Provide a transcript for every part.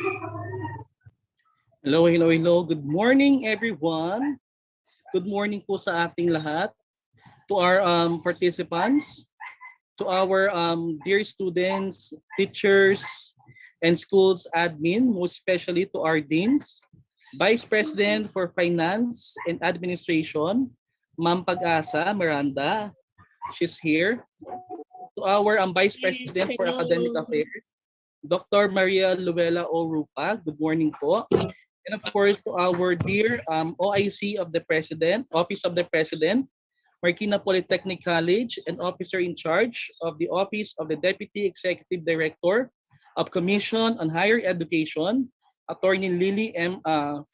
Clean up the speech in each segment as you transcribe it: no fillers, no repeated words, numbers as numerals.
Hello, hello, hello. Good morning, everyone. Good morning po sa ating lahat. To our participants, to our dear students, teachers, and schools admin, most especially to our deans, Vice President for Finance and Administration, Ma'am Pag-asa Miranda. She's here. To our Vice President for Academic Affairs, Dr. Maria Luella Orupa. Good morning po. And of course, to our dear OIC of the President, Office of the President, Marikina Polytechnic College, and Officer in Charge of the Office of the Deputy Executive Director of Commission on Higher Education, Attorney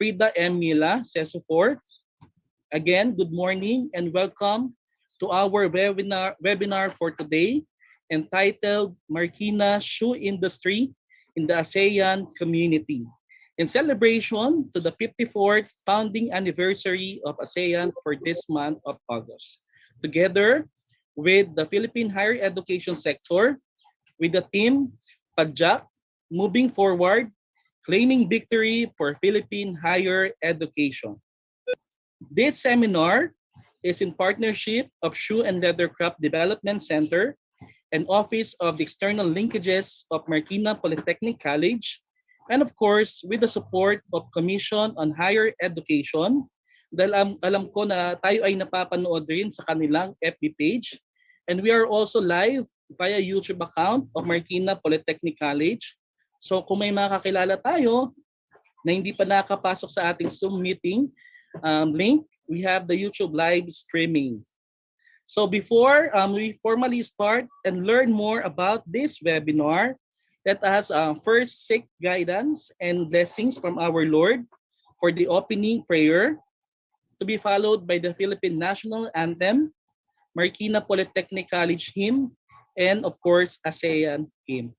Frida M. Mila, CESO 4. Again, good morning and welcome to our webinar for today entitled Marikina Shoe Industry in the ASEAN Community, in celebration to the 54th founding anniversary of ASEAN for this month of August, together with the Philippine higher education sector, with the team PADJAC, moving forward, claiming victory for Philippine higher education. This seminar is in partnership of Shoe and Leathercraft Development Center and Office of the External Linkages of Marikina Polytechnic College, and of course, with the support of Commission on Higher Education, dahil alam ko na tayo ay napapanood rin sa kanilang FB page. And we are also live via YouTube account of Marikina Polytechnic College. So kung may mga kakilala tayo na hindi pa nakapasok sa ating Zoom meeting link, we have the YouTube live streaming. So before we formally start and learn more about this webinar, let us first seek guidance and blessings from our Lord for the opening prayer, to be followed by the Philippine National Anthem, Marikina Polytechnic College hymn, and of course, ASEAN hymn.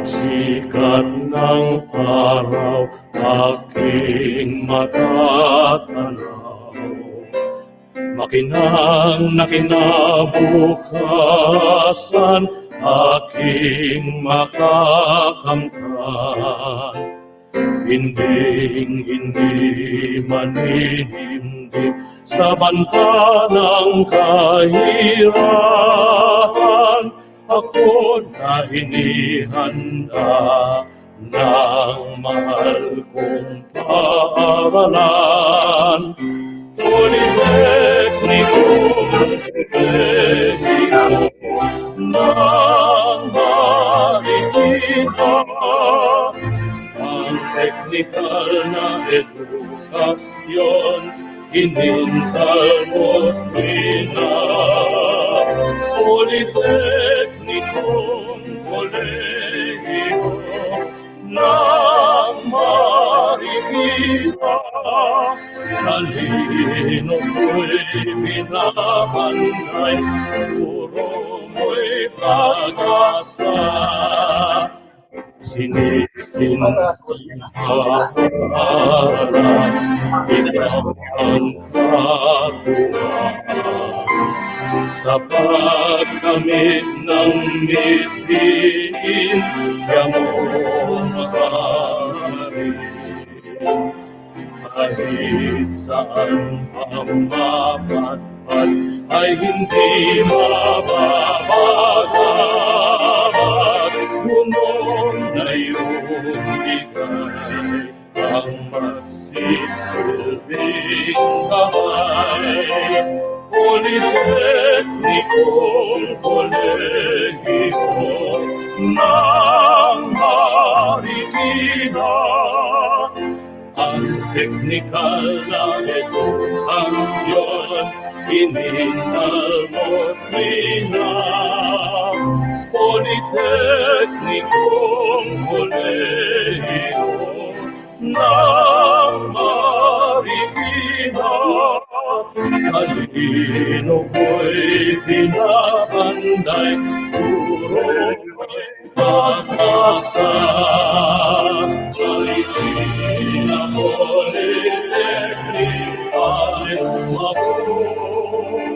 Sikat ng araw, aking matatanaw. Makinang na kinabukasan, aking makakamtan. Hindi maninimdim sa banta ng kahirapan. Ako na inihanda ng mahal kong paaralan. Politeknikong Kolehiyo ng Marikina, ang teknikal na edukasyon, hinintal mo't pina. Politeknikong Kolehiyo ng Marikina, talino ko'y binabanday, puro mo'y pag-asa. Sinisintaharan, ikaw ang katuwaan. Sa pagkamit ng mitin, siya mo maaaring. Kahit saan ang mapatpat ay hindi mababagat. Gunon na iyong bigay ang masisilbing kamay. Politeknikong Kolehiyo ng Marikina, ang teknikal na edukasyon, hinintal mo't pina. Politeknikong Kolehiyo ng Marikina, talino ko'y binabanday, puro ko'y pag-asa. Marikina Polytechnic ay mabuhay.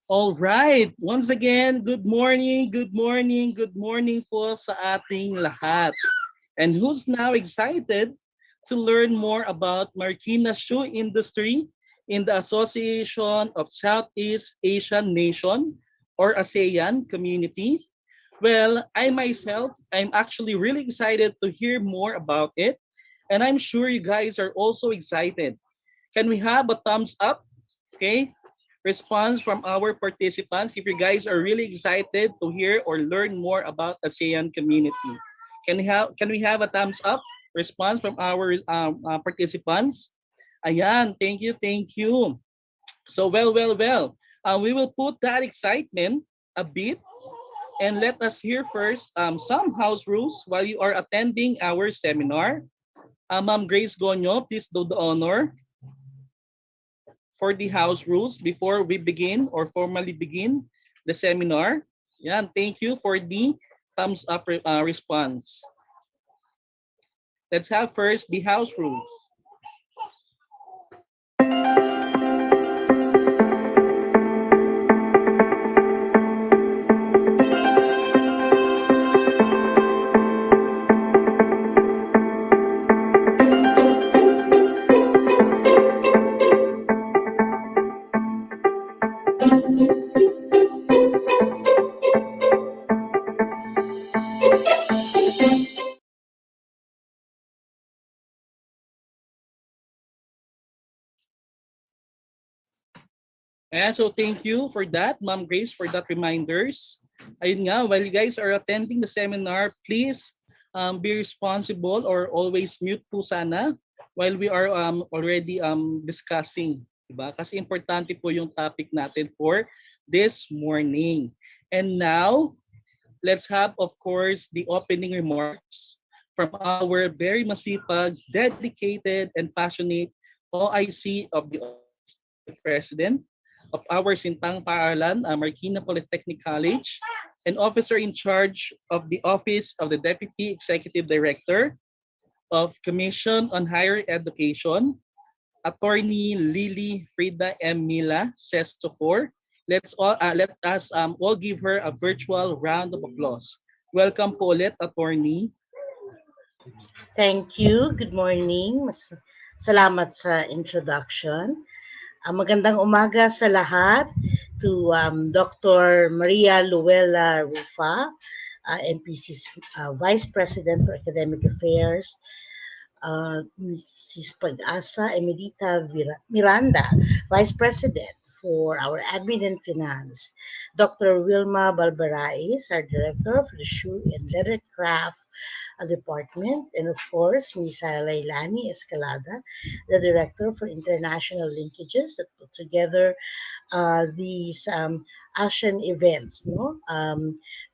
All right. Once again, good morning, good morning, good morning po sa ating lahat. And who's now excited to learn more about Marikina shoe industry in the Association of Southeast Asian Nation or ASEAN community? Well, I myself, I'm actually really excited to hear more about it. And I'm sure you guys are also excited. Can we have a thumbs up? Okay. Response from our participants if you guys are really excited to hear or learn more about ASEAN community. Can we have a thumbs up response from our participants? Ayan, thank you. So well. We will put that excitement a bit and let us hear first some house rules while you are attending our seminar. Ma'am Grace Gonyo, please do the honor for the house rules before we begin or formally begin the seminar. Yan, thank you for the thumbs up response. Let's have first the house rules. And so thank you for that, Ma'am Grace, for that reminders. Ayun nga, while you guys are attending the seminar, please be responsible or always mute po sana while we are already discussing. Diba? Kasi importante po yung topic natin for this morning. And now, let's have, of course, the opening remarks from our very masipag, dedicated, and passionate OIC of the Office of the President of our Sintang Paaralan, Marikina Polytechnic College, and officer in charge of the Office of the Deputy Executive Director of Commission on Higher Education, Attorney Lily Frida M. Mila, Sesto 4. Let us all give her a virtual round of applause. Welcome po ulit, Attorney. Thank you. Good morning. Salamat sa introduction. Magandang umaga sa lahat to Dr. Maria Luella Rufa, MPC's Vice President for Academic Affairs, Mrs. Pag-asa Emerita Miranda, Vice President for our Admin and Finance, Dr. Wilma Balbarais, our Director for the Shoe and Lettercraft Department, and of course, Ms. Lailani Escalada, the Director for International Linkages that put together these ASEAN events. No,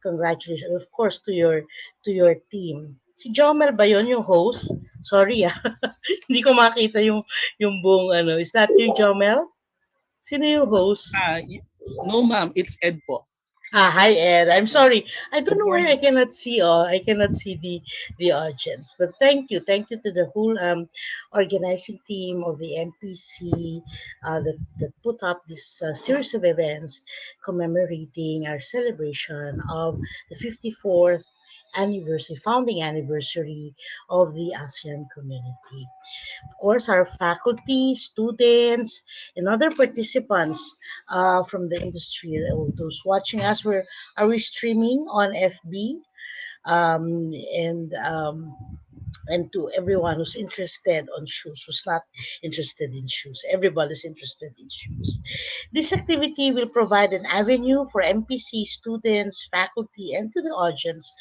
congratulations, of course, to your team. Si Jomel ba yun yung host? Sorry hindi ko makita yung buong ano. Is that you, Jomel? Sino yung host? No ma'am, it's Ed po. Hi Ed. I'm sorry. I don't Good know why I morning. cannot see. I cannot see the audience. But thank you to the whole organizing team of the MPC that put up this series of events commemorating our celebration of the 54th anniversary, founding anniversary of the ASEAN community. Of course, our faculty, students, and other participants from the industry, those watching us, are we streaming on FB? Um, and um, and to everyone who's interested on shoes, who's not interested in shoes, everybody's interested in shoes. This activity will provide an avenue for MPC students, faculty, and to the audience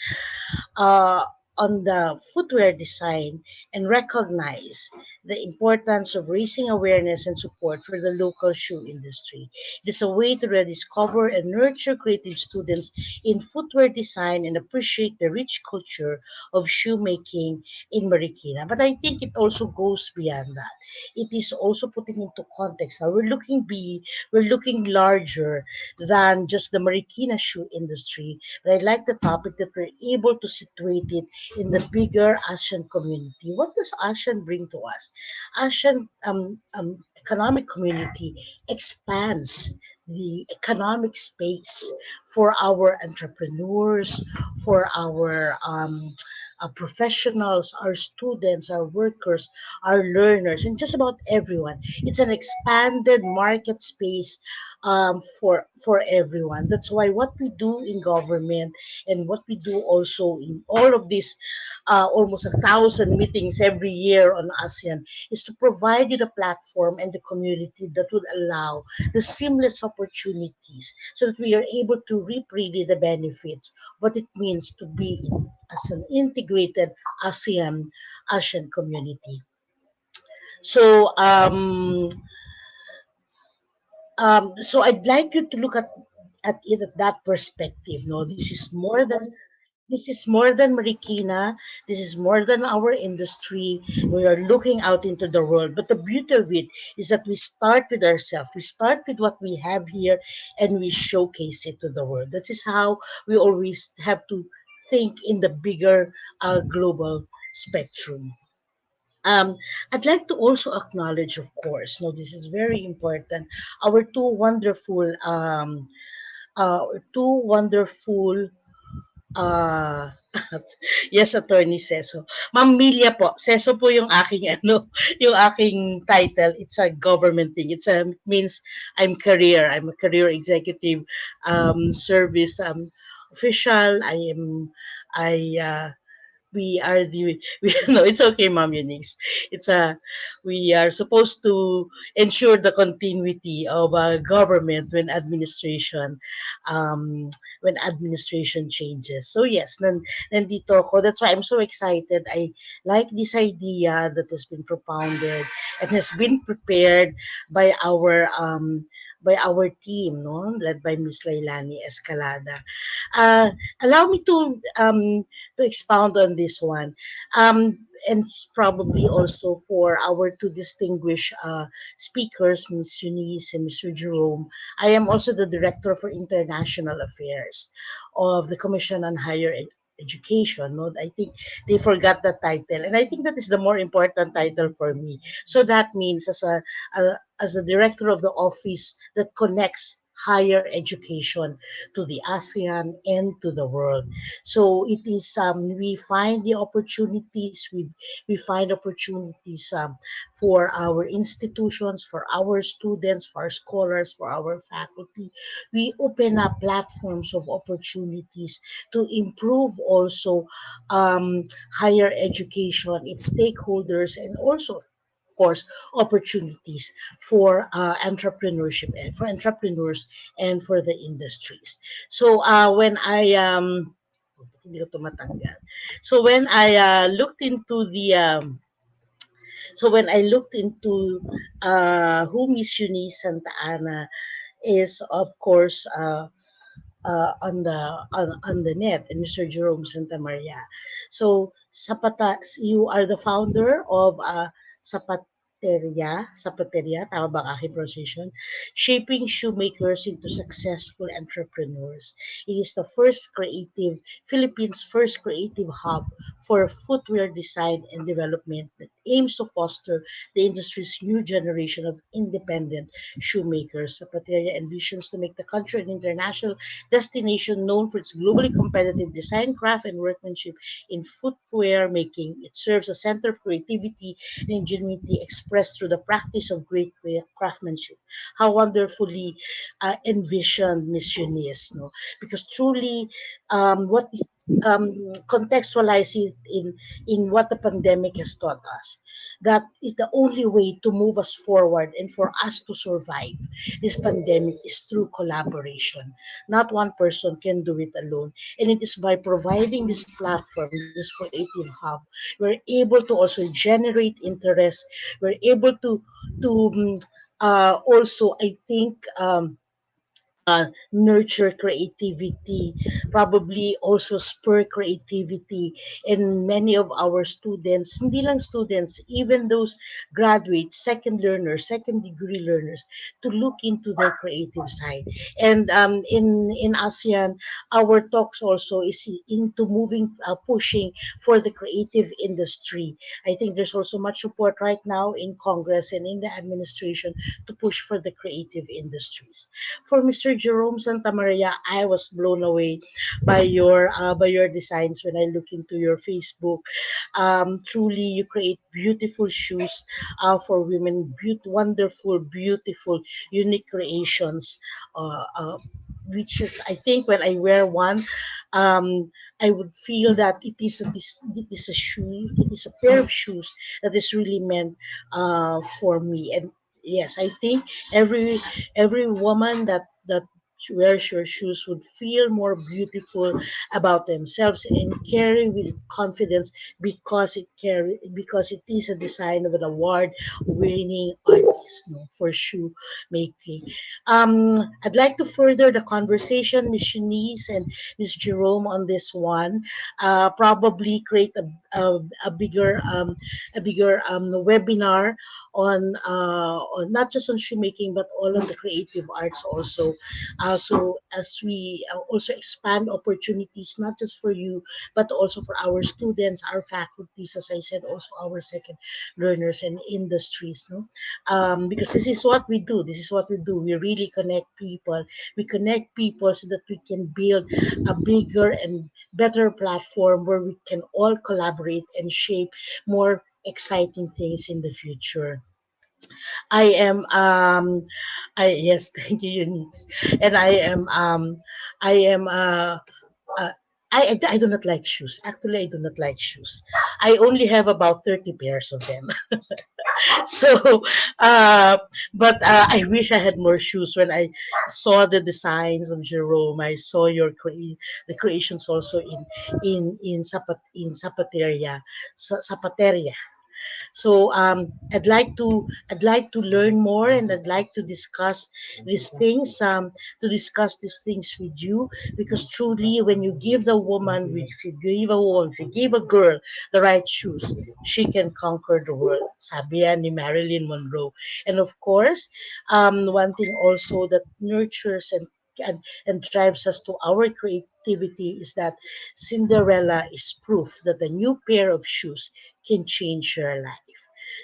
uh, on the footwear design and recognize the importance of raising awareness and support for the local shoe industry. It is a way to rediscover and nurture creative students in footwear design and appreciate the rich culture of shoemaking in Marikina. But I think it also goes beyond that. It is also putting into context. Now we're looking larger than just the Marikina shoe industry, but I like the topic that we're able to situate it in the bigger ASEAN community. What does ASEAN bring to us? ASEAN economic community expands the economic space for our entrepreneurs, for our professionals, our students, our workers, our learners, and just about everyone. It's an expanded market space for everyone. That's why what we do in government and what we do also in all of these almost 1,000 meetings every year on ASEAN is to provide you the platform and the community that would allow the seamless opportunities so that we are able to reap really the benefits, what it means to be in as an integrated ASEAN ASEAN community. So so I'd like you to look at it at that perspective. No, this is more than Marikina. This is more than our industry. We are looking out into the world. But the beauty of it is that we start with ourselves. We start with what we have here and we showcase it to the world. That is how we always have to think in the bigger global spectrum. Um, I'd like to also acknowledge, of course, no, this is very important. Our two wonderful Ah, yes, Attorney Seso. Ma'am Milia po, Seso po yung aking ano, yung aking title. It's a government thing. Means I'm a career executive service official. I we are the no, it's okay, Ma'am Eunice. It's a we are supposed to ensure the continuity of government um when administration changes. So yes, nandito ako. That's why I'm so excited. I like this idea that has been propounded and has been prepared by our team, no, led by Miss Lailani Escalada. Uh, Allow me to expound on this one. And probably also for our two distinguished speakers, Ms. Eunice and Mr. Jerome. I am also the Director for International Affairs of the Commission on Education. No? I think they forgot the title, and I think that is the more important title for me. So that means as a director of the office that connects higher education to the ASEAN and to the world. So it is we find the opportunities we find opportunities for our institutions, for our students, for our scholars, for our faculty. We open up platforms of opportunities to improve also um, higher education, its stakeholders, and also of course opportunities for entrepreneurship and for entrepreneurs and for the industries. So when I hindi ko tumatanggal. So when I looked into the when I looked into who Miss Eunice Santa Ana is, of course, on the net, and Mr. Jerome Santa Maria. So you are the founder of Zapateria, tama ba ang aking pronunciation? Shaping shoemakers into successful entrepreneurs. It is Philippines' first creative hub for footwear design and development that aims to foster the industry's new generation of independent shoemakers. Zapateria envisions to make the country an international destination known for its globally competitive design, craft, and workmanship in footwear making. It serves as a center of creativity and ingenuity expressed through the practice of great craftsmanship. How wonderfully envisioned Miss Eunice, no? Because truly, what is contextualize it in what the pandemic has taught us. That is the only way to move us forward and for us to survive this pandemic is through collaboration. Not one person can do it alone. And it is by providing this platform, this creative hub, we're able to also generate interest. We're able to also, I think, nurture creativity, probably also spur creativity in many of our students, hindi lang students, even those graduates, second learners, second degree learners, to look into their creative side. And in ASEAN, our talks also is into pushing for the creative industry. I think there's also much support right now in Congress and in the administration to push for the creative industries. For Mr. Jerome Santa Maria, I was blown away by your designs when I look into your Facebook. Truly, you create beautiful shoes for women, wonderful, beautiful, unique creations. Which is, I think, when I wear one, I would feel that it is a shoe, it is a pair of shoes that is really meant for me. And yes, I think every every woman that wears your shoes would feel more beautiful about themselves and carry with confidence because it is a design of an award winning artist, no, for shoe making. I'd like to further the conversation, Miss Shanice and Miss Jerome, on this one. Probably create a bigger webinar on not just on shoemaking but all of the creative arts also. So as we also expand opportunities not just for you but also for our students, our faculties, as I said, also our second learners and industries. No, because this is what we do. This is what we do. We really connect people. We connect people so that we can build a bigger and better platform where we can all collaborate and shape more exciting things in the future. I am I yes, thank you, Eunice. And I am uh I do not like shoes. Actually, I do not like shoes. I only have about 30 pairs of them. So, uh, but I wish I had more shoes. When I saw the designs of Jerome, I saw the creations also in Zapateria, Zapateria. So I'd like to learn more and I'd like to discuss these things with you because truly when you give the woman if you give a woman if you give a girl the right shoes, she can conquer the world. Sabi yan ni Marilyn Monroe. And of course, one thing also that nurtures and drives us to our creativity is that Cinderella is proof that a new pair of shoes can change your life.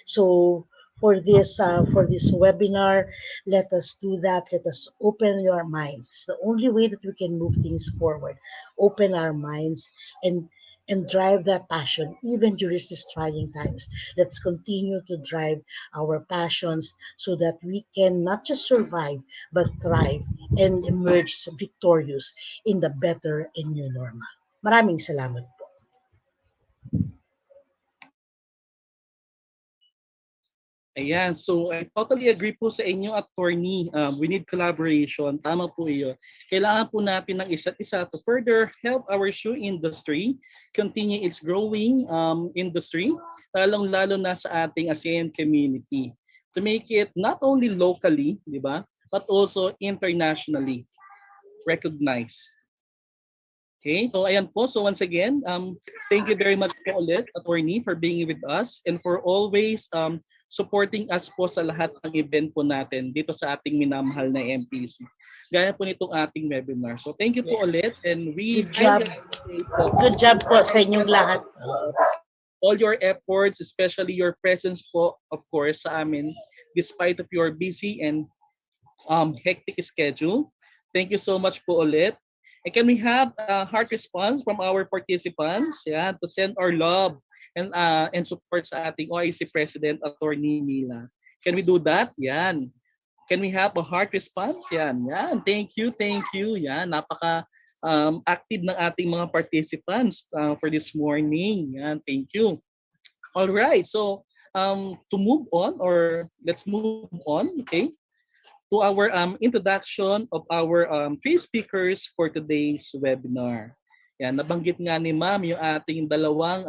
So for this webinar, let us do that. Let us open your minds. It's the only way that we can move things forward. Open our minds and drive that passion even during these trying times. Let's continue to drive our passions so that we can not just survive but thrive and emerge victorious in the better and new normal. Maraming salamat po. Ayan, so I totally agree po sa inyo, attorney. We need collaboration. Tama po iyon. Kailangan po natin ng isa't isa to further help our shoe industry continue its growing industry, lalong-lalo na sa ating ASEAN community. To make it not only locally, di ba, but also internationally recognized. Okay, so ayan po. So once again, thank you very much po ulit, attorney, for being with us and for always supporting us po sa lahat ng event po natin dito sa ating minamahal na MPC. Gaya po nitong ating webinar. So thank you po Yes. ulit and we Good job. highly appreciate po Good job po sa inyong lahat. all your efforts, especially your presence po, of course, sa amin, despite of your busy and hectic schedule. Thank you so much po ulit. And can we have a heart response from our participants, yeah, to send our love and support sa ating OIC President Attorney Mila. Can we do that? Yan. Can we have a heart response? Yan. Yan. Thank you. Thank you. Yan. Napaka active ng ating mga participants for this morning. Yan. Thank you. All right. So to move on or let's move on, okay? To our introduction of our three speakers for today's webinar. Yan, nabanggit nga ni Ma'am yung ating dalawang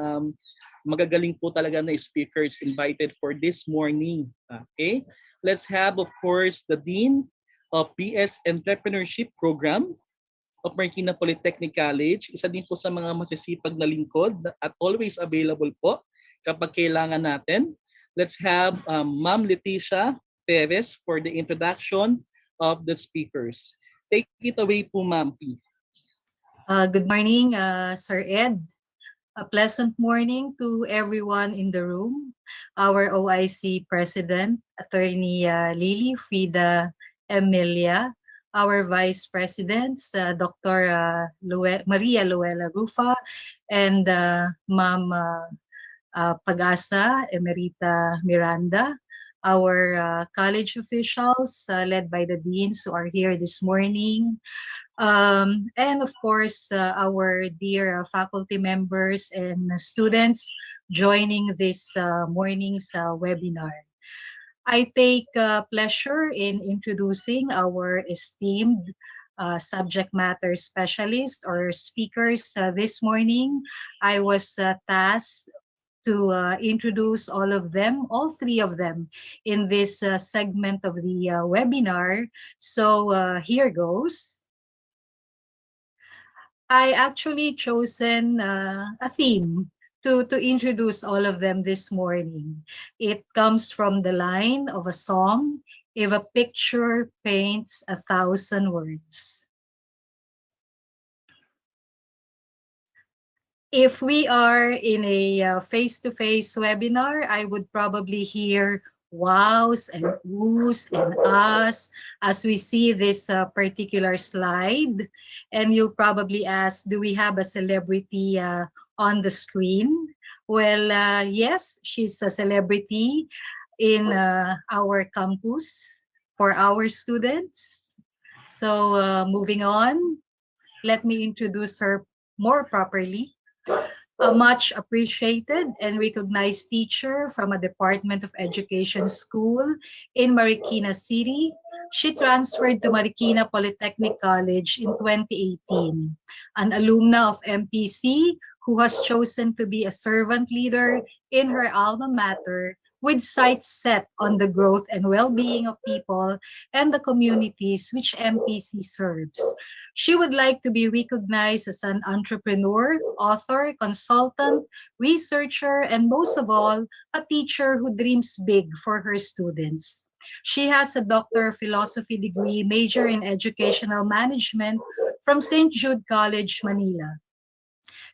magagaling po talaga na speakers invited for this morning. Okay? Let's have, of course, the Dean of PS Entrepreneurship Program of Marikina Polytechnic College. Isa din po sa mga masisipag na lingkod at always available po kapag kailangan natin. Let's have Ma'am Leticia Perez for the introduction of the speakers. Take it away po, Ma'am P. Good morning, Sir Ed. A pleasant morning to everyone in the room. Our OIC President, Attorney Lily Frida Emilia, our Vice Presidents, Dr. Maria Luella Rufa, and Ma'am Pag-asa Emerita Miranda, our college officials led by the deans who are here this morning, and of course, our dear faculty members and students joining this morning's webinar. I take pleasure in introducing our esteemed subject matter specialists or speakers this morning. I was tasked to introduce all of them, all three of them, in this segment of the webinar. So here goes. I actually chosen a theme to introduce all of them this morning. It comes from the line of a song, "If a picture paints 1,000 words." If we are in a face-to-face webinar, I would probably hear wows and woos and ahs as we see this particular slide. And you'll probably ask, do we have a celebrity on the screen? Well, yes, she's a celebrity in our campus for our students. So moving on, let me introduce her more properly. A much appreciated and recognized teacher from a Department of Education school in Marikina City. She transferred to Marikina Polytechnic College in 2018. An alumna of MPC who has chosen to be a servant leader in her alma mater with sights set on the growth and well-being of people and the communities which MPC serves. She would like to be recognized as an entrepreneur, author, consultant, researcher, and most of all, a teacher who dreams big for her students. She has a Doctor of Philosophy degree, major in Educational Management from St. Jude College, Manila.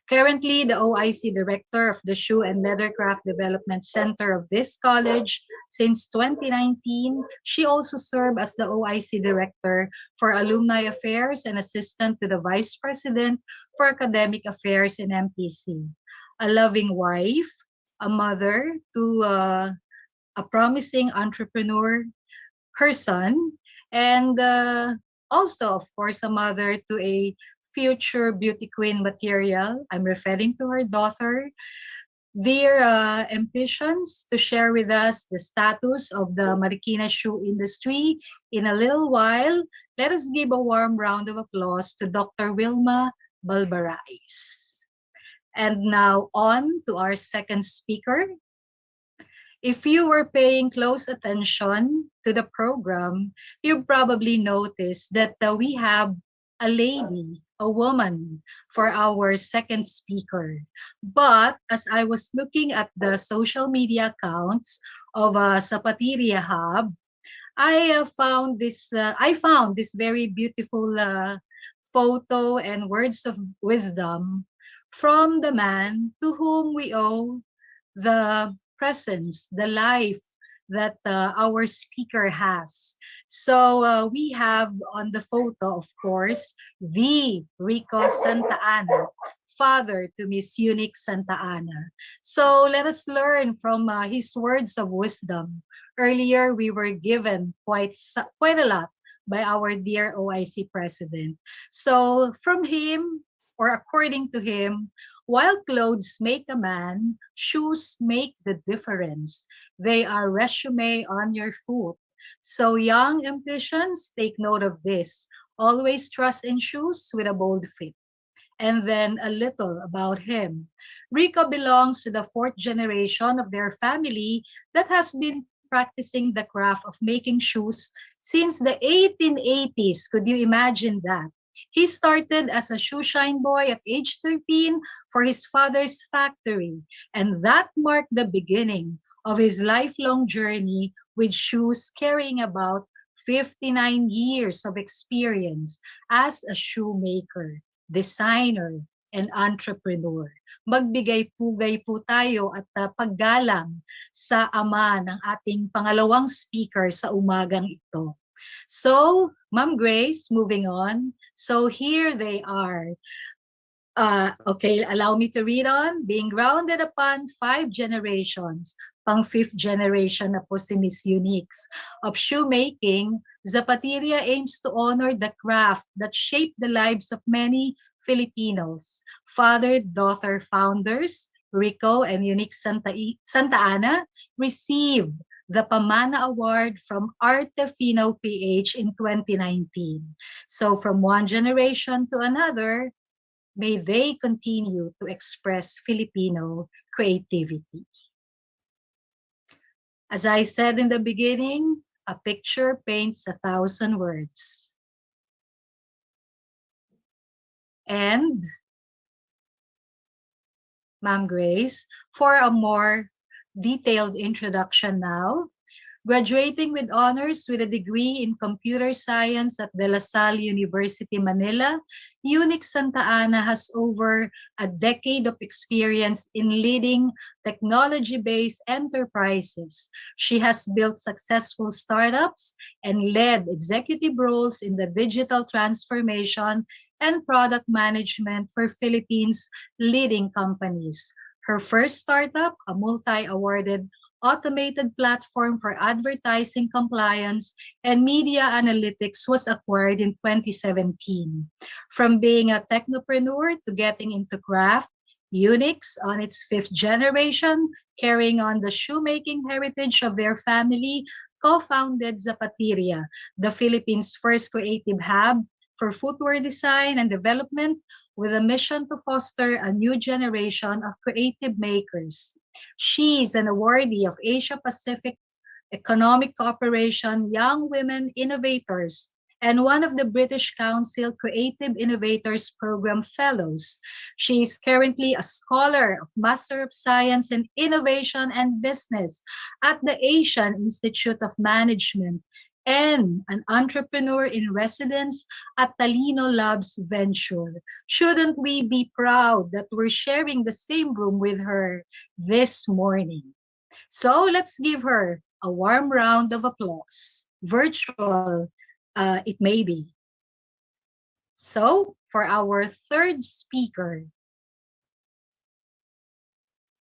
Currently, the OIC Director of the Shoe and Leathercraft Development Center of this college since 2019. She also served as the OIC Director for Alumni Affairs and Assistant to the Vice President for Academic Affairs in MPC. A loving wife, a mother to a promising entrepreneur, her son, and also, of course, a mother to a future beauty queen material. I'm referring to her daughter. Their ambitions to share with us the status of the Marikina shoe industry in a little while. Let us give a warm round of applause to Dr. Wilma Balbarais. And now on to our second speaker. If you were paying close attention to the program, you probably noticed that we have a lady, a woman, for our second speaker. But as I was looking at the social media accounts of Zapateria Hub, I found this very beautiful photo and words of wisdom from the man to whom we owe the presence, the life that our speaker has. So we have on the photo, of course, the Rico Santa Ana, father to Miss Unique Santa Ana. So let us learn from his words of wisdom. Earlier, we were given quite a lot by our dear OIC president. So from him, or according to him, while clothes make a man, shoes make the difference. They are resume on your foot. So young ambitions, take note of this. Always trust in shoes with a bold fit. And then a little about him. Rico belongs to the fourth generation of their family that has been practicing the craft of making shoes since the 1880s. Could you imagine that? He started as a shoe shine boy at age 13 for his father's factory, and that marked the beginning of his lifelong journey with shoes, carrying about 59 years of experience as a shoemaker, designer, and entrepreneur. Magbigay-pugay po tayo at paggalang sa ama ng ating pangalawang speaker sa umagang ito. So, Ma'am Grace, moving on. So here they are. Okay, allow me to read on. Being grounded upon 5 generations, pang 5th generation na po si Miss Unique, of shoemaking, Zapateria aims to honor the craft that shaped the lives of many Filipinos. Father-daughter founders, Rico and Unique Santa Ana, received the Pamana Award from Artefino PH in 2019. So from one generation to another, may they continue to express Filipino creativity. As I said in the beginning, a picture paints 1,000 words. And Ma'am Grace, for a more detailed introduction now, graduating with honors with a degree in computer science at De La Salle University, Manila, Unique Santa Ana has over a decade of experience in leading technology-based enterprises. She has built successful startups and led executive roles in the digital transformation and product management for Philippines' leading companies. Her first startup, a multi-awarded automated platform for advertising compliance and media analytics, was acquired in 2017. From being a technopreneur to getting into craft, Unix, on its fifth generation, carrying on the shoemaking heritage of their family, co-founded Zapateria, the Philippines' first creative hub for footwear design and development, with a mission to foster a new generation of creative makers. She is an awardee of Asia Pacific Economic Cooperation Young Women Innovators and one of the British Council Creative Innovators Program Fellows. She is currently a scholar of Master of Science in Innovation and Business at the Asian Institute of Management and an entrepreneur in residence at Talino Labs Venture. Shouldn't we be proud that we're sharing the same room with her this morning? So let's give her a warm round of applause. Virtual, it may be. So for our third speaker,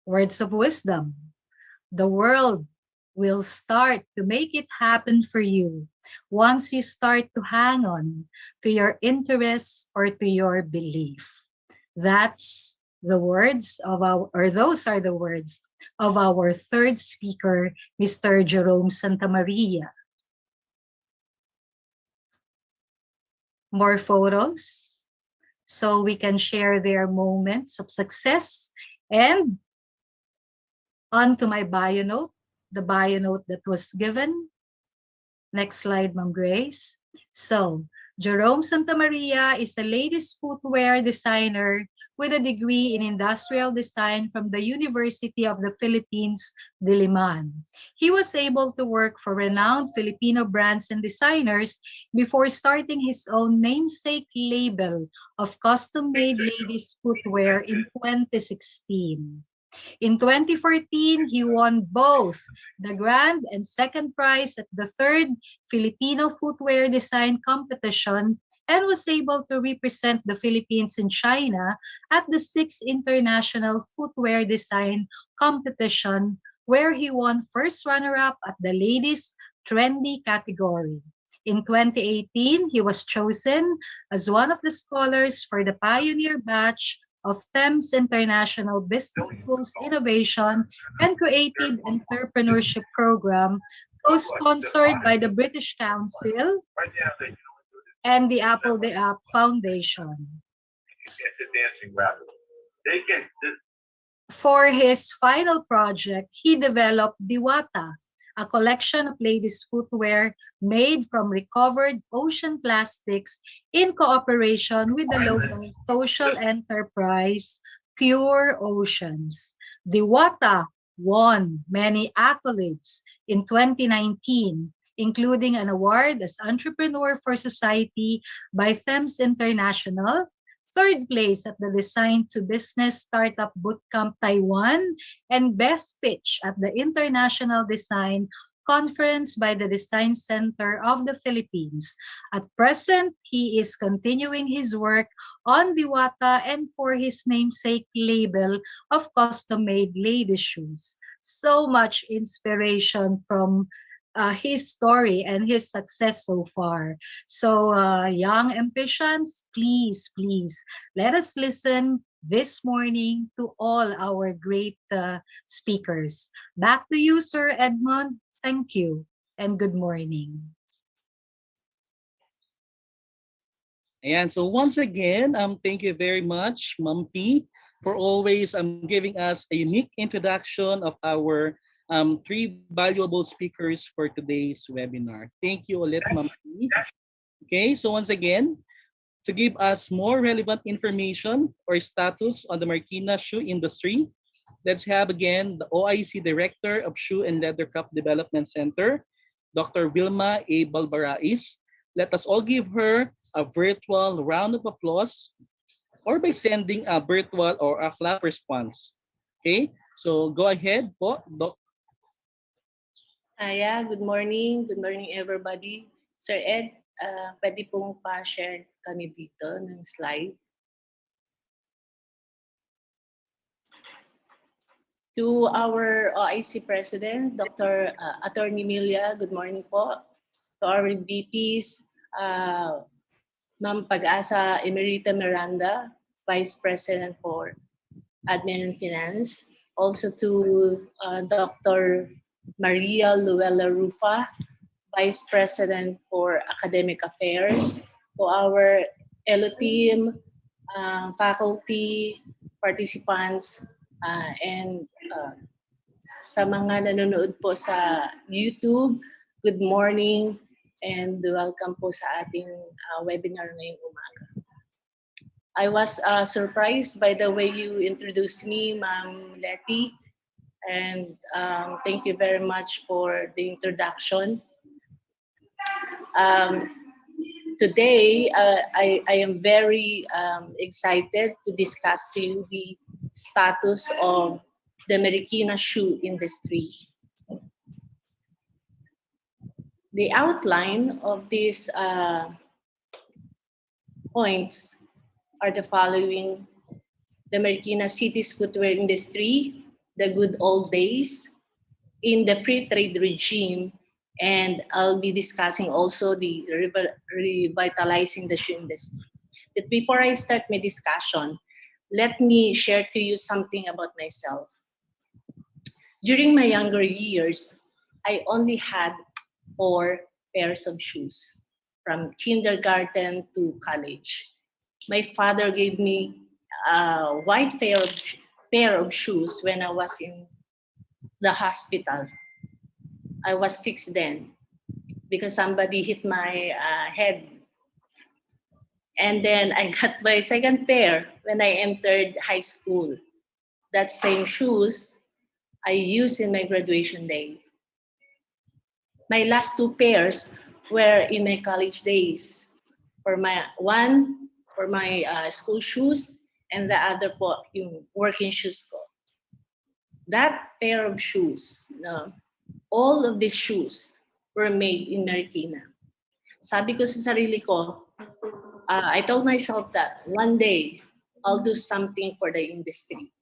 words of wisdom. The world will start to make it happen for you once you start to hang on to your interests or to your belief. That's the words of our, or those are the words of our third speaker, Mr. Jerome Santamaria. More photos so we can share their moments of success. And on to my bio note, the bio note that was given. Next slide, Ma'am Grace. So, Jerome Santamaria is a ladies' footwear designer with a degree in industrial design from the University of the Philippines, Diliman. He was able to work for renowned Filipino brands and designers before starting his own namesake label of custom-made ladies' footwear in 2016. In 2014, he won both the grand and second prize at the third Filipino Footwear Design Competition and was able to represent the Philippines in China at the sixth International Footwear Design Competition, where he won first runner-up at the ladies' trendy category. In 2018, he was chosen as one of the scholars for the pioneer batch of Thames International Business School's Innovation and Creative Entrepreneurship Program, co-sponsored by the British Council and the Apple the App Foundation. For his final project, he developed Diwata, a collection of ladies' footwear made from recovered ocean plastics in cooperation with the local social enterprise, Pure Oceans. Diwata won many accolades in 2019, including an award as Entrepreneur for Society by Thames International, third place at the Design to Business Startup Bootcamp Taiwan, and Best Pitch at the International Design Conference by the Design Center of the Philippines. At present, he is continuing his work on Diwata and for his namesake label of custom-made ladies' shoes. So much inspiration from his story and his success so far. So young ambitions, please, please, let us listen this morning to all our great speakers. Back to you, Sir Edmund. Thank you and good morning. Ayan, so once again, thank you very much, Ma'am P, for always giving us a unique introduction of our three valuable speakers for today's webinar. Thank you ulit, Ma'am P. Okay, so once again, to give us more relevant information or status on the Marikina shoe industry, let's have again the OIC Director of Shoe and Leather Cup Development Center, Dr. Vilma A. Balbarais. Let us all give her a virtual round of applause or by sending a virtual or a clap response. Okay, so go ahead po, Doc. Yeah, good morning. Good morning, everybody. Sir Ed, pwede pong pa-share kami dito ng slide. To our OIC President, Dr. Attorney Milia, good morning po. To our VPs, Ma'am Pag-asa Emerita Miranda, Vice President for Admin and Finance. Also to Dr. Maria Luella Rufa, Vice President for Academic Affairs. To our ELO team, faculty, participants, and sa mga nanonood po sa YouTube, good morning and welcome po sa ating webinar ngayong umaga. I was surprised by the way you introduced me, Ma'am Letty, and thank you very much for the introduction. Today, I am very excited to discuss to you the status of the Marikina shoe industry. The outline of these points are the following: the Marikina city's footwear industry, the good old days in the free trade regime, and I'll be discussing also the revitalizing the shoe industry. But before I start my discussion, let me share to you something about myself. During my younger years, I only had 4 pairs of shoes from kindergarten to college. My father gave me a white pair of shoes when I was in the hospital. I was 6 then because somebody hit my head. And then I got my second pair when I entered high school. That same shoes I used in my graduation day. My last 2 pairs were in my college days. For my school shoes and the other po yung working shoes ko. That pair of shoes, all of these shoes were made in Marikina. Sabi ko sa sarili ko, I told myself that one day I'll do something for the industry.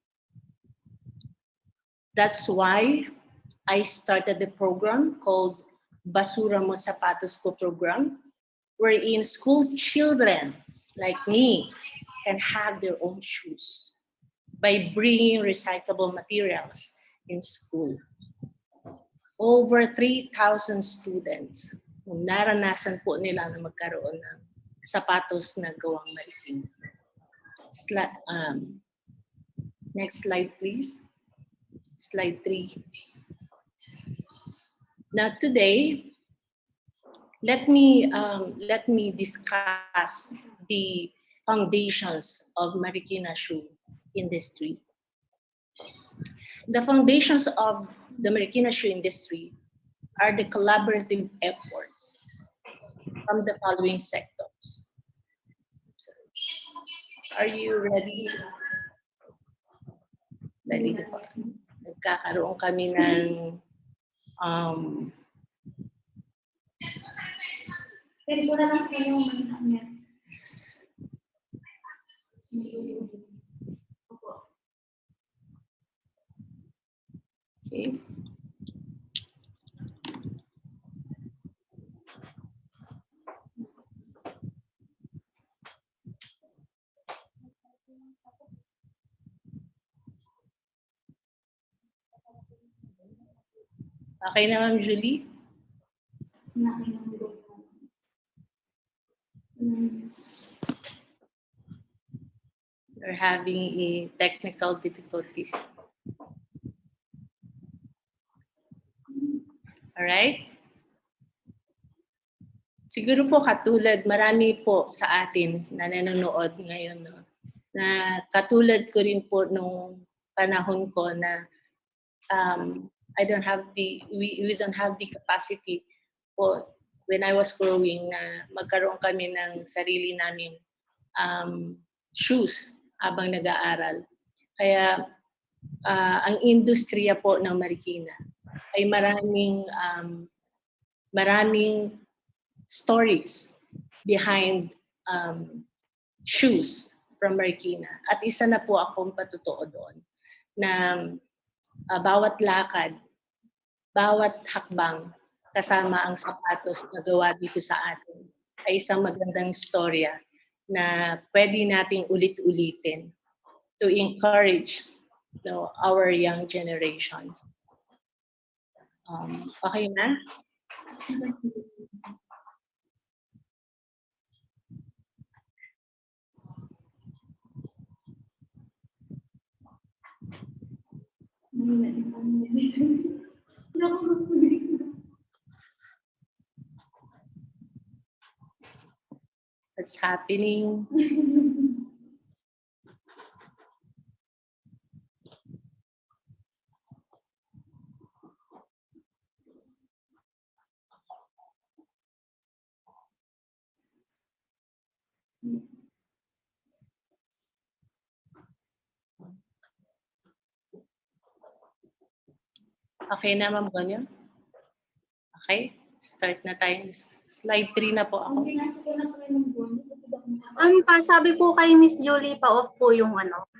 That's why I started the program called Basura Mo Sapatos Ko program, wherein school children like me can have their own shoes by bringing recyclable materials in school. Over 3,000 students, naranasan po nila na magkaroon ng sapatos na gawang Marikina. Next slide, please. Slide 3. Now today, let me discuss the foundations of Marikina shoe industry. The foundations of the Marikina shoe industry are the collaborative efforts from the following sectors. Are you ready? Ready na po. Nagkakaroon kami ng okay. Okay na, Ma'am Julie? We're having a technical difficulties. Alright? Siguro po katulad, marami po sa atin na nanonood ngayon, no, na katulad ko rin po nung panahon ko na I don't have we don't have the capacity po when I was growing na magkaroon kami ng sarili namin shoes habang nag-aaral. Kaya ang industriya po ng Marikina ay maraming stories behind shoes from Marikina. At isa na po akong patotoo doon na bawat lakad, bawat hakbang kasama ang sapatos na gawa dito sa atin ay isang magandang storya na pwede nating ulit-ulitin to encourage our young generations. Okay na? What's happening? Okay na, Ma'am Gonyo? Okay, start na tayo. Slide 3 na po ako. Sabi po kay Miss Julie, pa-off po yung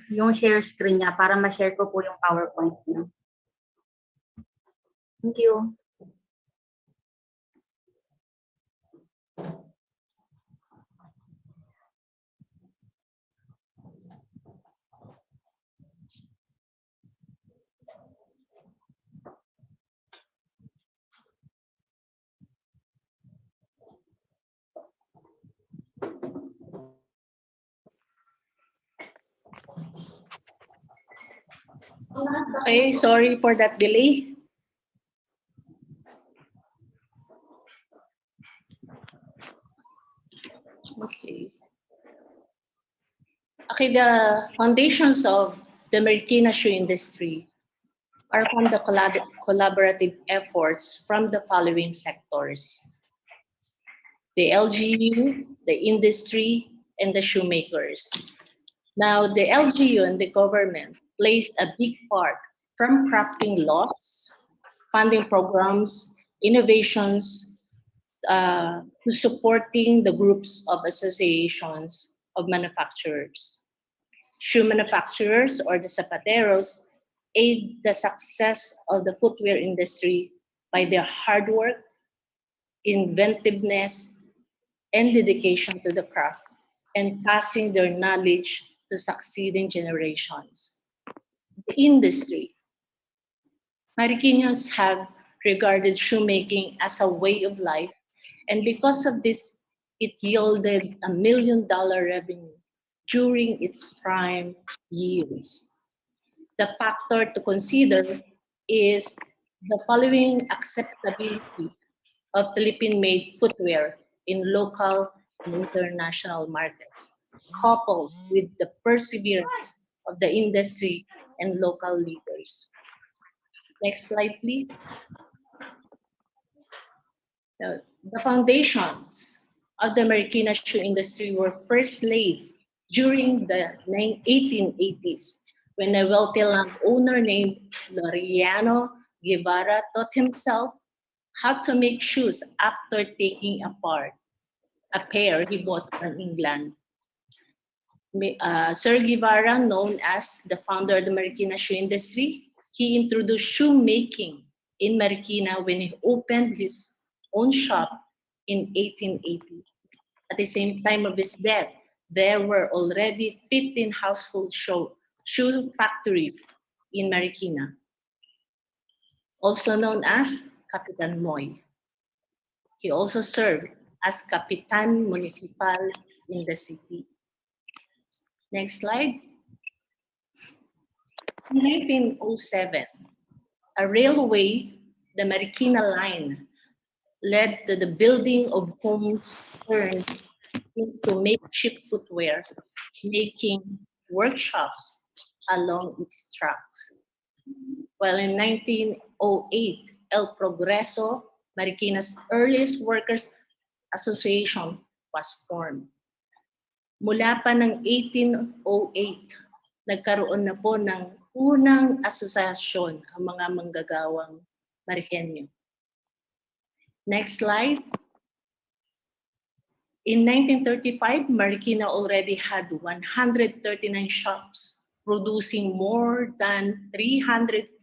yung share screen niya para ma-share ko po yung PowerPoint niya. Thank you. Okay, sorry for that delay. Okay. Okay, the foundations of the Marikina shoe industry are from the collaborative efforts from the following sectors: the LGU, the industry, and the shoemakers. Now, the LGU and the government plays a big part from crafting laws, funding programs, innovations, to supporting the groups of associations of manufacturers. Shoe manufacturers or the zapateros aid the success of the footwear industry by their hard work, inventiveness, and dedication to the craft, and passing their knowledge to succeeding generations. The industry. Marikinos have regarded shoemaking as a way of life, and because of this, it yielded $1 million revenue during its prime years. The factor to consider is the following acceptability of Philippine-made footwear in local and international markets, coupled with the perseverance of the industry and local leaders. Next slide, please. The foundations of the Marikina shoe industry were first laid during the 1880s when a wealthy landowner named Laureano Guevara taught himself how to make shoes after taking apart a pair he bought from England. Sir Guevara, known as the founder of the Marikina shoe industry, he introduced shoemaking in Marikina when he opened his own shop in 1880. At the same time of his death, there were already 15 household shoe factories in Marikina. Also known as Capitan Moy. He also served as Capitan Municipal in the city. Next slide. In 1907, a railway, the Marikina line, led to the building of homes turned into makeshift footwear, making workshops along its tracks. While in 1908, El Progreso, Marikina's earliest workers' association, was formed. Mula pa ng 1808, nagkaroon na po ng unang asosasyon ang mga manggagawang Marikenyo. Next slide. In 1935, Marikina already had 139 shops, producing more than 340,000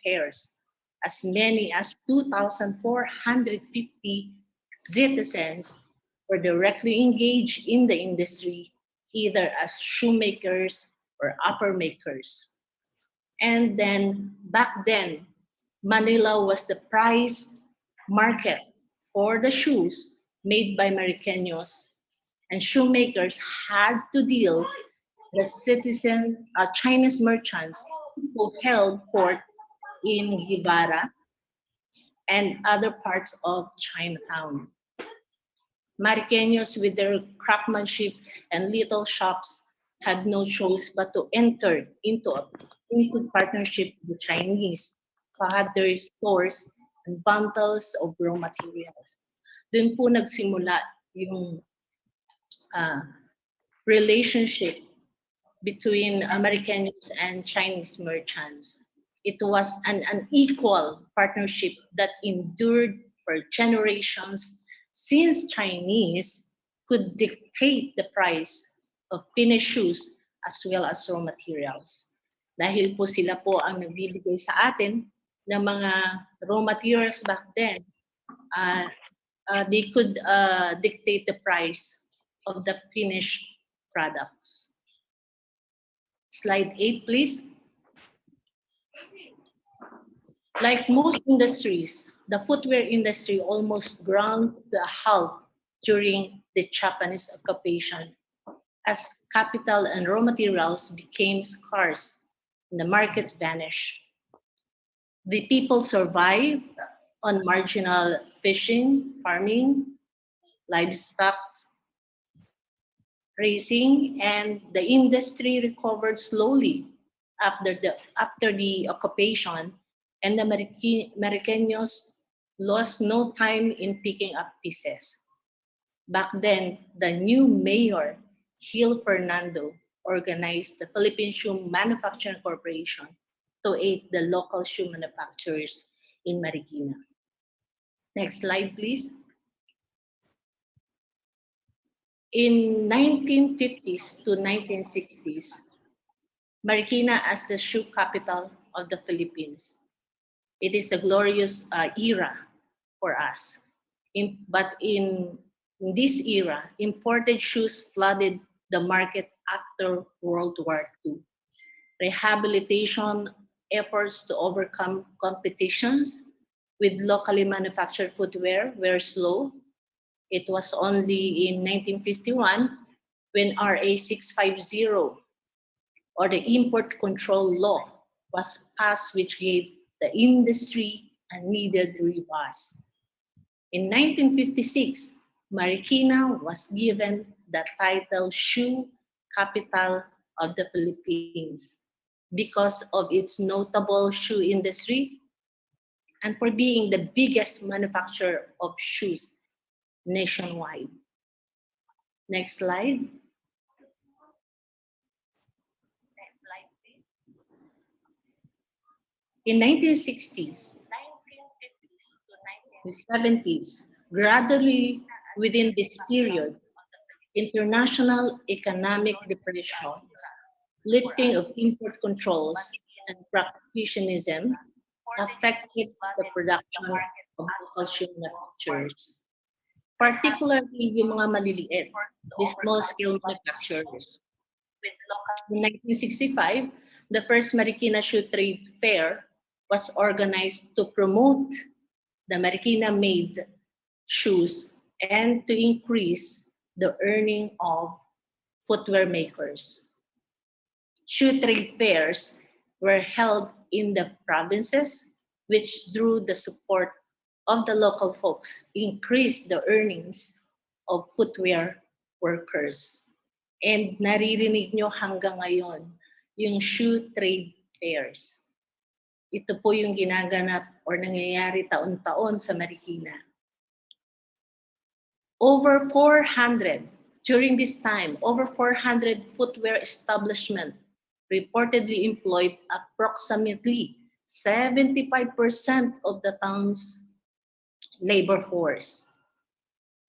pairs. As many as 2,450 citizens were directly engaged in the industry, either as shoemakers or upper makers. And then, back then, Manila was the prize market for the shoes made by Mariqueños, and shoemakers had to deal with Chinese merchants who held court in Guevara and other parts of Chinatown. Mariqueños, with their craftsmanship and little shops, had no choice but to enter into partnership with the Chinese, who had their stores and bundles of raw materials. Doon po nagsimula yung relationship between Americans and Chinese merchants. It was an unequal partnership that endured for generations, since Chinese could dictate the price of finished shoes as well as raw materials. Dahil po sila po ang nagbibigay sa atin ng mga raw materials back then, they could dictate the price of the finished products. Slide 8, please. Like most industries, the footwear industry almost ground to a halt during the Japanese occupation, as capital and raw materials became scarce and the market vanished. The people survived on marginal fishing, farming, livestock raising, and the industry recovered slowly after the occupation, and the Mariqueños lost no time in picking up pieces. Back then, the new mayor, Gil Fernando, organized the Philippine Shoe Manufacturing Corporation to aid the local shoe manufacturers in Marikina. Next slide, please. In 1950s to 1960s, Marikina as the shoe capital of the Philippines. It is a glorious era for us. But in this era, imported shoes flooded the market after World War II. Rehabilitation efforts to overcome competitions with locally manufactured footwear were slow. It was only in 1951 when RA 650, or the Import Control Law, was passed, which gave the industry a needed rebus. In 1956, Marikina was given the title Shoe Capital of the Philippines because of its notable shoe industry and for being the biggest manufacturer of shoes nationwide. Next slide. In 1960s, 1970s, gradually within this period, international economic depression, lifting of import controls, and protectionism affected the production of local shoe manufacturers, particularly yung mga maliliit, the small-scale manufacturers. In 1965, the first Marikina Shoe Trade Fair was organized to promote the Marikina made shoes and to increase the earning of footwear makers. Shoe trade fairs were held in the provinces, which drew the support of the local folks, increased the earnings of footwear workers. And naririnig nyo hanggang ngayon, yung shoe trade fairs. Ito po yung ginaganap or nangyayari taon-taon sa Marikina. During this time, over 400 footwear establishments reportedly employed approximately 75% of the town's labor force.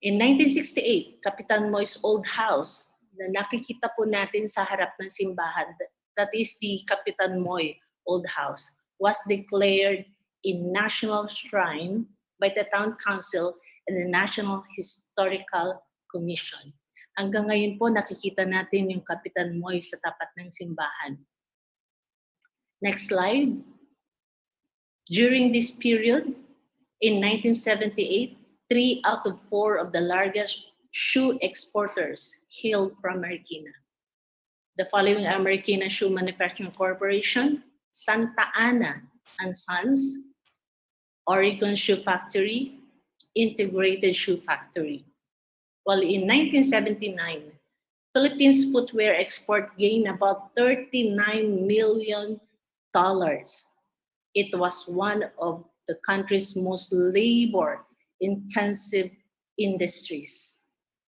In 1968, Kapitan Moy's old house na nakikita po natin sa harap ng simbahan, that is the Kapitan Moy old house, was declared a national shrine by the town council and the National Historical Commission. Hanggang ngayon po nakikita natin yung Kapitan Moy sa tapat ng simbahan. Next slide. During this period, in 1978, 3 out of 4 of the largest shoe exporters hailed from Marikina. The following are Marikina Shoe Manufacturing Corporation, Santa Ana and Sons, Oregon Shoe Factory, Integrated Shoe Factory. While in 1979, Philippines footwear export gained about $39 million. It was one of the country's most labor-intensive industries.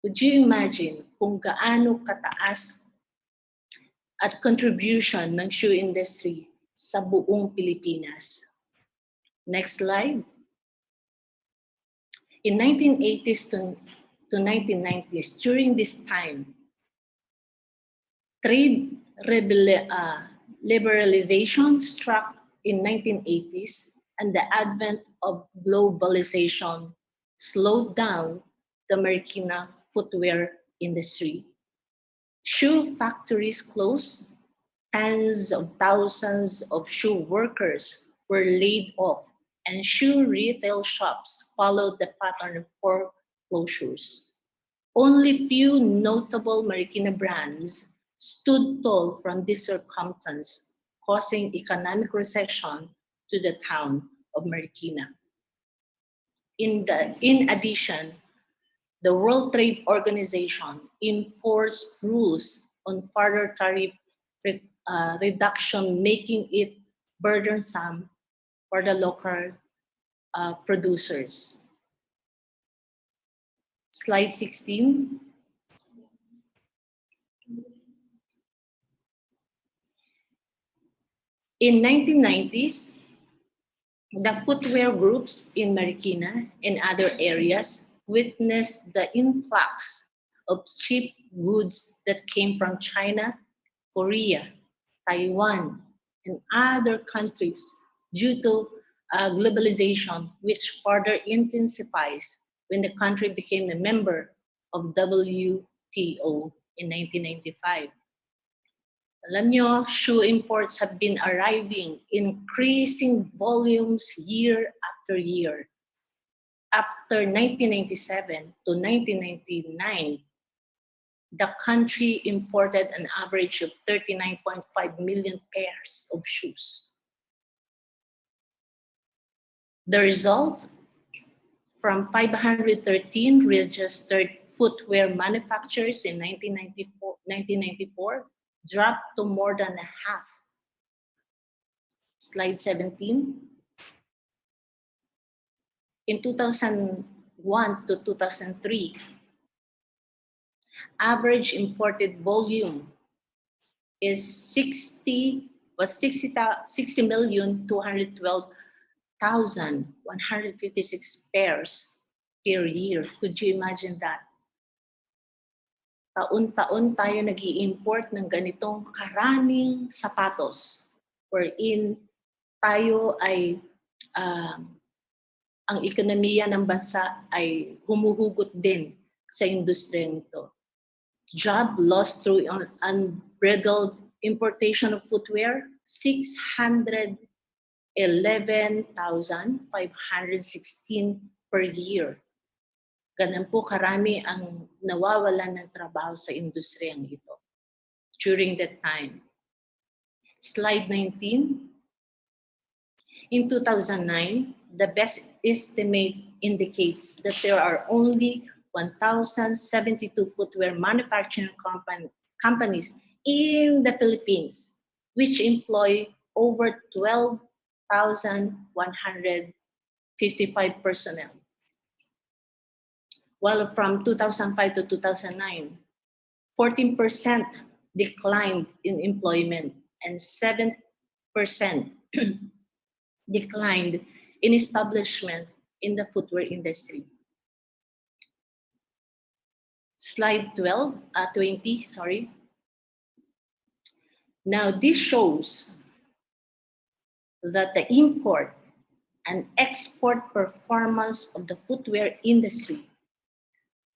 Would you imagine kung gaano kataas at contribution ng shoe industry sa buong Pilipinas? Next slide. In 1980s to 1990s, during this time, trade liberalization struck in 1980s, and the advent of globalization slowed down the Marikina footwear industry. Shoe factories closed, tens of thousands of shoe workers were laid off, and shoe retail shops followed the pattern of foreclosures. Only few notable Marikina brands stood tall from this circumstance, causing economic recession to the town of Marikina. In addition, the World Trade Organization enforced rules on further tariff reduction, making it burdensome for the local producers. Slide 16. In 1990s, the footwear groups in Marikina and other areas witnessed the influx of cheap goods that came from China, Korea, Taiwan, and other countries due to globalization, which further intensifies when the country became a member of WTO in 1995. Alam nyo, shoe imports have been arriving in increasing volumes year after year. After 1997 to 1999, the country imported an average of 39.5 million pairs of shoes. The result, from 513 registered footwear manufacturers in 1994 dropped to more than a half. Slide 17. In 2001 to 2003, average imported volume is 60,212,156 pairs per year. Could you imagine that? Taon-taon tayo nag-i-import ng ganitong karaming sapatos wherein tayo ay ang ekonomiya ng bansa ay humuhugot din sa industriya nito. Job lost through unbridled importation of footwear, 680 11,516 per year. Ganun po karami ang nawawalan ng trabaho sa industriyang ito during that time. Slide 19. In 2009, the best estimate indicates that there are only 1,072 footwear manufacturing companies in the Philippines, which employ over 12,155 personnel. While from 2005 to 2009, 14% declined in employment and 7% declined in establishment in the footwear industry. Slide 20, sorry. Now this shows that the import and export performance of the footwear industry,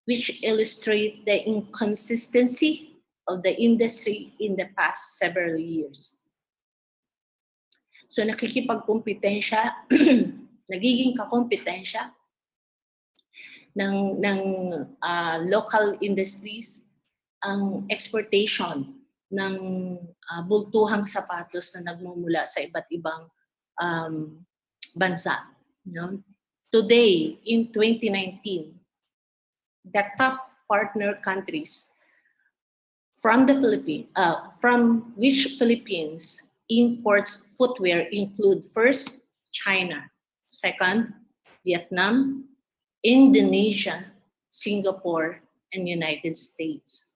which illustrate the inconsistency of the industry in the past several years. So nakikipagkompetensya, nagiging kakompetensya ng local industries ang exportation ng bultuhang sapatos na nagmumula sa iba't ibang bansa. No? Today, in 2019, the top partner countries from the Philippines, from which Philippines imports footwear include first, China, second, Vietnam, Indonesia, Singapore, and United States.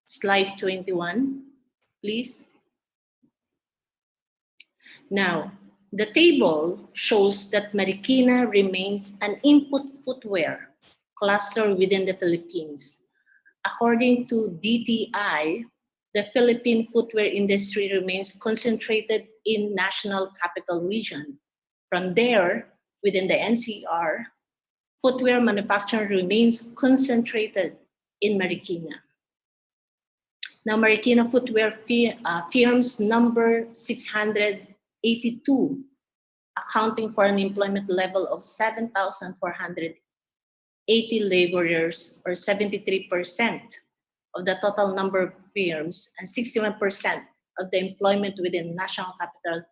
Slide 21, please. Now, the table shows that Marikina remains an input footwear cluster within the Philippines. According to DTI, the Philippine footwear industry remains concentrated in National Capital Region. From there, within the NCR, footwear manufacturing remains concentrated in Marikina. Now, Marikina footwear firms number 682, accounting for an employment level of 7,480 laborers, or 73% of the total number of firms, and 61% of the employment within National Capital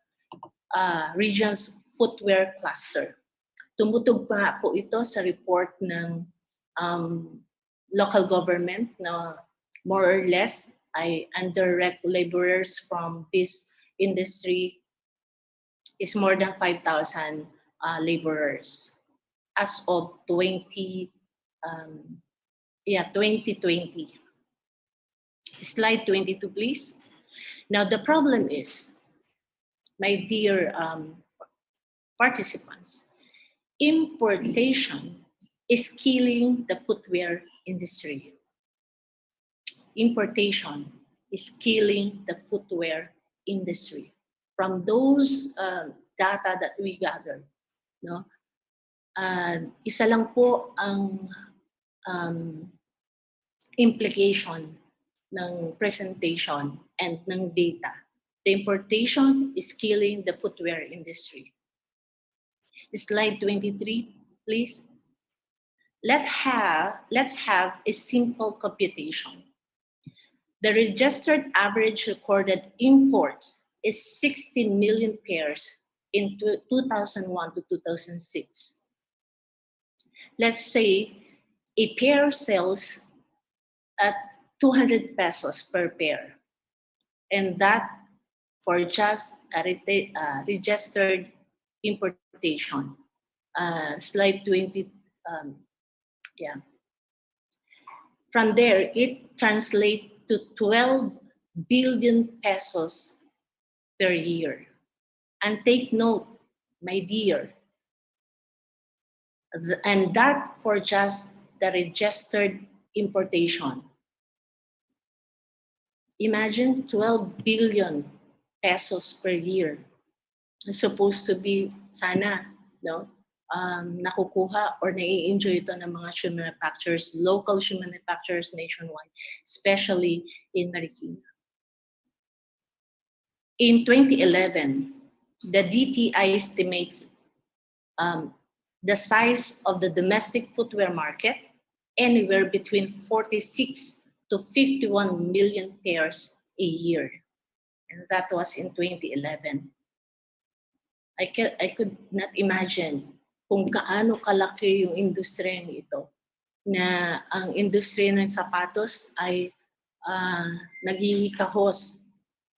Region's footwear cluster. Tumutugma po ito sa report ng local government na more or less ay indirect laborers from this industry is more than 5,000 laborers as of 2020. Slide 22, please. Now the problem is, my dear participants, importation is killing the footwear industry. Importation is killing the footwear industry. From those data that we gathered, no, isa lang po ang implication ng presentation and ng data. The importation is killing the footwear industry. Slide 23, please. Let's have a simple computation. The registered average recorded imports is 16 million pairs in 2001 to 2006. Let's say a pair sells at 200 pesos per pair, and that for just a registered importation. Slide 20, yeah. From there, it translates to 12 billion pesos per year. And take note, my dear, and that for just the registered importation. Imagine 12 billion pesos per year. It's supposed to be, sana, no, nakukuha or nai-enjoy ito ng mga shoe manufacturers, local shoe manufacturers nationwide, especially in Marikina. In 2011, The DTI estimates um, the size of the domestic footwear market anywhere between 46 to 51 million pairs a year. And that was in 2011. I could not imagine kung gaano kalaki yung industriya ito, na ang industriya ng sapatos ay naghihikahos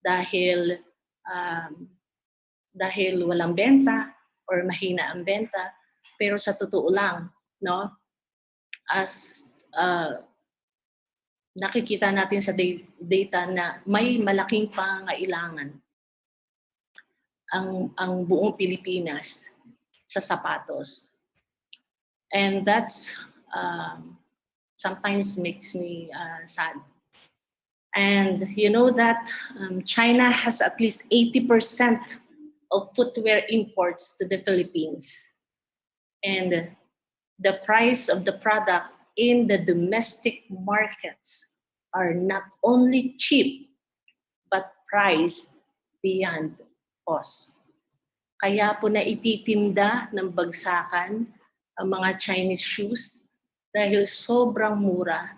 dahil dahil walang benta or mahina ang benta. Pero sa totoo lang, no, as nakikita natin sa data na may malaking pangailangan ang buong Pilipinas sa sapatos. And that's sometimes makes me sad. And you know that China has at least 80% of footwear imports to the Philippines. And the price of the product in the domestic markets are not only cheap, but priced beyond cost. Kaya po na ititinda ng bagsakan ang mga Chinese shoes dahil sobrang mura.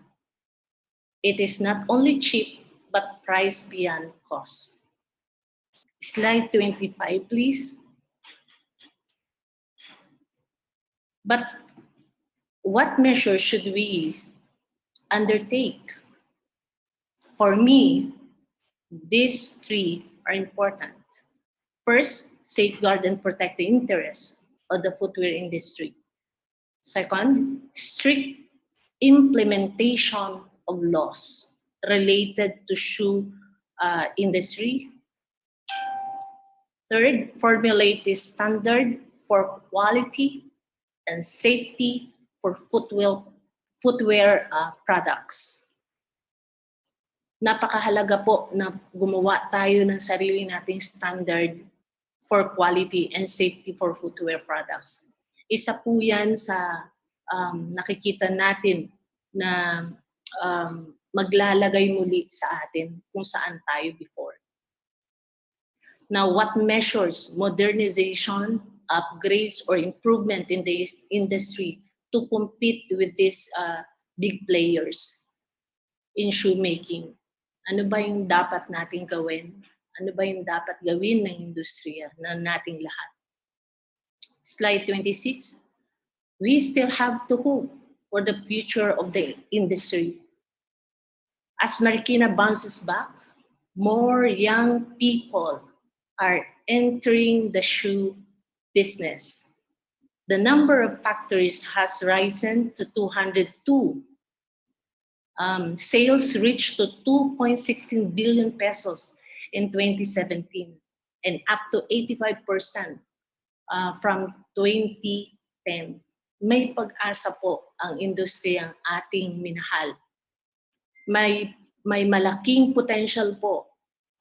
It is not only cheap, but priced beyond cost. Slide 25, please. But what measures should we undertake? For me, these three are important. First, safeguard and protect the interests of the footwear industry. Second, strict implementation of laws related to shoe industry. Third, formulate a standard for quality and safety for footwear products. Napakahalaga po na gumawa tayo ng sarili nating standard for quality and safety for footwear products. Isa po yan sa nakikita natin na maglalagay muli sa atin kung saan tayo before. Now, what measures modernization, upgrades, or improvement in the industry to compete with these big players in shoemaking? Ano ba yung dapat nating gawin? Ano ba yung dapat gawin ng industriya na nating lahat? Slide 26. We still have to hope for the future of the industry. As Marikina bounces back, more young people are entering the shoe business. The number of factories has risen to 202. Sales reached to 2.16 billion pesos in 2017 and up to 85% from 2010. May pag-asa po ang industriyang ating minahal. May malaking potential po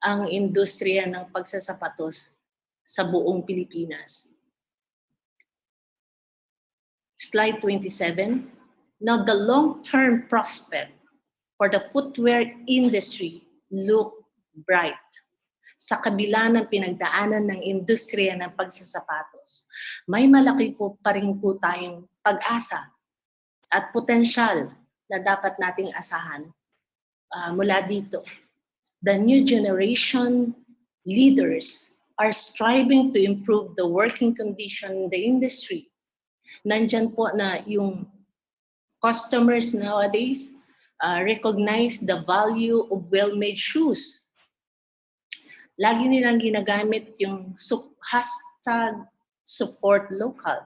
ang industriya ng pagsasapatos sa buong Pilipinas. Slide 27. Now the long-term prospect for the footwear industry look bright. Sa kabila ng pinagdaanan ng industriya ng pagsasapatos, may malaki po pa rin po tayong pag-asa at potensyal na dapat nating asahan mula dito. The new generation leaders are striving to improve the working condition in the industry. Nandyan po na yung customers nowadays recognize the value of well-made shoes. Lagi nilang ginagamit yung hashtag support local.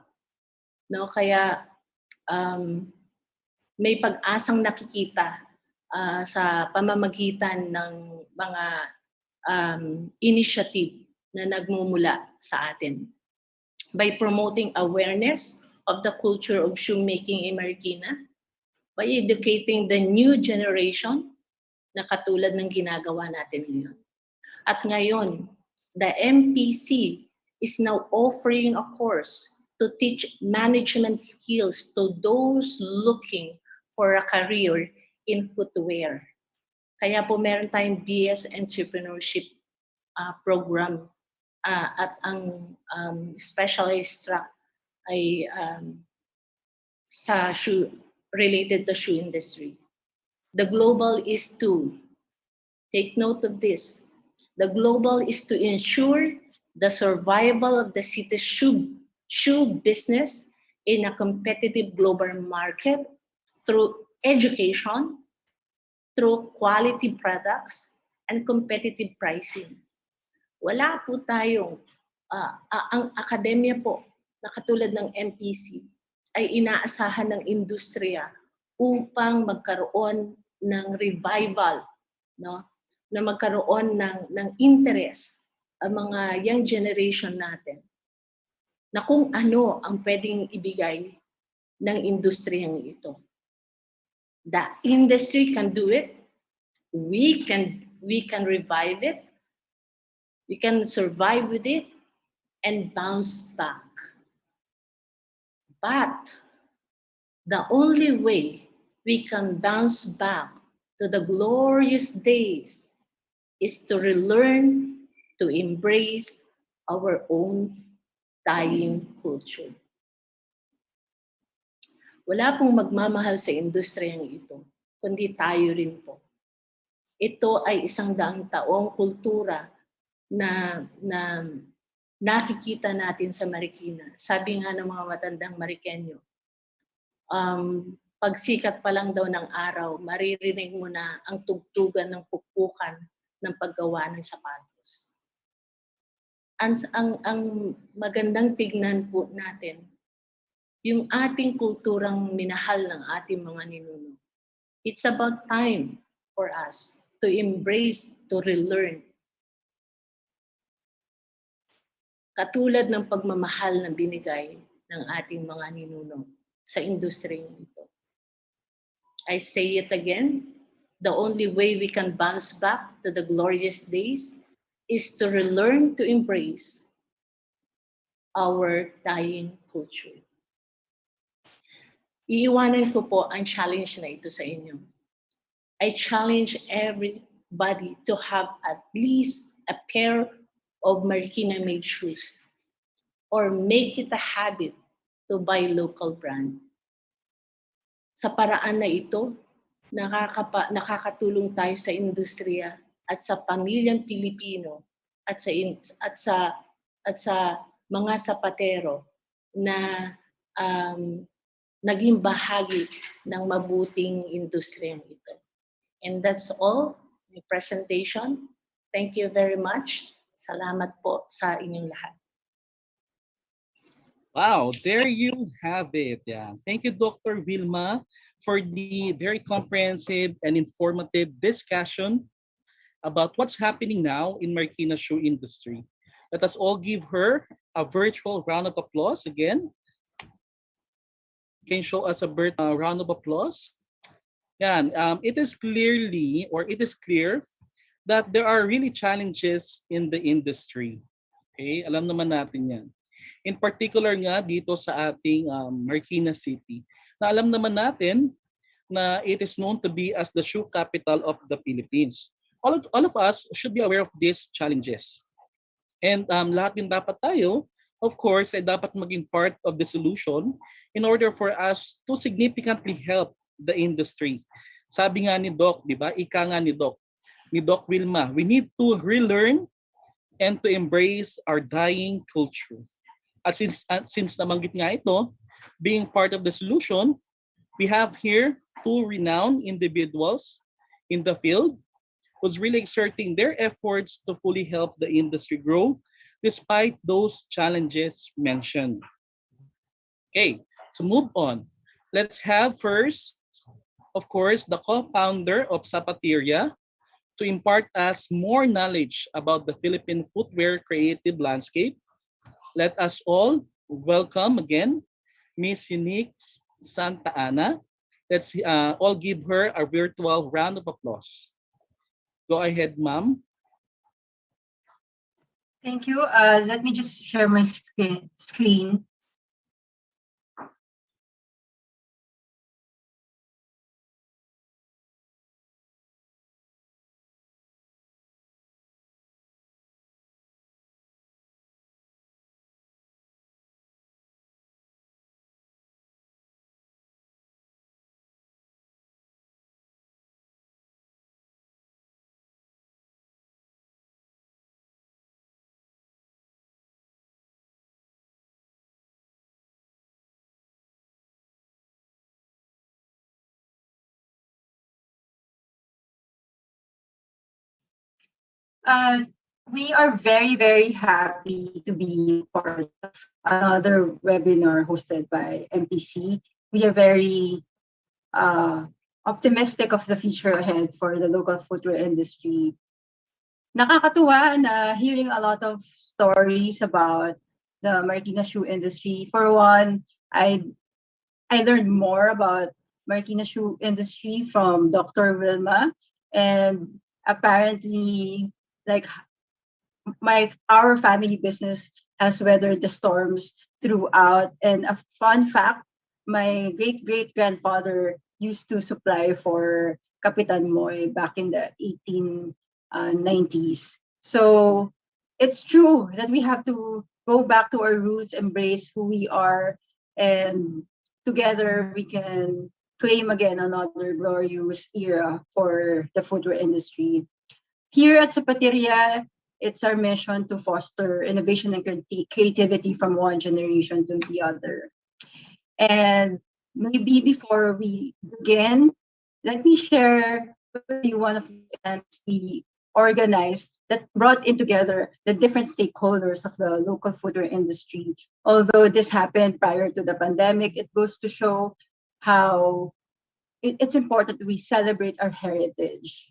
No? Kaya may pag-asang nakikita sa pamamagitan ng mga initiative na nagmumula sa atin. By promoting awareness of the culture of shoemaking in Marikina, by educating the new generation na katulad ng ginagawa natin ngayon. At ngayon, the MPC is now offering a course to teach management skills to those looking for a career in footwear. Kaya po meron tayong BS Entrepreneurship program at ang specialized truck ay sa shoe, related to shoe industry. The global is to, take note of this, the global is to ensure the survival of the city's shoe business in a competitive global market through education, through quality products, and competitive pricing. Wala po tayong, ang akademya po na katulad ng MPC ay inaasahan ng industriya upang magkaroon ng revival, no? Na magkaroon ng interest ang mga young generation natin na kung ano ang pwedeng ibigay ng industriyang ito. The industry can do it. We can revive it. We can survive with it and bounce back. But the only way we can bounce back to the glorious days is to relearn to embrace our own dying culture. Wala pong magmamahal sa industriyang ito, kundi tayo rin po. Ito ay isang daang taong kultura na nakikita natin sa Marikina. Sabi nga ng mga matandang Marikenyo, pagsikat pa lang daw ng araw, maririnig mo na ang tugtugan ng pukpukan ng paggawa ng sapatos. Ang magandang tignan po natin, yung ating kulturang minahal ng ating mga ninuno. It's about time for us to embrace, to relearn. Katulad ng pagmamahal na binigay ng ating mga ninuno sa industriyang ito. I say it again, the only way we can bounce back to the glorious days is to relearn to embrace our dying culture. Iiwanan ko po ang challenge na ito sa inyo. I challenge everybody to have at least a pair of Marikina-made shoes or make it a habit to buy local brand. Sa paraan na ito, nakakatulong tayo sa industriya at sa pamilyang Pilipino at sa mga sapatero na naging bahagi ng mabuting industriyang ito. And that's all, my presentation. Thank you very much. Salamat po sa inyong lahat. Wow, there you have it. Yeah. Thank you, Dr. Vilma, for the very comprehensive and informative discussion about what's happening now in Marikina shoe industry. Let us all give her a virtual round of applause again. Can you show us a round of applause? Yeah, it is clear that there are really challenges in the industry. Okay, alam naman natin yan. In particular nga dito sa ating Marikina City, na alam naman natin na it is known to be as the shoe capital of the Philippines. All of us should be aware of these challenges. And lahat din dapat tayo, of course, ay dapat maging part of the solution in order for us to significantly help the industry. Sabi nga ni Doc, di ba? Ika nga ni Doc Wilma, we need to relearn and to embrace our dying culture. At since nabanggit nga ito, being part of the solution, we have here two renowned individuals in the field who's really exerting their efforts to fully help the industry grow despite those challenges mentioned. Okay, so move on. Let's have first, of course, the co-founder of Zapateria to impart us more knowledge about the Philippine footwear creative landscape. Let us all welcome again Miss Unique Santa Ana. Let's all give her a virtual round of applause. Go ahead, ma'am. Thank you. Let me just share my screen. Uh, we are very, very happy to be part of another webinar hosted by MPC. We are very uh, optimistic of the future ahead for the local footwear industry. Nakakatuwa na hearing a lot of stories about the Marikina shoe industry. For one, I learned more about Marikina shoe industry from Dr. Wilma, and apparently, like my our family business has weathered the storms throughout. And a fun fact, my great great grandfather used to supply for Kapitan Moy back in the 1890s. So it's true that we have to go back to our roots, embrace who we are, and together we can claim again another glorious era for the footwear industry. Here at Zapateria, it's our mission to foster innovation and creativity from one generation to the other. And maybe before we begin, let me share with you one of the events we organized that brought in together the different stakeholders of the local footwear industry. Although this happened prior to the pandemic, it goes to show how it's important we celebrate our heritage.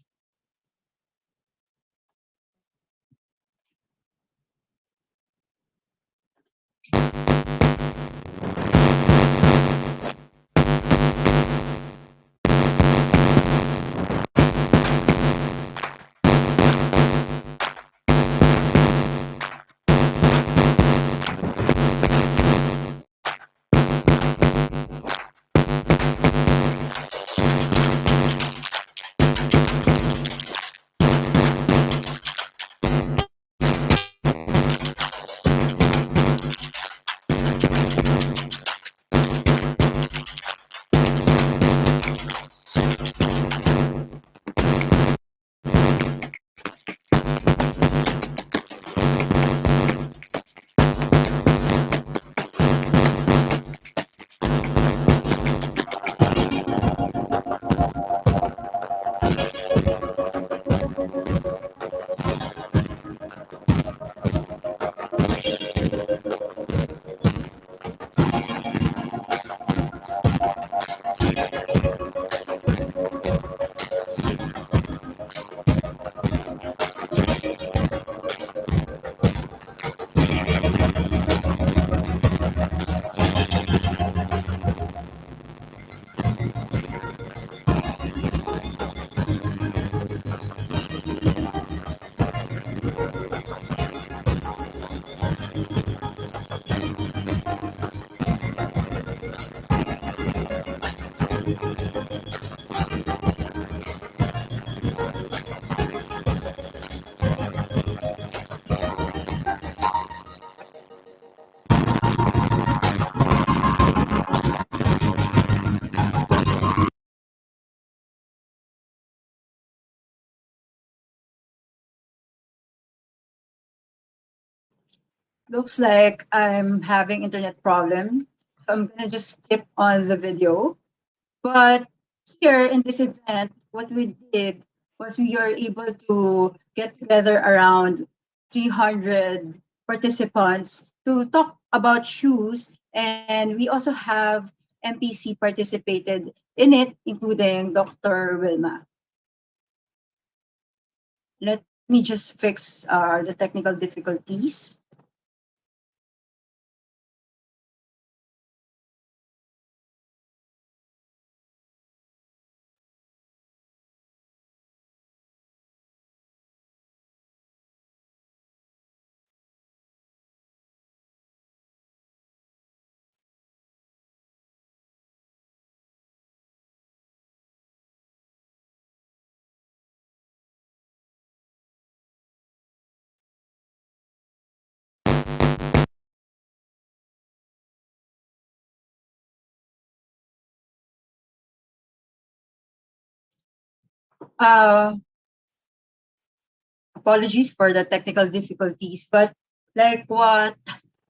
Looks like I'm having internet problem. I'm gonna just skip on the video. But here in this event, what we did was we are able to get together around 300 participants to talk about shoes. And we also have MPC participated in it, including Dr. Wilma. Let me just fix the technical difficulties. Uh, Apologies for the technical difficulties, but like what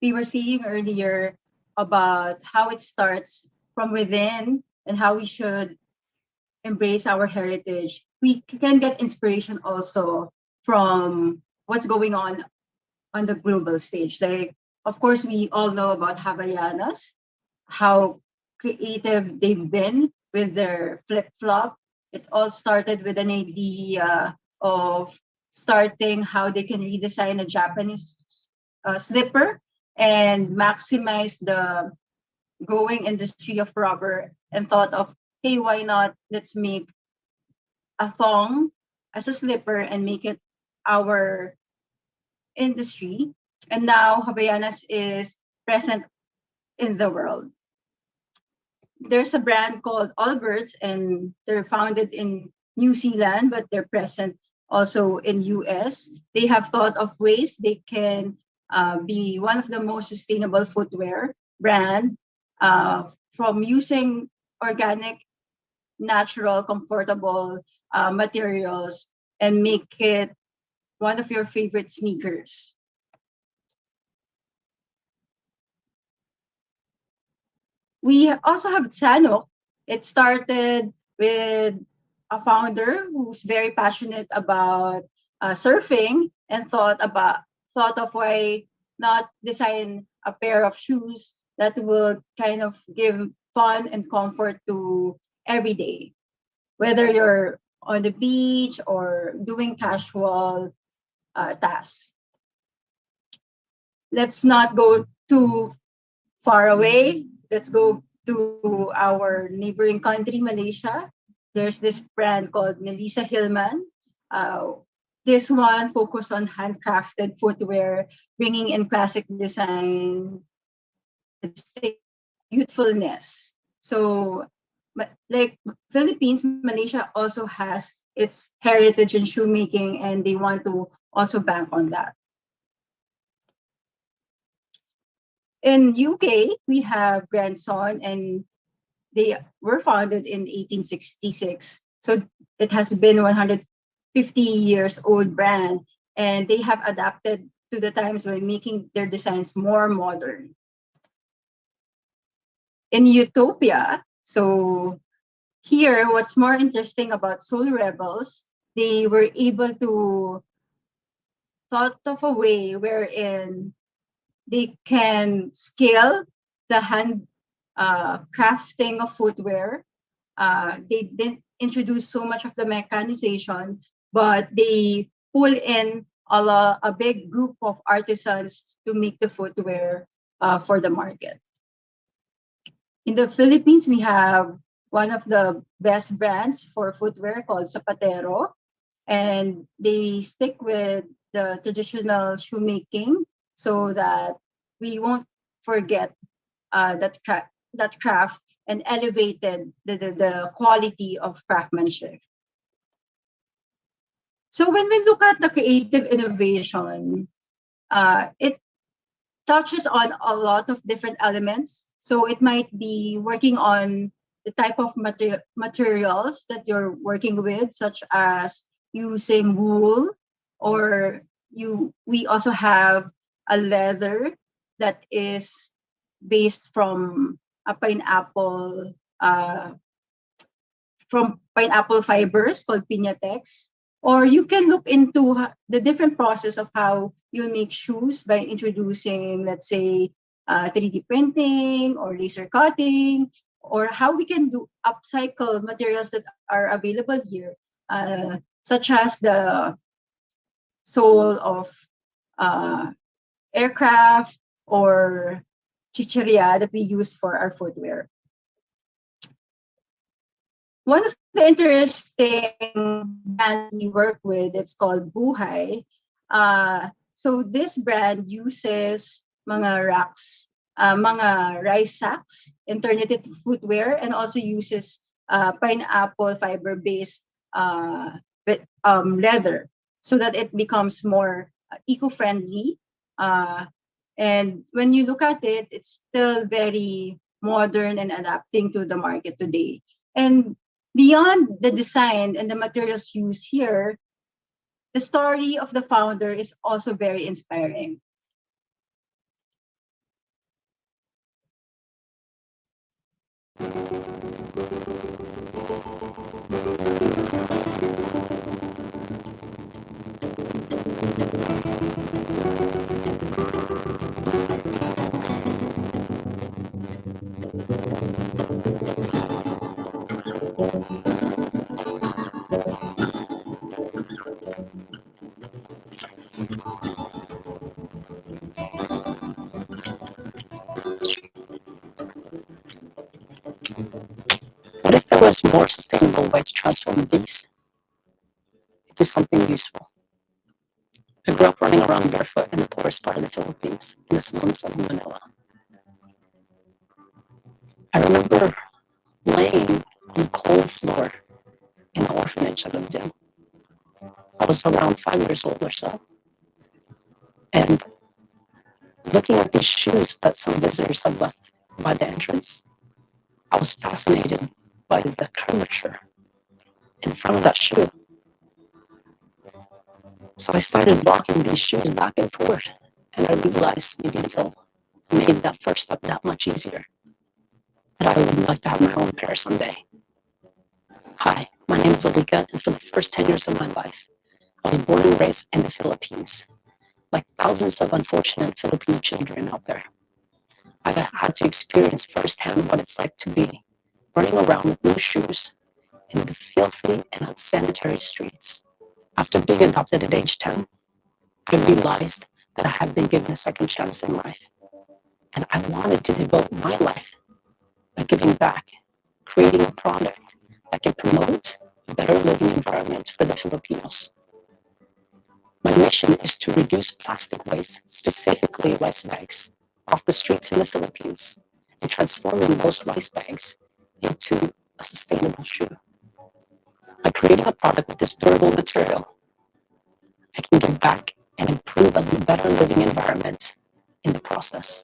we were saying earlier about how it starts from within and how we should embrace our heritage, we can get inspiration also from what's going on the global stage. Like, of course, we all know about Havaianas, how creative they've been with their flip flop. It all started with an idea of starting how they can redesign a Japanese slipper and maximize the growing industry of rubber, and thought of, hey, why not let's make a thong as a slipper and make it our industry. And now Havaianas is present in the world. There's a brand called Allbirds, and they're founded in New Zealand, but they're present also in US. They have thought of ways they can be one of the most sustainable footwear brand, from using organic, natural, comfortable materials, and make it one of your favorite sneakers. We also have Sanok. It started with a founder who's very passionate about surfing, and thought of why not design a pair of shoes that will kind of give fun and comfort to every day, whether you're on the beach or doing casual tasks. Let's not go too far away. Let's go to our neighboring country, Malaysia. There's this brand called Nelisa Hillman. Uh, this one focused on handcrafted footwear, bringing in classic design, distinct youthfulness. So, like Philippines, Malaysia also has its heritage in shoemaking, and they want to also bank on that. In UK, we have Grandson, and they were founded in 1866. So it has been 150 years old brand, and they have adapted to the times by making their designs more modern. In Utopia, so here, what's more interesting about Soul Rebels, they were able to thought of a way wherein they can scale the hand crafting of footwear. They didn't introduce so much of the mechanization, but they pull in a big group of artisans to make the footwear for the market. In the Philippines, we have one of the best brands for footwear called Zapatero, and they stick with the traditional shoemaking so that we won't forget that craft, and elevated the quality of craftsmanship. So when we look at the creative innovation, it touches on a lot of different elements. So it might be working on the type of materials that you're working with, such as using wool, or we also have a leather that is based uh, from pineapple fibers called Pinatex. Or you can look into the different process of how you make shoes by introducing, let's say, 3D printing or laser cutting, or how we can do upcycle materials that are available here, such as the sole of uh, aircraft or chicheria that we use for our footwear. One of the interesting brands we work with, it's called Buhay. So this brand uses mga racks, mga rice sacks, and turn it into footwear, and also uses pineapple fiber-based leather, so that it becomes more eco-friendly. And when you look at it, it's still very modern and adapting to the market today. And beyond the design and the materials used here, the story of the founder is also very inspiring. What if there was a more sustainable way to transform these into something useful? I grew up running around barefoot in the poorest part of the Philippines, in the slums of Manila. I remember laying on the cold floor in the orphanage I lived in. I was around 5 years old or so, and looking at these shoes that some visitors had left by the entrance, I was fascinated by the curvature in front of that shoe. So I started walking these shoes back and forth, and I realized maybe until I made that first step that much easier, that I would like to have my own pair someday. Hi, my name is Alika, and for the first 10 years of my life, I was born and raised in the Philippines. Like thousands of unfortunate Filipino children out there, I had to experience firsthand what it's like to be running around with no shoes in the filthy and unsanitary streets. After being adopted at age 10, I realized that I had been given a second chance in life, and I wanted to devote my life by giving back, creating a product that can promote a better living environment for the Filipinos. My mission is to reduce plastic waste, specifically rice bags, off the streets in the Philippines and transforming those rice bags into a sustainable shoe. By creating a product with this durable material, I can give back and improve a better living environment in the process.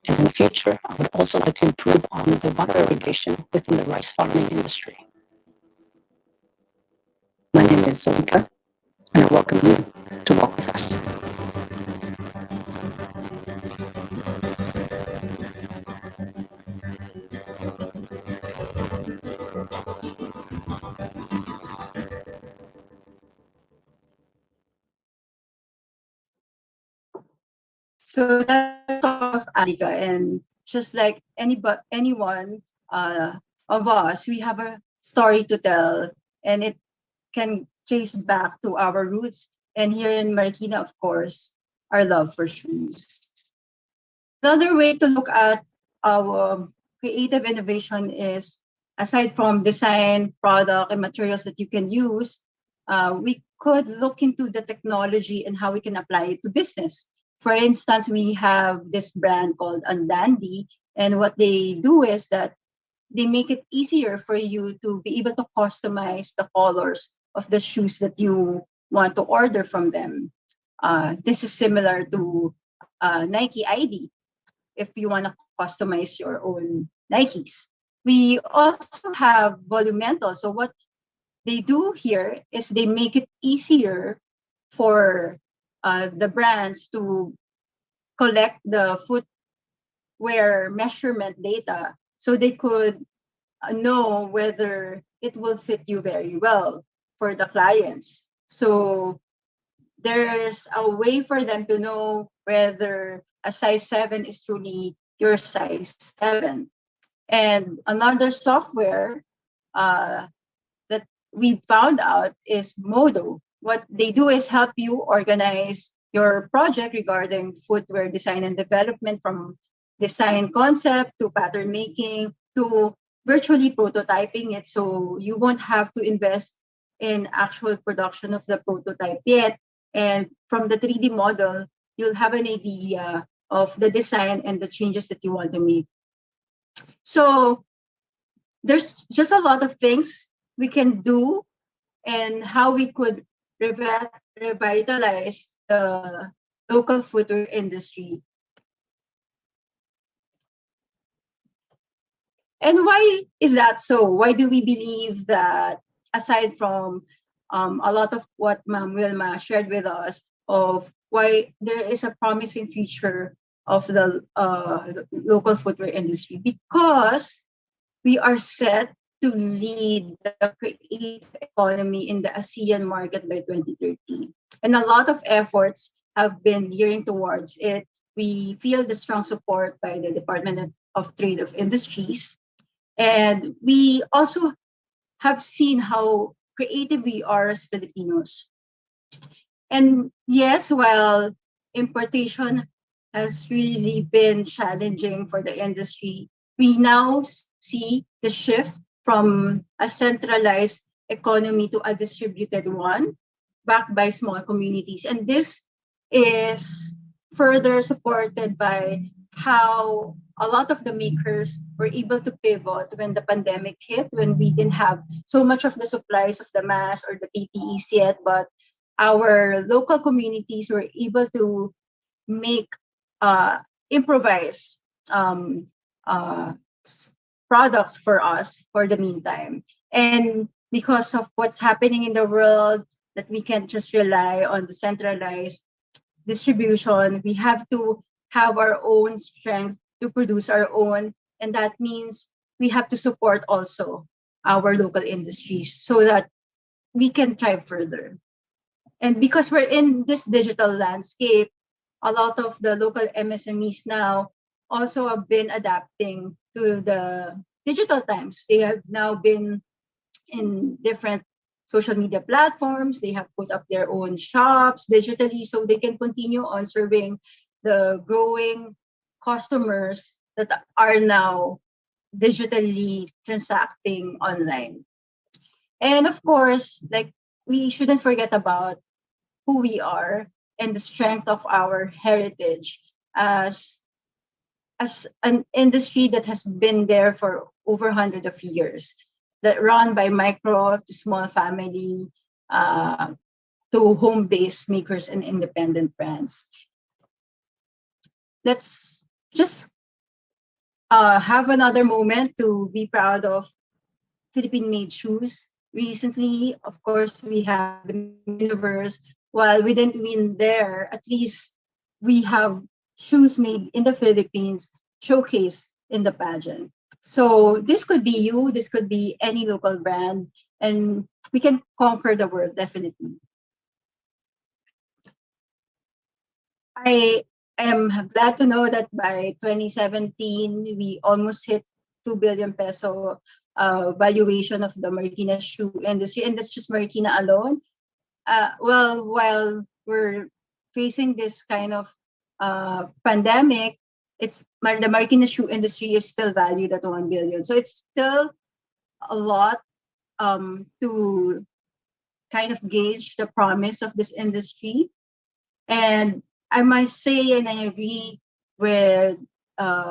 And in the future, I would also like to improve on the water irrigation within the rice farming industry. My name is Zalika, and I welcome you to walk with us. So that's the story of Alika, and just like anyone of us, we have a story to tell, and it can trace back to our roots. And here in Marikina, of course, our love for shoes. Another way to look at our creative innovation is, aside from design, product, and materials that you can use, we could look into the technology and how we can apply it to business. For instance, we have this brand called Undandy, and what they do is that they make it easier for you to be able to customize the colors of the shoes that you want to order from them. This is similar to Nike ID if you want to customize your own Nikes. We also have Volumental. So what they do here is they make it easier for the brands to collect the footwear measurement data so they could know whether it will fit you very well for the clients. So there's a way for them to know whether a size 7 is truly your size 7. And another software uh, that we found out is Modo. What they do is help you organize your project regarding footwear design and development, from design concept to pattern making to virtually prototyping it. So you won't have to invest in actual production of the prototype yet. And from the 3D model, you'll have an idea of the design and the changes that you want to make. So there's just a lot of things we can do and how we could revitalize the local footwear industry. And why is that so? Why do we believe that, aside from a lot of what Ma'am Wilma shared with us, of why there is a promising future of the local footwear industry? Because we are set to lead the creative economy in the ASEAN market by 2030. And a lot of efforts have been gearing towards it. We feel the strong support by the Department of Trade of Industries. And we also have seen how creative we are as Filipinos. And yes, while importation has really been challenging for the industry, we now see the shift from a centralized economy to a distributed one backed by small communities. And this is further supported by how a lot of the makers were able to pivot when the pandemic hit, when we didn't have so much of the supplies of the mask or the PPEs yet, but our local communities were able to make uh, improvise um, uh, products for us for the meantime. And because of what's happening in the world, that we can't just rely on the centralized distribution, we have to have our own strength to produce our own. And that means we have to support also our local industries so that we can thrive further. And because we're in this digital landscape, a lot of the local MSMEs now also have been adapting to the digital times. They have now been in different social media platforms. They have put up their own shops digitally so they can continue on serving the growing customers that are now digitally transacting online. And of course, like we shouldn't forget about who we are and the strength of our heritage as an industry that has been there for over 100 of years, that run by micro to small family uh, to home-based makers and independent brands. Let's just have another moment to be proud of Philippine-made shoes. Recently, of course, we have the Miss Universe. While we didn't win there, at least we have shoes made in the Philippines showcased in the pageant. So this could be you, this could be any local brand, and we can conquer the world definitely. I am glad to know that by 2017, we almost hit 2 billion peso valuation of the Marikina shoe industry, and that's just Marikina alone. Well, while we're facing this kind of pandemic, the Marikina shoe industry is still valued at 1 billion. So it's still a lot to kind of gauge the promise of this industry. And I must say, and I agree with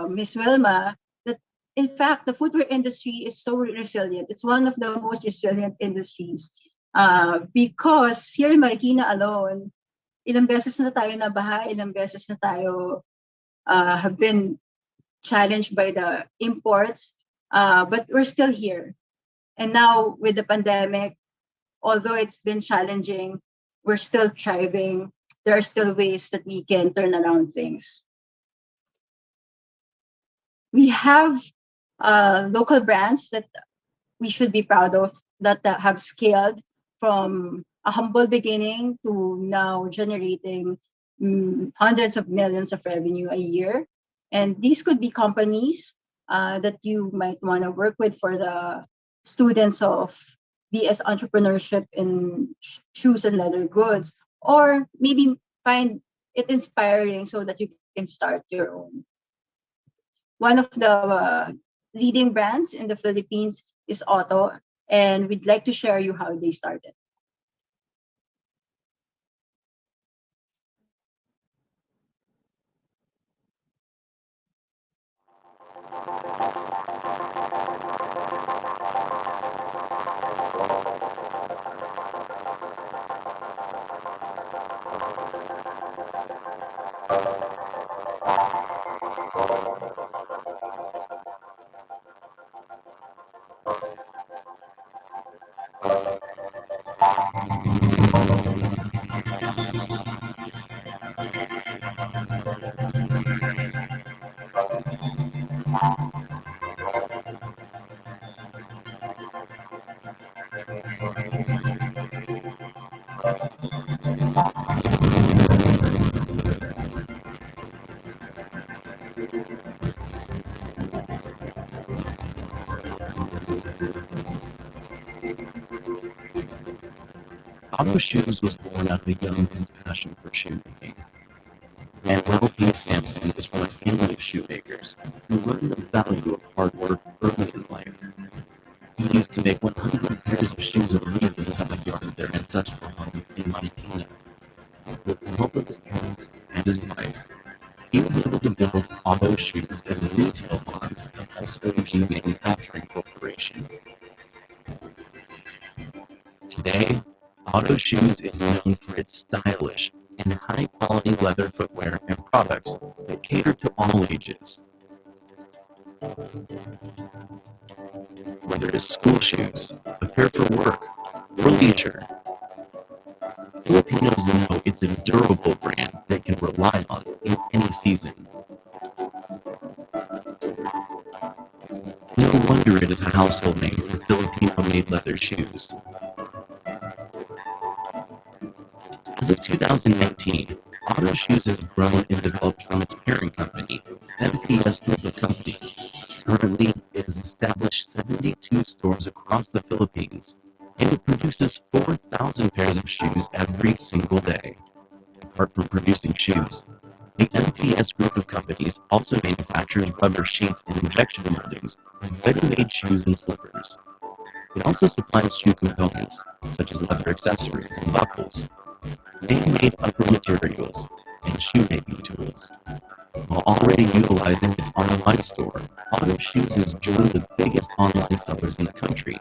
Ms. Wilma, that in fact, the footwear industry is so resilient. It's one of the most resilient industries because here in Marikina alone, ilang beses na tayo nabaha, ilang beses na tayo have been challenged by the imports, but we're still here. And now with the pandemic, although it's been challenging, we're still thriving. There are still ways that we can turn around things. We have local brands that we should be proud of that have scaled from a humble beginning to now generating hundreds of millions of revenue a year. And these could be companies that you might want to work with for the students of BS entrepreneurship in shoes and leather goods, or maybe find it inspiring so that you can start your own. One of the leading brands in the Philippines is Otto, and we'd like to share you how they started. Auto Shoes was born out of a young man's passion for shoemaking. Manuel P. Sampson is from a family of shoemakers who learned the value of hard work early in life. He used to make 100 pairs of shoes a week in the backyard of their ancestral home in Marikina. With the help of his parents and his wife, he was able to build Auto Shoes as a retail arm of SLDC Manufacturing Corporation. Today, Auto Shoes is known for its stylish and high-quality leather footwear and products that cater to all ages. Whether it's school shoes, a pair for work, or leisure, Filipinos know it's a durable brand they can rely on in any season. No wonder it is a household name for Filipino-made leather shoes. As of 2019, Auto Shoes has grown and developed from its parent company, MPS Group of Companies. Currently, it has established 72 stores across the Philippines, and it produces 4,000 pairs of shoes every single day. Apart from producing shoes, the MPS Group of Companies also manufactures rubber sheets and injection moldings of ready-made shoes and slippers. It also supplies shoe components, such as leather accessories and buckles, man-made upper materials, and shoemaking tools. While already utilizing its online store, Auto Shoes has joined the biggest online sellers in the country,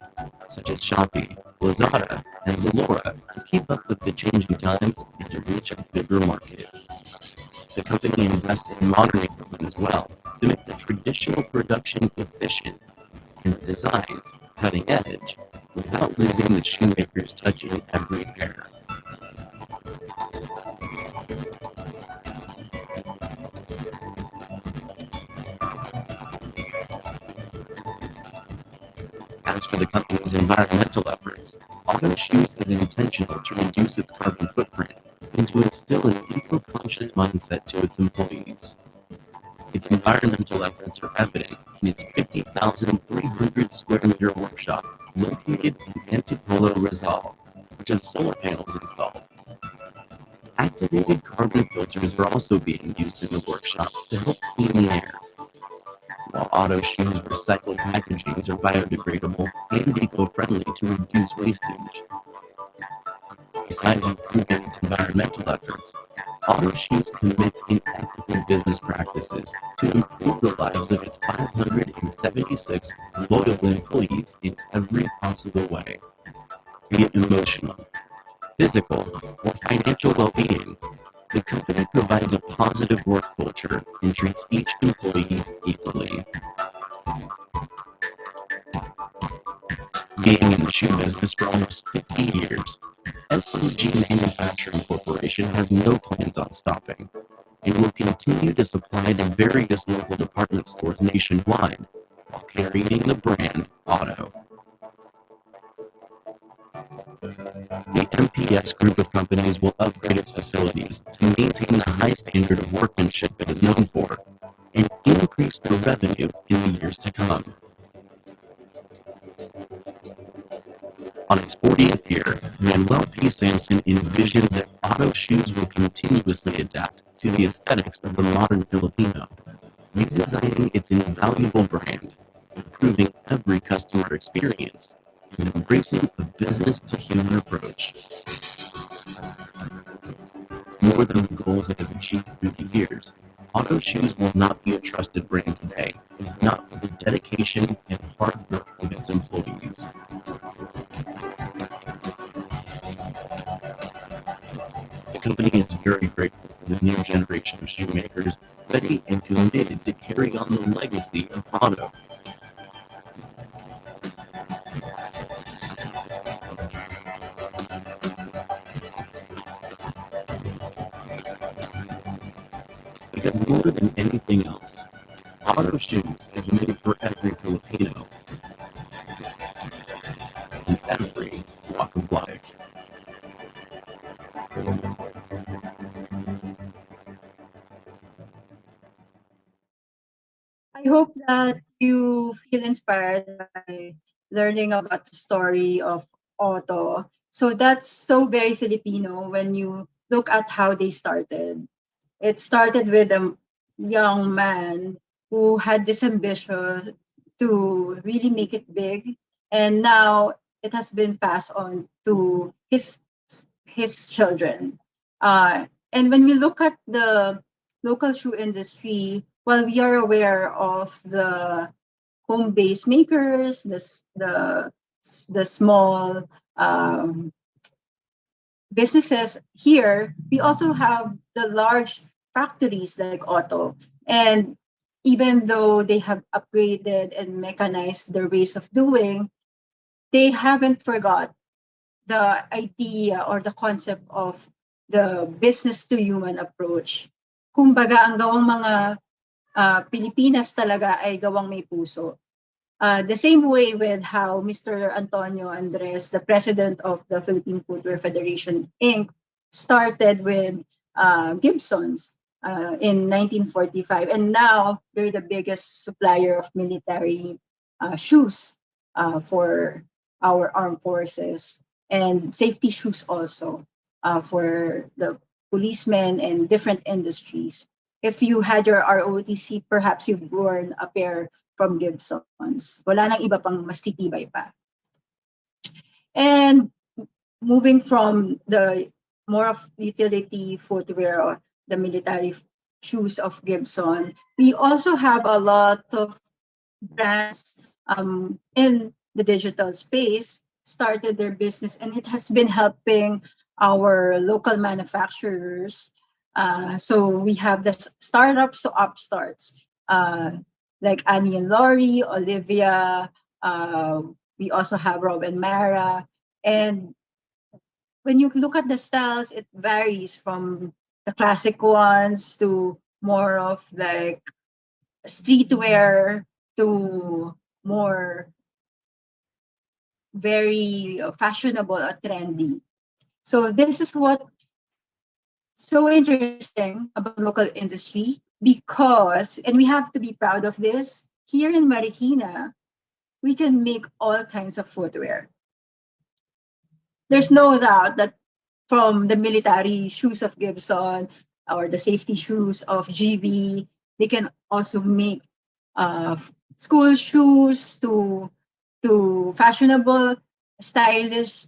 such as Shopee, Lazada, and Zalora, to keep up with the changing times and to reach a bigger market. The company invests in modern equipment as well to make the traditional production efficient and the designs cutting edge without losing the shoemaker's touch in every pair. As for the company's environmental efforts, Auto Shoes is intentional to reduce its carbon footprint and to instill an eco-conscious mindset to its employees. Its environmental efforts are evident in its 50,300 square meter workshop located in Antipolo, Rizal, which has solar panels installed. Activated carbon filters are also being used in the workshop to help clean the air, while Auto Shoes recycled packagings are biodegradable and eco-friendly to reduce wastage. Besides improving its environmental efforts, Auto Shoes commits in ethical business practices to improve the lives of its 576 loyal employees in every possible way, be it emotional, physical, or financial well-being. The company provides a positive work culture and treats each employee equally. Being in the shoe business for almost 50 years, SLG Manufacturing Corporation has no plans on stopping and will continue to supply to various local department stores nationwide while carrying the brand Auto. The MPS Group of Companies will upgrade its facilities to maintain the high standard of workmanship it is known for and increase their revenue in the years to come. On its 40th year, Manuel P. Sampson envisions that Auto Shoes will continuously adapt to the aesthetics of the modern Filipino, redesigning its invaluable brand, improving every customer experience, and embracing a business-to-human approach. More than the goals it has achieved through the years, Auto Shoes will not be a trusted brand today if not for the dedication and hard work of its employees. The company is very grateful for the new generation of shoemakers ready and committed to carry on the legacy of Auto. Because more than anything else, Auto Shoes is made for every Filipino in every walk of life. I hope that you feel inspired by learning about the story of Otto. So that's so very Filipino when you look at how they started. It started with a young man who had this ambition to really make it big, and now it has been passed on to his children. And when we look at the local shoe industry, while we are aware of the home-based makers, the small businesses here, we also have the large factories like Otto. And even though they have upgraded and mechanized their ways of doing, they haven't forgot the idea or the concept of the business to human approach. Kumbaga, ang gawang mga Pilipinas talaga ay gawang may puso. The same way with how Mr. Antonio Andres, the president of the Philippine Footwear Federation, Inc., started with Gibson's in 1945. And now they're the biggest supplier of military shoes for our armed forces and safety shoes also for the policemen and different industries. If you had your ROTC, perhaps you've worn a pair from Gibson's. Wala nang iba pang mas titibay pa. And moving from the more of utility footwear or the military shoes of Gibson, we also have a lot of brands in the digital space started their business, and it has been helping our local manufacturers. So we have the startups to upstarts, like Annie and Laurie, Olivia. We also have Rob and Mara. And when you look at the styles, it varies from the classic ones to more of like streetwear to more very fashionable or trendy. So this is what so interesting about local industry because, and we have to be proud of this, here in Marikina, we can make all kinds of footwear. There's no doubt that from the military shoes of Gibson or the safety shoes of GB, they can also make uh, school shoes to fashionable, stylish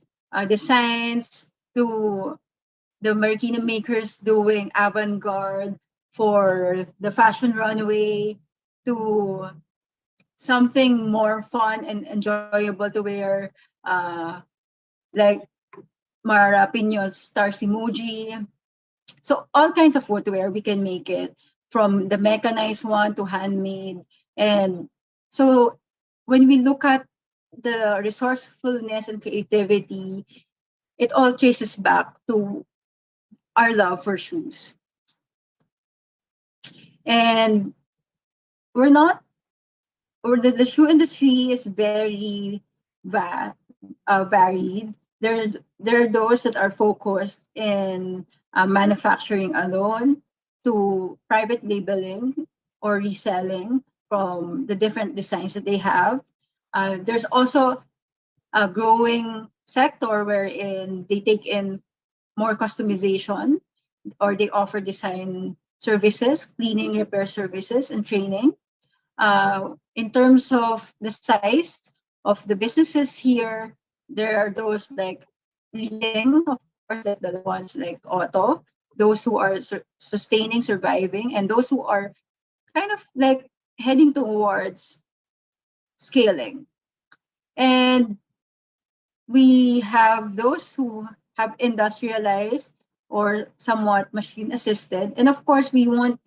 designs to the Marikina makers doing avant-garde for the fashion runway to something more fun and enjoyable to wear, like Mara Pinyo's Stars Emoji. So all kinds of footwear, we can make it from the mechanized one to handmade. And so when we look at the resourcefulness and creativity, it all traces back to our love for shoes. And we're not, or the shoe industry is very varied. There are those that are focused in manufacturing alone to private labeling or reselling from the different designs that they have. There's also a growing sector wherein they take in more customization or they offer design services, cleaning, repair services, and training. In terms of the size of the businesses here, there are those like leading, of course, like the ones like Auto, those who are sustaining, surviving, and those who are kind of like heading towards scaling. And we have those who have industrialized or somewhat machine assisted. And of course, we won't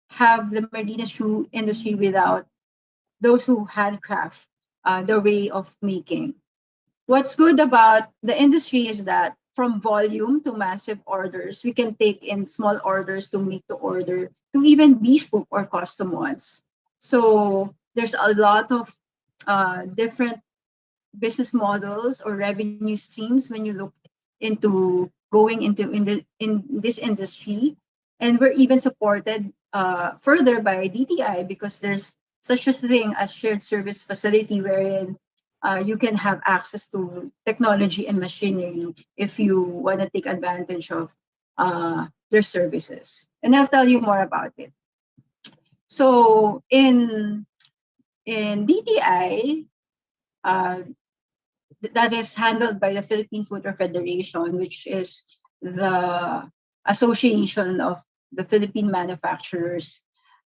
have the Marikina shoe industry without those who handcraft their way of making. What's good about the industry is that from volume to massive orders, we can take in small orders to make to order to even bespoke or custom ones. So there's a lot of different business models or revenue streams when you look into going into in this industry. And we're even supported further by DTI because there's such a thing as shared service facility wherein you can have access to technology and machinery if you want to take advantage of their services. And I'll tell you more about it. So in DTI, uh, that is handled by the Philippine Footwear Federation, which is the association of the Philippine manufacturers.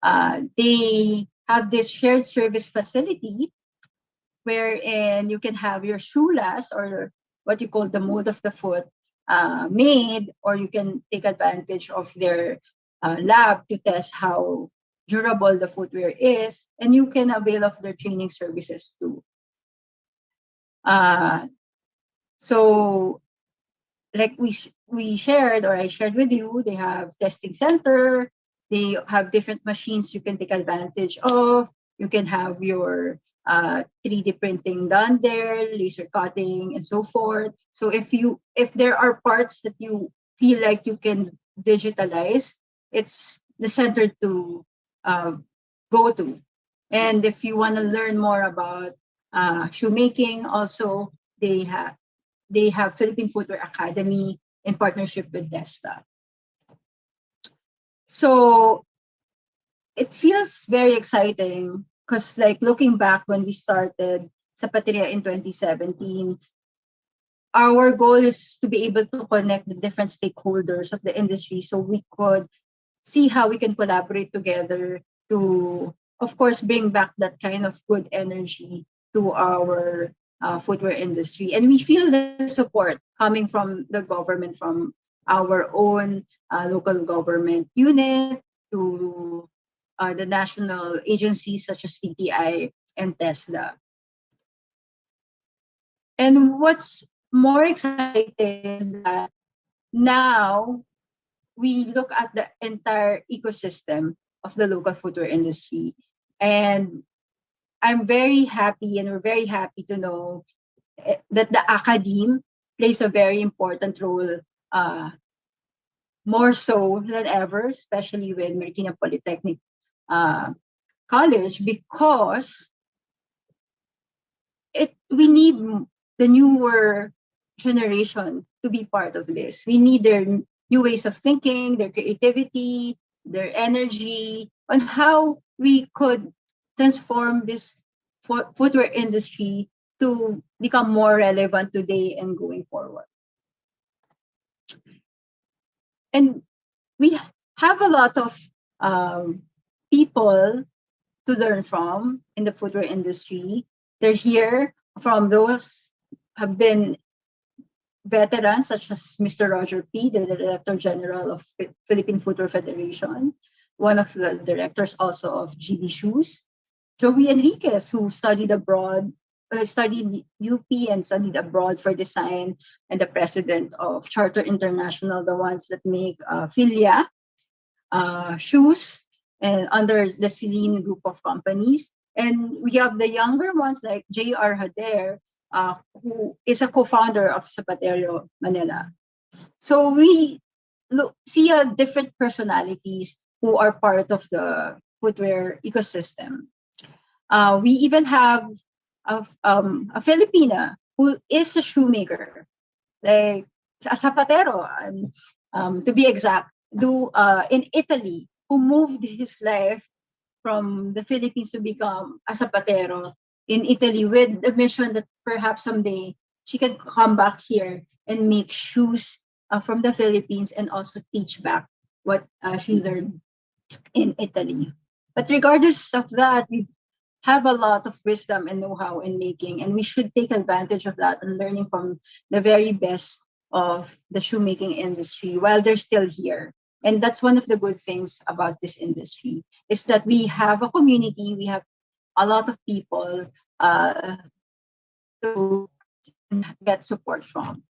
They have this shared service facility wherein you can have your shoe last, or what you call the mold of the foot, made, or you can take advantage of their lab to test how durable the footwear is, and you can avail of their training services too. Uh, so like we shared, or I shared with you, they have testing center, they have different machines you can take advantage of. You can have your 3D printing done there, laser cutting, and so forth. So if there are parts that you feel like you can digitalize, it's the center to uh, go to. And if you want to learn more about shoemaking, also they have Philippine Footwear Academy in partnership with Desta. So it feels very exciting because, like, looking back when we started Zapateria in 2017, our goal is to be able to connect the different stakeholders of the industry so we could see how we can collaborate together to, of course, bring back that kind of good energy to our footwear industry. And we feel the support coming from the government, from our own local government unit to the national agencies such as TTI and TESDA. And what's more exciting is that now we look at the entire ecosystem of the local footwear industry. And I'm very happy, and we're very happy to know that the academe plays a very important role, uh, more so than ever, especially with Marikina Polytechnic uh, College, because we need the newer generation to be part of this. We need their new ways of thinking, their creativity, their energy on how we could transform this footwear industry to become more relevant today and going forward. And we have a lot of people to learn from in the footwear industry. They're here from those have been veterans such as Mr. Roger P., the Director General of Philippine Footwear Federation, one of the directors also of GB Shoes, Joey Enriquez, who studied abroad, studied UP and studied abroad for design, and the president of Charter International, the ones that make Filia shoes and under the Celine group of companies. And we have the younger ones like J.R. Hader, who is a co-founder of Zapaterio Manila. So we see different personalities who are part of the footwear ecosystem. We even have a Filipina who is a shoemaker, like a zapatero, and to be exact, in Italy, who moved his life from the Philippines to become a zapatero in Italy with the mission that perhaps someday she can come back here and make shoes from the Philippines and also teach back what she learned in Italy. But regardless of that, we have a lot of wisdom and know-how in making, and we should take advantage of that and learning from the very best of the shoemaking industry while they're still here. And that's one of the good things about this industry, is that we have a community, we have a lot of people to get support from.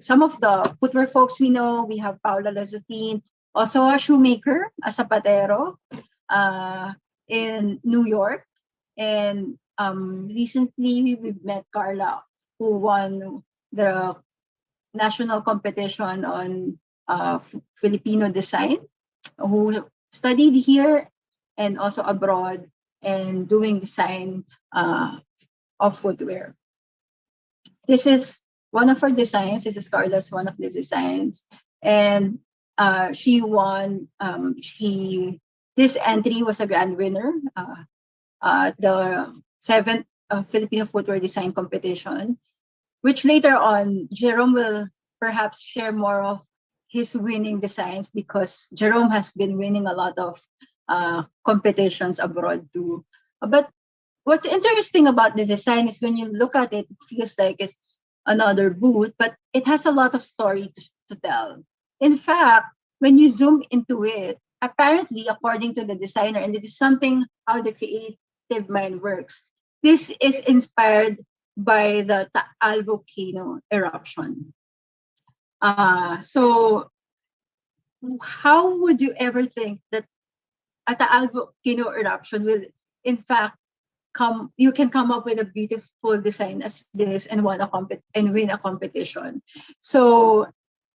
Some of the footwear folks we know, we have Paula Lazatin, also a shoemaker, a zapatero, in New York. And recently we've met Carla, who won the national competition on Filipino design, who studied here and also abroad and doing design of footwear. This is one of her designs. This is Carla's one of the designs, and she won. She This entry was a grand winner at the seventh Filipino footwear design competition, which later on Jerome will perhaps share more of his winning designs, because Jerome has been winning a lot of competitions abroad too. But what's interesting about the design is when you look at it, it feels like it's another boot, but it has a lot of story to tell. In fact, when you zoom into it, apparently, according to the designer, and it is something how the creative mind works, this is inspired by the Taal volcano eruption. So, how would you ever think that a Taal volcano eruption will, in fact, you can come up with a beautiful design as this and win a competition. So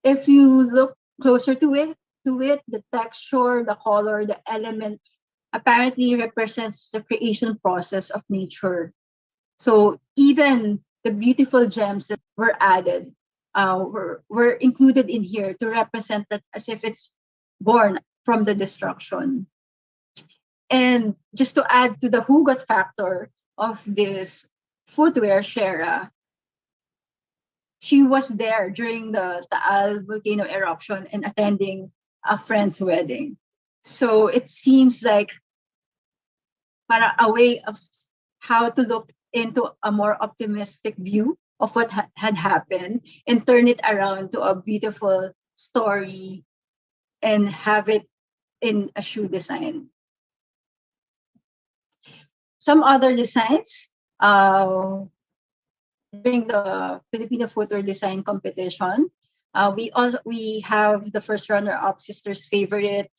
if you look closer to it, the texture, the color, the element apparently represents the creation process of nature. So even the beautiful gems that were added were included in here to represent that as if it's born from the destruction. And just to add to the hugot factor of this footwear, Shera, she was there during the Taal volcano eruption and attending a friend's wedding. So it seems like para a way of how to look into a more optimistic view of what had happened and turn it around to a beautiful story and have it in a shoe design. Some other designs during the Filipino footwear design competition. We have the first runner-up, Sister's Favorite.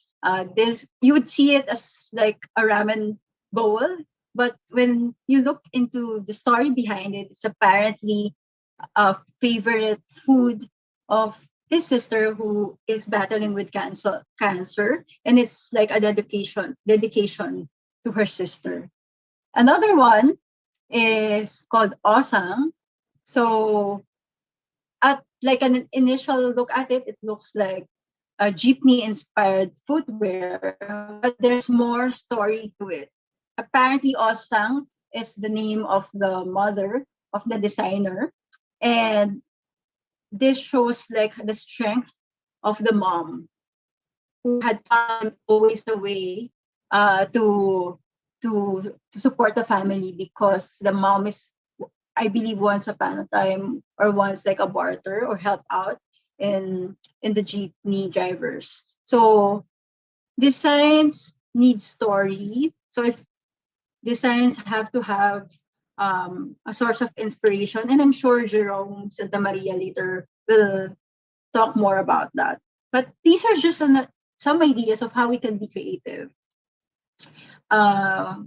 This you would see it as like a ramen bowl, but when you look into the story behind it, it's apparently a favorite food of his sister who is battling with cancer, and it's like a dedication to her sister. Another one is called Osang. So at like an initial look at it, it looks like a jeepney inspired footwear, but there's more story to it. Apparently, Osang is the name of the mother of the designer, and this shows like the strength of the mom who had found always a way to support the family, because the mom is, I believe, once upon a time or once like a barter or help out in the jeepney drivers. So designs need story. So if designs have to have a source of inspiration, and I'm sure Jerome Santa Maria later will talk more about that. But these are just some ideas of how we can be creative. Uh,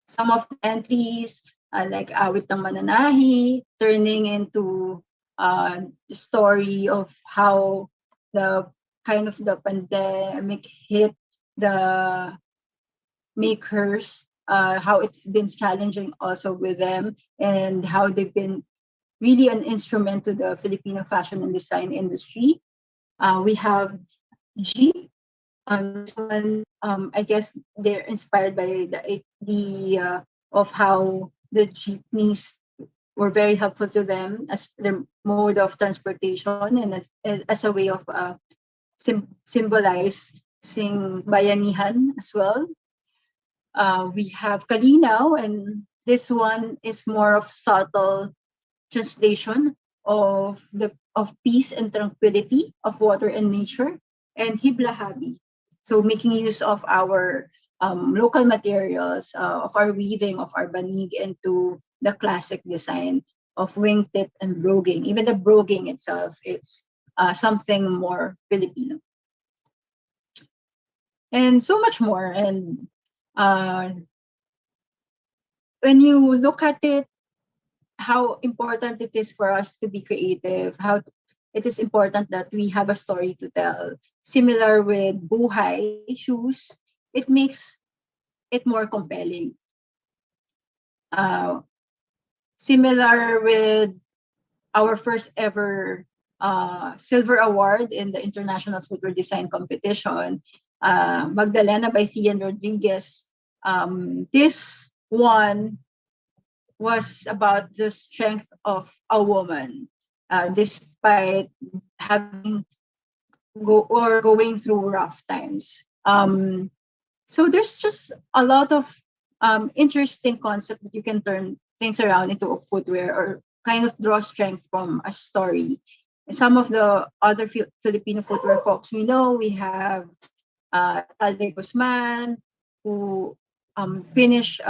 some of the entries, like Awit ng Mananahi, turning into the story of how the kind of the pandemic hit the makers, how it's been challenging also with them, and how they've been really an instrument to the Filipino fashion and design industry. We have G. This one, I guess they're inspired by the of how the jeepneys were very helpful to them as their mode of transportation, and as a way of symbolizing bayanihan as well. We have Kalinaw, and this one is more of subtle translation of peace and tranquility of water and nature, and Hiblahabi. So making use of our local materials, of our weaving, of our banig into the classic design of wingtip and broguing. Even the broguing itself, it's something more Filipino. And so much more. And when you look at it, how important it is for us to be creative, how it is important that we have a story to tell. Similar with Buhay shoes, it makes it more compelling. Uh, Similar with our first ever silver award in the International Footwear Design Competition, Magdalena by Thian Rodriguez. This one was about the strength of a woman, despite having going through rough times. So there's just a lot of interesting concept that you can turn things around into a footwear or kind of draw strength from a story. And some of the other Filipino footwear folks we know, we have Talde Guzman, who finished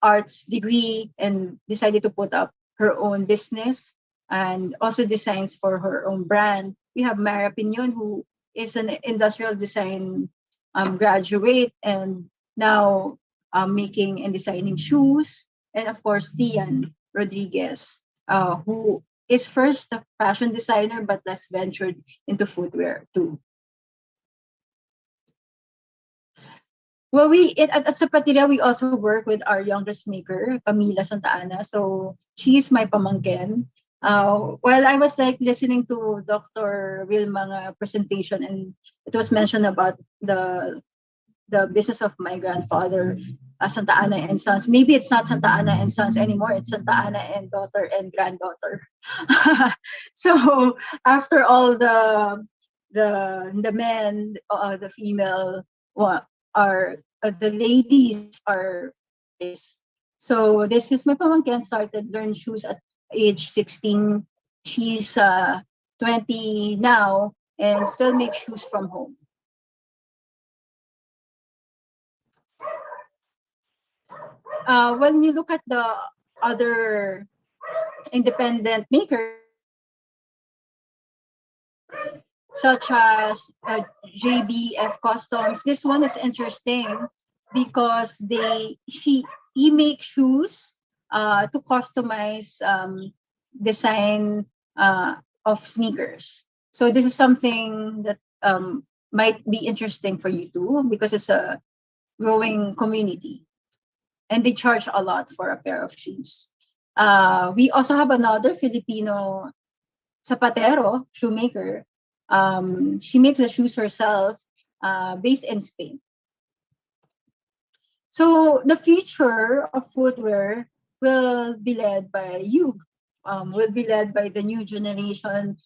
arts degree and decided to put up her own business and also designs for her own brand. We have Mara Pinon, who is an industrial design graduate and now making and designing shoes. And of course, Tian Rodriguez, who is first a fashion designer but has ventured into footwear too. Well, at Zapateria, we also work with our young dressmaker, Camila Santa Ana. So she's my pamangkin. While I was like listening to Dr. Wilma's presentation, and it was mentioned about the business of my grandfather, Santa Ana and Sons. Maybe it's not Santa Ana and Sons anymore. It's Santa Ana and daughter and granddaughter. So after all the men, the female, are the ladies are this. So this is my pamangkin started learn shoes at age 16. She's 20 now and still makes shoes from home. When you look at the other independent makers, such as JBF Customs, this one is interesting because he makes shoes to customize design of sneakers. So this is something that might be interesting for you too because it's a growing community. And they charge a lot for a pair of shoes. We also have another Filipino zapatero, shoemaker. She makes the shoes herself, based in Spain. So the future of footwear will be led by you, will be led by the new generation,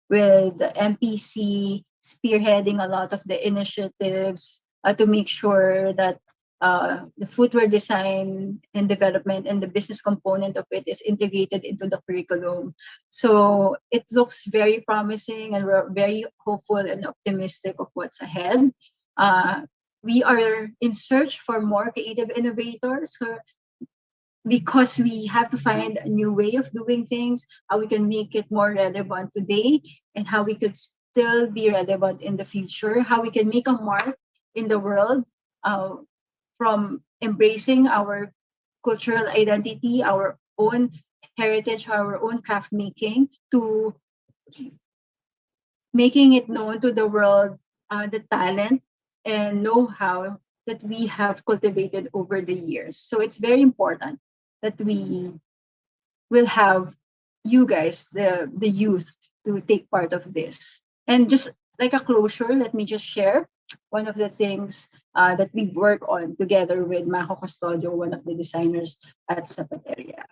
with the MPC spearheading a lot of the initiatives to make sure that the footwear design and development and the business component of it is integrated into the curriculum. So it looks very promising and we're very hopeful and optimistic of what's ahead. We are in search for more creative innovators because we have to find a new way of doing things, how we can make it more relevant today, and how we could still be relevant in the future, how we can make a mark in the world, from embracing our cultural identity, our own heritage, our own craft making, to making it known to the world, the talent and know-how that we have cultivated over the years. So it's very important that we will have you guys, the youth, to take part of this. And just like a closure, let me just share one of the things that we work on together with Mako Custodio, one of the designers at Zapateria.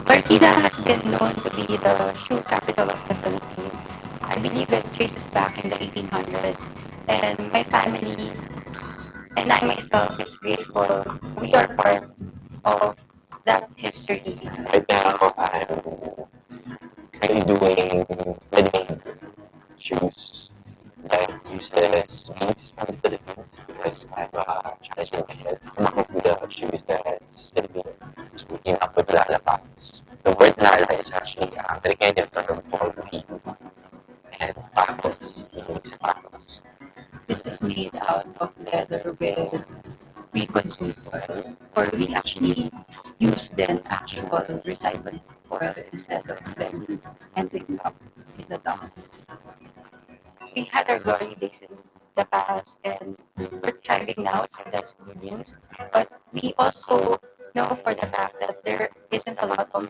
Marikina has been known to be the shoe capital of the Philippines. I believe it traces back in the 1800s, and my family and I myself is grateful we are part of that history. Right now, I'm currently doing ready-made shoes that uses leaves from the Philippines because I'm challenging my head to come up with the shoes that's Filipino. So we came up with Lala Patos. The word Lala is actually a Filipino term for weave, and Patos means Patos. This is made out of leather with we consume oil, or we actually use use then actual recycled oil instead of then ending up in the dump. We had our glory days in the past and we're thriving now, so that's good news. But we also know for the fact that there isn't a lot of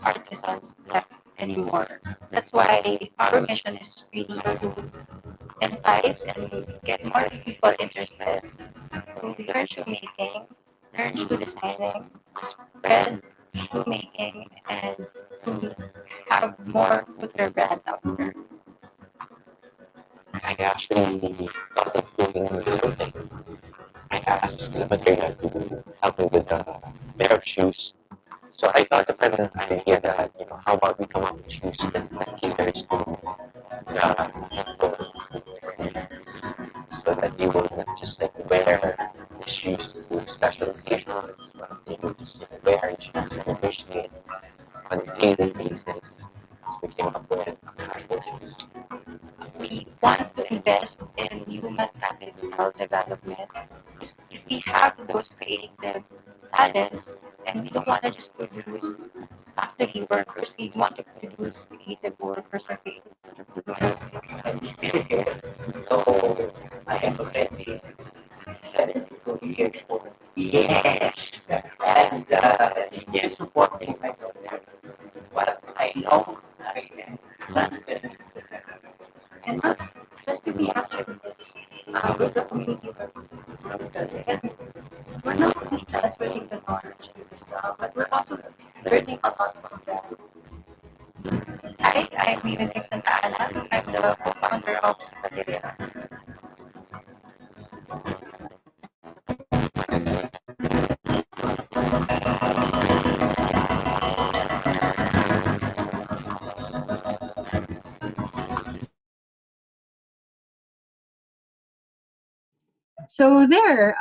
artisans left anymore. That's why our mission is really to entice and get more people interested to learn shoemaking, learn shoe designing, to spread shoemaking, and to have more footwear brands out there. I actually thought of doing something. I asked the material to help me with a pair of shoes. So I thought of an idea that, how about we come up with shoes that caters to the people needs so that they will not just like wear the shoes to special occasions, but they will just wear the shoes and appreciate on a daily basis. So we came up with a casual shoes. We want to invest in human capital development because if we have those creative talents and we don't want to just produce factory workers, we want to produce creative workers or creative entrepreneurs. I'm still here, though I am already 72 years old. Yes, and still supporting my daughter. What I know, I am transferring. And not just to be action, it's with the community work. And we're not only transferring the knowledge to the staff, but we're also learning a lot from them. Hi, I'm Yunix Santa Ana. I'm the co-founder of Sapateria. So there,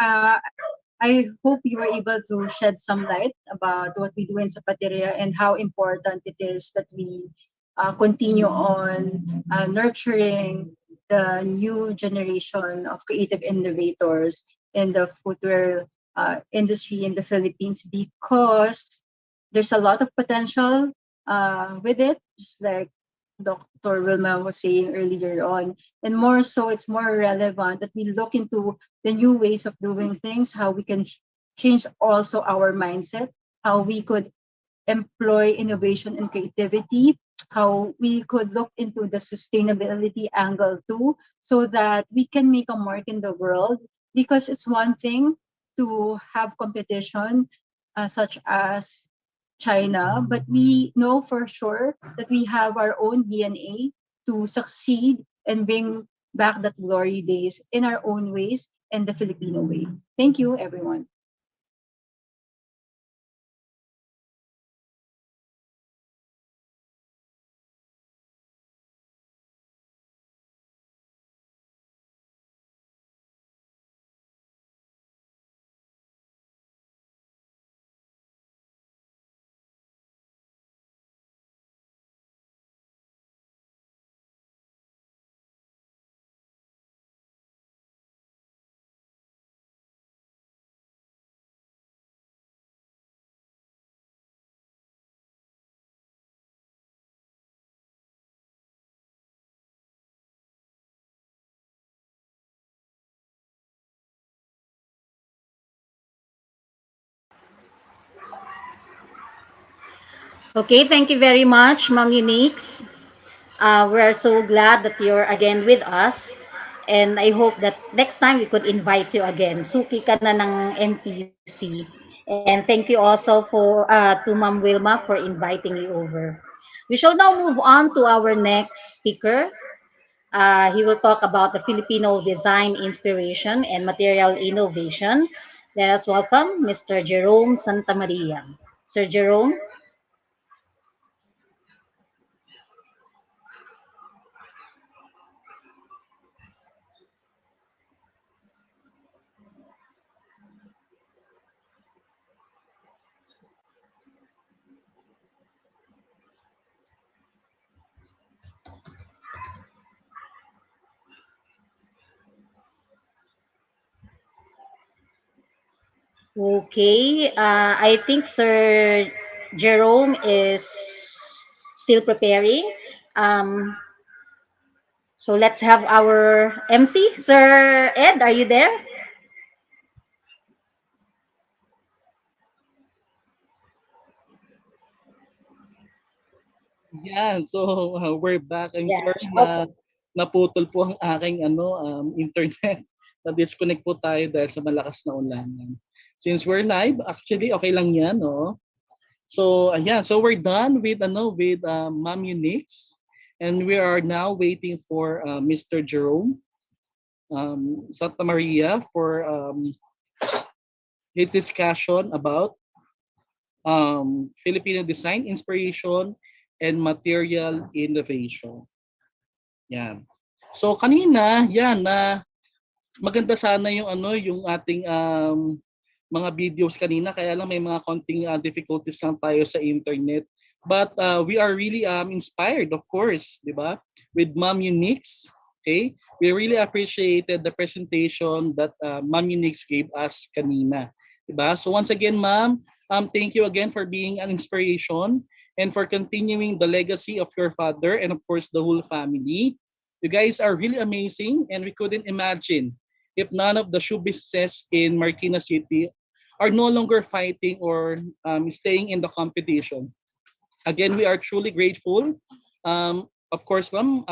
I hope you were able to shed some light about what we do in Zapateria and how important it is that we continue on nurturing the new generation of creative innovators in the footwear industry in the Philippines, because there's a lot of potential with it, just like Dr. Wilma was saying earlier on. And more so, it's more relevant that we look into the new ways of doing things, how we can change also our mindset, how we could employ innovation and creativity, how we could look into the sustainability angle too, so that we can make a mark in the world. Because it's one thing to have competition such as China, but we know for sure that we have our own DNA to succeed and bring back that glory days in our own ways and the Filipino way. Thank you, everyone. Okay, thank you very much, Ma'am Unix. We're so glad that you're again with us. And I hope that next time we could invite you again. Suki ka na ng MPC. And thank you also to Ma'am Wilma for inviting you over. We shall now move on to our next speaker. He will talk about the Filipino design inspiration and material innovation. Let us welcome Mr. Jerome Santamaria. Sir Jerome? Okay, I think Sir Jerome is still preparing. Um, so let's have our MC, Sir Ed. Are you there? Yeah, so we're back. I'm Yeah. sorry Okay. na naputol po ang aking internet. Na-disconnect po tayo dahil sa malakas na ulanan. Since we're live, actually okay lang 'yan, no? So ayan, so we're done with Ma'am Unix, and we are now waiting for Mr. Jerome Santa Maria for his discussion about Filipino design inspiration and material innovation. Yan. So kanina, yan na maganda sana yung yung ating mga videos kanina, kaya lang may mga konting difficulties lang tayo sa internet. But we are really inspired, of course, di ba? With Ma'am Unix. Okay? We really appreciated the presentation that Ma'am Unix gave us kanina. Di ba? So once again, Ma'am, thank you again for being an inspiration and for continuing the legacy of your father and of course the whole family. You guys are really amazing, and we couldn't imagine if none of the shoe businesses in Marikina City are no longer fighting or staying in the competition. Again, we are truly grateful. Of course, ma'am,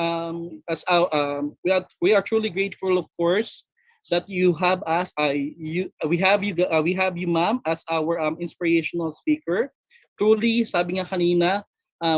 we are truly grateful, of course, that you have us. We have you, ma'am, as our inspirational speaker. Truly, sabi nga kanina,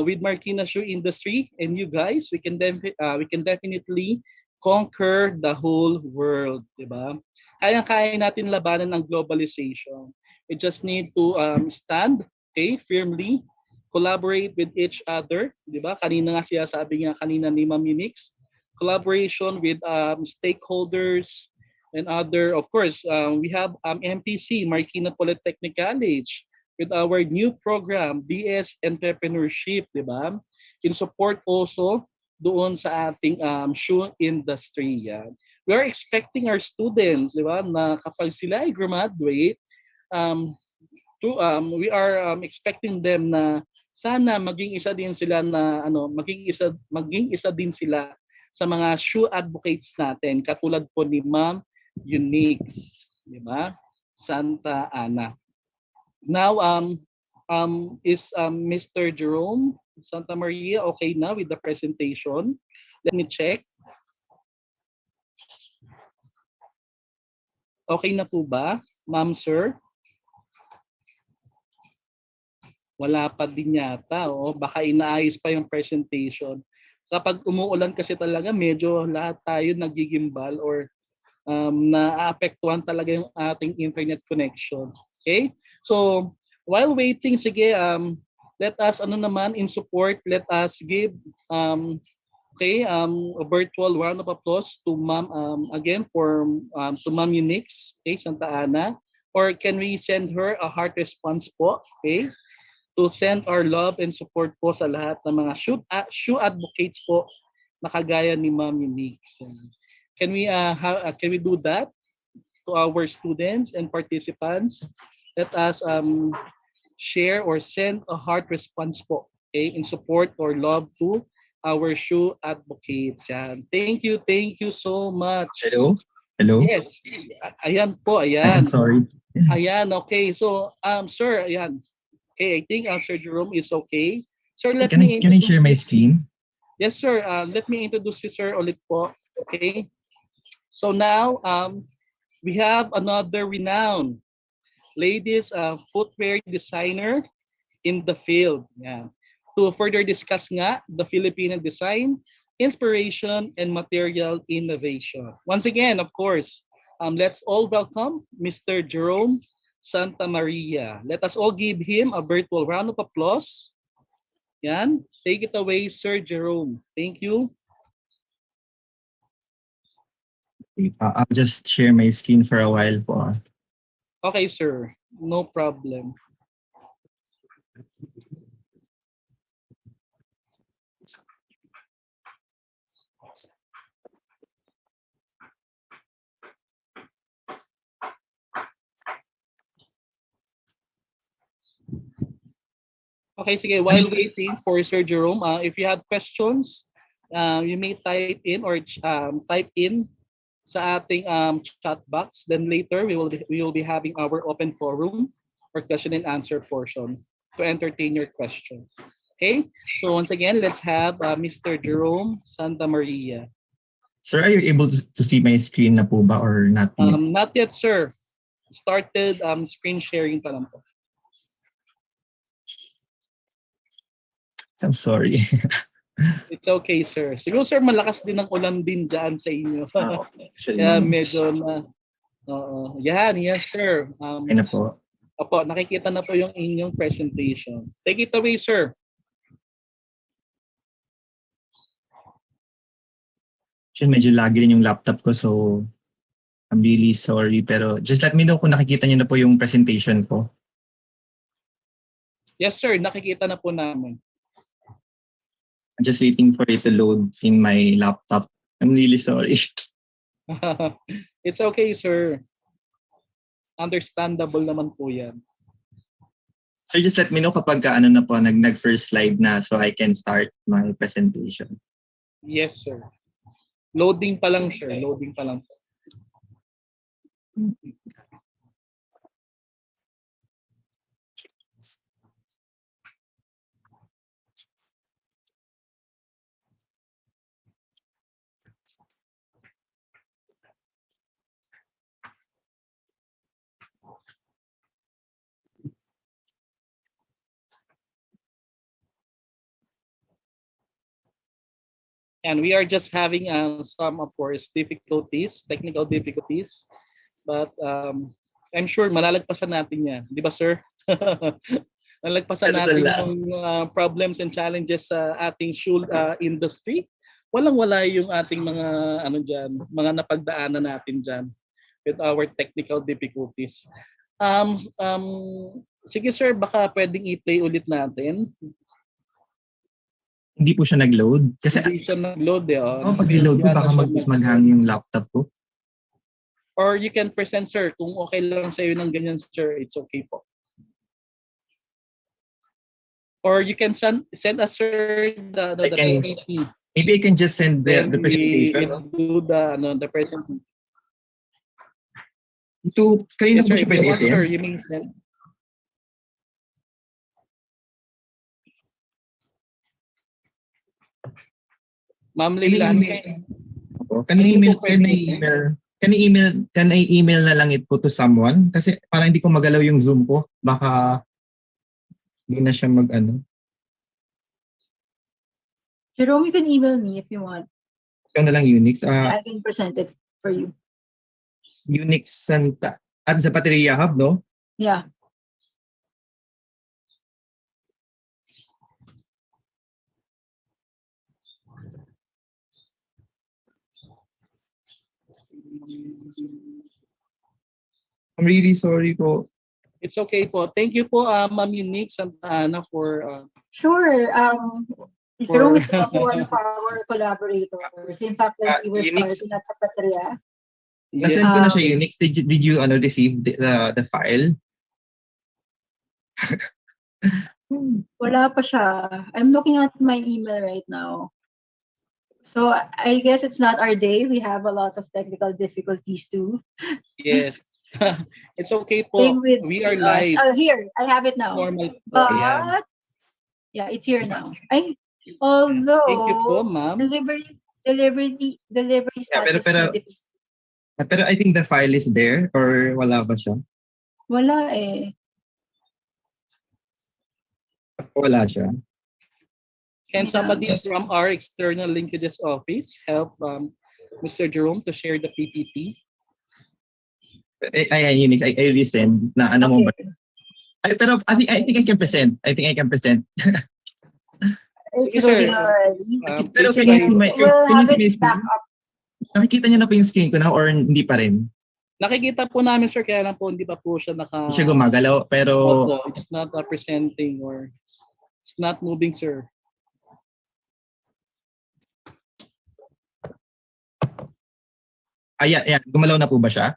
with Marikina shoe industry and you guys, we can definitely conquer the whole world, di ba? Kaya natin labanan ang globalization. We just need to stand, okay, firmly, collaborate with each other, di ba? Kanina nga siya sabi nga kanina ni Ma'am Unix, collaboration with stakeholders and other, of course, we have MPC, Marikina Polytechnic College, with our new program, BS Entrepreneurship, di ba? In support also doon sa ating shoe industry. Yan. We are expecting our students, di ba, na kapag sila ay graduate, um, we are expecting them na sana maging isa din sila na maging isa din sila sa mga shoe advocates natin katulad po ni Ma'am Unix, di ba? Santa Ana. Now is Mr. Jerome Santa Maria okay na with the presentation? Let me check. Okay na po ba, Ma'am Sir? Wala pa din yata. Baka inaayos pa yung presentation. Kapag umuulan kasi talaga, medyo lahat tayo nagigimbal or naaapektuhan talaga yung ating internet connection. Okay? So, while waiting, sige, let us, in support, let us give, a virtual round of applause to Ma'am, again, to Ma'am Unix, okay, Santa Ana. Or can we send her a heart response po, okay? To send our love and support po sa lahat ng mga shoe advocates po na kagaya ni Ma'am Unix. Can we do that to our students and participants? Let us share or send a heart response po, okay, in support or love to our shoe advocates. Yan. Thank you so much. Hello? Hello? Yes. Ayan po, I'm ayan. sorry. Ayan, okay. So, sir, ayan. Okay, I think Sir Jerome is okay. Sir, let Can me I share introduce my you. screen? Yes, sir. Let me introduce you, sir, ulit po. Okay. So now, we have another renowned ladies footwear designer in the field. Yeah. To further discuss nga the Filipino design, inspiration, and material innovation. Once again, of course, let's all welcome Mr. Jerome Santa Maria. Let us all give him a virtual round of applause. Yan. Take it away, Sir Jerome. Thank you. I'll just share my screen for a while po. Okay, sir. No problem. Okay, sige. While waiting for Sir Jerome, if you have questions, you may type in or type in sa ating chat box. Then later we will be having our open forum or question and answer portion to entertain your question. Okay. So once again, let's have Mr. Jerome Santa Maria. Sir, are you able to see my screen na po ba or not yet? Not yet, sir. Started screen sharing pa lang po. I'm sorry. It's okay, sir. Siguro, sir, malakas din ang ulan din dyan sa inyo. Okay. Kaya medyo na... Yan, yes, sir. Ay na po. Opo, nakikita na po yung inyong presentation. Take it away, sir. Medyo lagi rin yung laptop ko, so I'm really sorry. Pero just let me know kung nakikita niyo na po yung presentation ko. Yes, sir. Nakikita na po namin. I'm just waiting for it to load in my laptop. I'm really sorry. It's okay, sir. Understandable naman po yan. So just let me know kapag ano na po, nag-first slide na so I can start my presentation. Yes, sir. Loading pa lang, sir. Loading pa lang. And we are just having some, of course, difficulties, technical difficulties. But I'm sure malalagpasan natin yan. Di ba, sir? Malalagpasan natin yung problems and challenges sa ating shoe industry. Walang-wala yung ating mga mga napagdaanan natin dyan with our technical difficulties. Sige, sir, baka pwedeng i-play ulit natin. Hindi po siya nag-load? Kasi hindi siya nag-load eh. pag niload ko baka mag-hang yung laptop ko. Or you can present, sir. Kung okay lang sa iyo ng ganyan, sir, it's okay po. Or you can send us, sir, the PPT. Maybe I can just send the presentation. Do the presentation. Kanino yes, po sir, siya pwede sir, you may send. Ma'am Leilani. Can I email na lang it po to someone? Kasi parang hindi ko magalaw yung Zoom ko. Baka hindi na siya mag-ano. Jerome, you can email me if you want. Ikaw na lang Unix. I can present it for you. Unix Santa. At sa Bateria Hub, no? Yeah. I'm really sorry po. It's okay po. Thank you po, Ma'am Unique Santa Ana for... Sure. Jerome is also one of our collaborators. In fact, we were starting at Sapatria. Nasend ko na siya Unix. Did you receive the file? Wala pa siya. I'm looking at my email right now. So I guess it's not our day. We have a lot of technical difficulties too. Yes. It's okay po. We are live. Here, I have it now. Normal po. But yeah, it's here now. Although thank you po, ma'am. Delivery status. Pero I think the file is there or wala ba siya? Wala eh. Wala siya. Can somebody from our external linkages office help Mr. Jerome to share the PPT? Unix, I resend na ano mo ba? Pero I think I can present. I think I can present. It's loading already. Pero can you see my screen? Nakikita niyo na po yung screen ko na or hindi pa rin? Nakikita po namin, sir, kaya lang po hindi pa po siya Hindi siya gumagalaw, pero... It's not presenting or it's not moving, sir. Ayan. Gumalaw na po ba siya?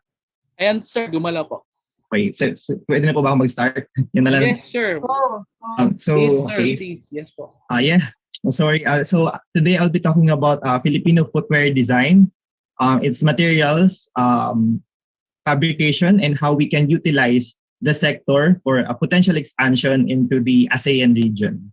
Ayan, sir, gumalaw po. Okay, so pwede na po ba ako mag-start? Yun na lang. Yes, sir. Oh, Please, So, sir, okay. please. Yes po. Yeah. Oh, sorry. So today I'll be talking about Filipino footwear design, its materials, fabrication, and how we can utilize the sector for a potential expansion into the ASEAN region.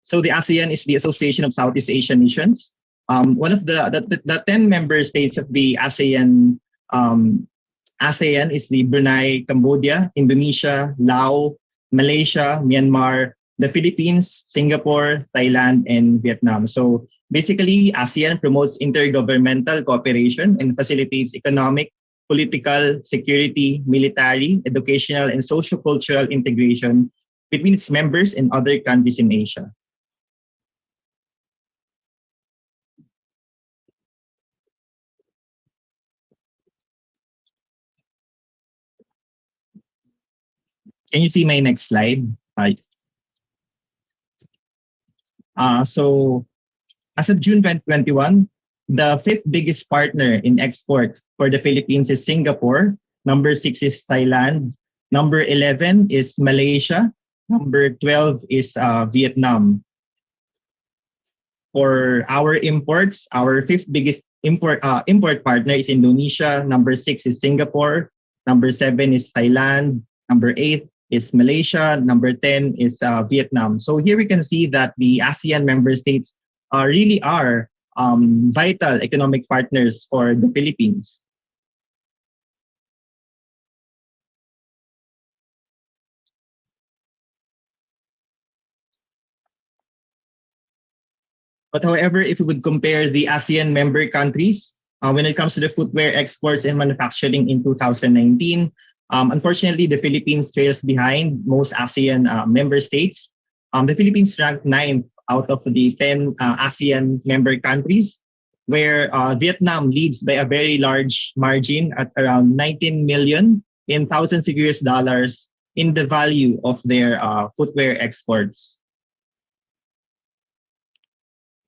So the ASEAN is the Association of Southeast Asian Nations. One of the 10 member states of the um, ASEAN is the Brunei, Cambodia, Indonesia, Laos, Malaysia, Myanmar, the Philippines, Singapore, Thailand, and Vietnam. So basically, ASEAN promotes intergovernmental cooperation and facilitates economic, political, security, military, educational, and socio-cultural integration between its members and other countries in Asia. Can you see my next slide? So as of June 2021, the fifth biggest partner in export for the Philippines is Singapore. Number 6 is Thailand. Number 11 is Malaysia. Number 12 is Vietnam. For our imports, our fifth biggest import partner is Indonesia. Number 6 is Singapore. Number 7 is Thailand. Number 8 is Malaysia. Number 10 is Vietnam. So here we can see that the ASEAN member states really are vital economic partners for the Philippines. But however, if we would compare the ASEAN member countries, when it comes to the footwear exports and manufacturing in 2019, unfortunately, the Philippines trails behind most ASEAN member states. The Philippines ranked 9th out of the 10 ASEAN member countries, where Vietnam leads by a very large margin at around 19 million in thousands of US dollars in the value of their footwear exports.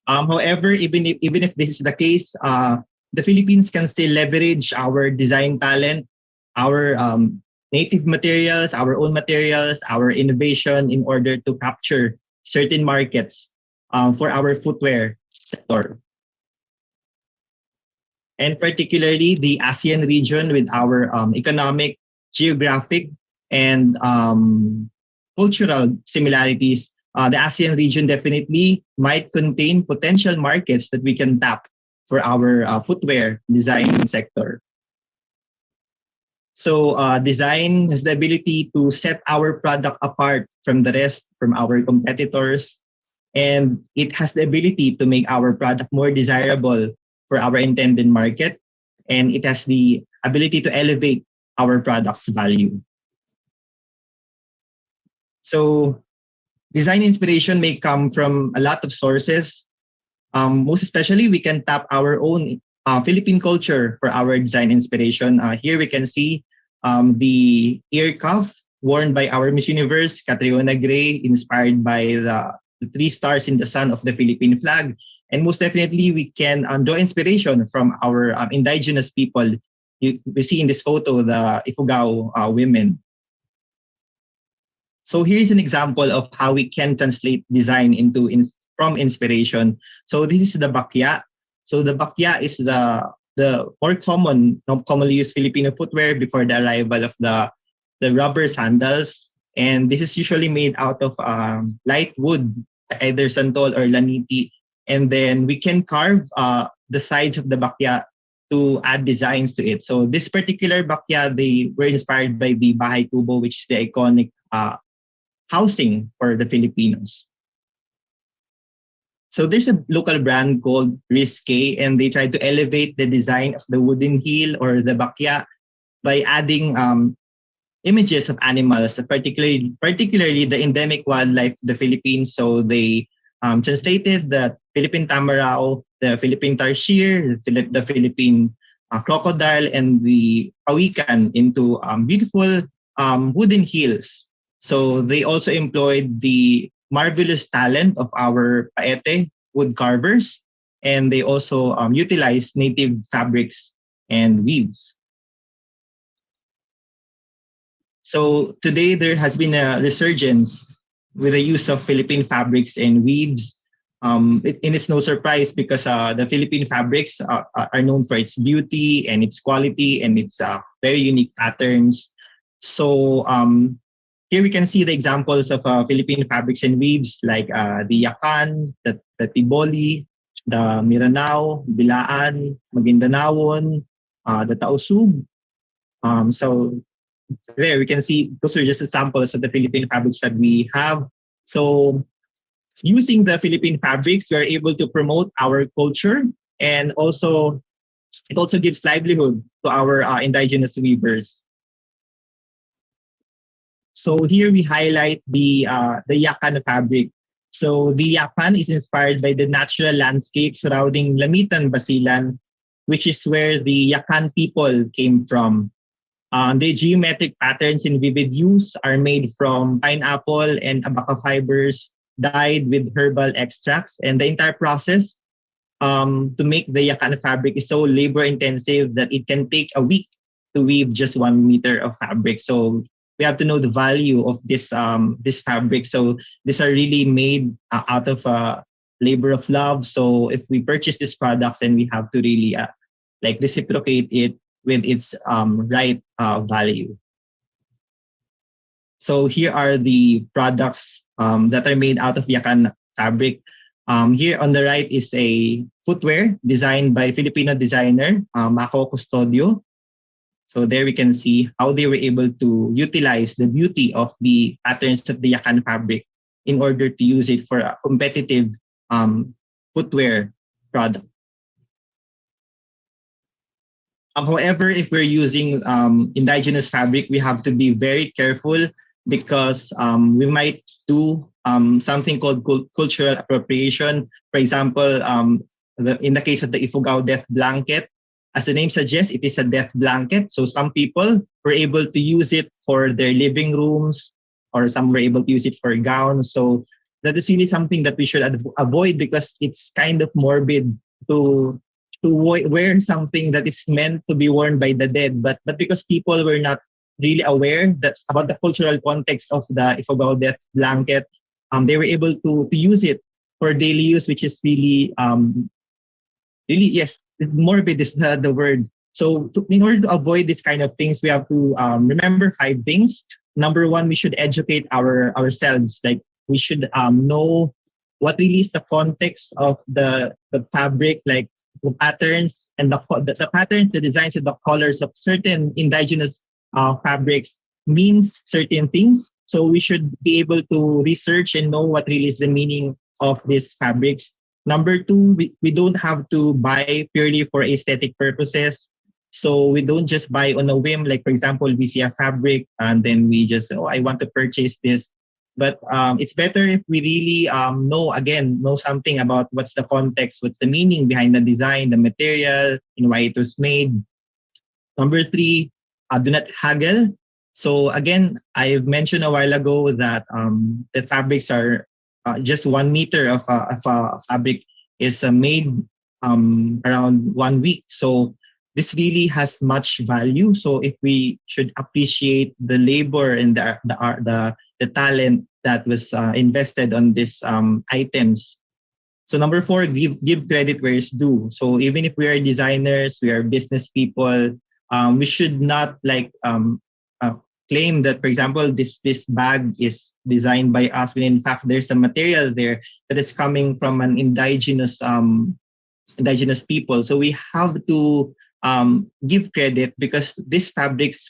However, even if this is the case, the Philippines can still leverage our design talent, our native materials, our own materials, our innovation in order to capture certain markets for our footwear sector. And particularly the ASEAN region with our economic, geographic, and cultural similarities, the ASEAN region definitely might contain potential markets that we can tap for our footwear design sector. So design has the ability to set our product apart from the rest, from our competitors, and it has the ability to make our product more desirable for our intended market, and it has the ability to elevate our product's value. So design inspiration may come from a lot of sources. Most especially, we can tap our own Philippine culture for our design inspiration. Here we can see the ear cuff worn by our Miss Universe, Catriona Gray, inspired by the 3 stars in the sun of the Philippine flag. And most definitely, we can draw inspiration from our indigenous people. We see in this photo the Ifugao women. So here's an example of how we can translate design from inspiration. So this is the bakya. So the bakya is the more commonly used Filipino footwear before the arrival of the rubber sandals. And this is usually made out of light wood, either santol or laniti. And then we can carve the sides of the bakya to add designs to it. So this particular bakya, they were inspired by the Bahay Kubo, which is the iconic housing for the Filipinos. So there's a local brand called Risque, and they try to elevate the design of the wooden heel or the bakya by adding images of animals, particularly the endemic wildlife of the Philippines. So they translated the Philippine tamarao, the Philippine tarsier, the Philippine crocodile, and the pawikan into beautiful wooden heels. So they also employed the marvelous talent of our paete, wood carvers, and they also utilize native fabrics and weaves. So today there has been a resurgence with the use of Philippine fabrics and weaves. And it's no surprise because the Philippine fabrics are known for its beauty and its quality and its very unique patterns. So here we can see the examples of Philippine fabrics and weaves like the Yakan, the Tiboli, the Miranao, Bilaan, Maguindanaon, the Tausug. So there we can see those are just examples of the Philippine fabrics that we have. So using the Philippine fabrics, we are able to promote our culture, and also it also gives livelihood to our indigenous weavers. So here we highlight the Yakan fabric. So the Yakan is inspired by the natural landscape surrounding Lamitan, Basilan, which is where the Yakan people came from. The geometric patterns in vivid hues are made from pineapple and abaca fibers dyed with herbal extracts, and the entire process to make the Yakan fabric is so labor intensive that it can take a week to weave just 1 meter of fabric. So we have to know the value of this fabric. So these are really made out of labor of love. So if we purchase these products, then we have to really like reciprocate it with its right value. So here are the products that are made out of Yakan fabric. Here on the right is a footwear designed by Filipino designer Mako Custodio. So there we can see how they were able to utilize the beauty of the patterns of the Yakan fabric in order to use it for a competitive footwear product. However, if we're using indigenous fabric, we have to be very careful because we might do something called cultural appropriation. For example, in the case of the Ifugao death blanket, as the name suggests, it is a death blanket. So some people were able to use it for their living rooms, or some were able to use it for gowns. So that is really something that we should avoid because it's kind of morbid to wear something that is meant to be worn by the dead, but because people were not really aware that about the cultural context of the Ifugao death blanket, they were able to use it for daily use, which is really yes, morbid is the word. So in order to avoid this kind of things, we have to remember 5 things. Number 1, we should educate ourselves. Like we should know what really is the context of the fabric, like the patterns and the patterns, the designs, and the colors of certain indigenous fabrics means certain things. So we should be able to research and know what really is the meaning of these fabrics. Number 2, we don't have to buy purely for aesthetic purposes. So we don't just buy on a whim. Like for example, we see a fabric and then we just, oh, I want to purchase this. But it's better if we really know something about what's the context, what's the meaning behind the design, the material, and why it was made. Number 3, do not haggle. So again, I mentioned a while ago that the fabrics are just 1 meter of fabric is made around 1 week. So this really has much value. So if we should appreciate the labor and the talent that was invested on these items. So number 4, give credit where it's due. So even if we are designers, we are business people, we should not claim that, for example, this bag is designed by us, when in fact there's a material there that is coming from an indigenous people. So we have to give credit because these fabrics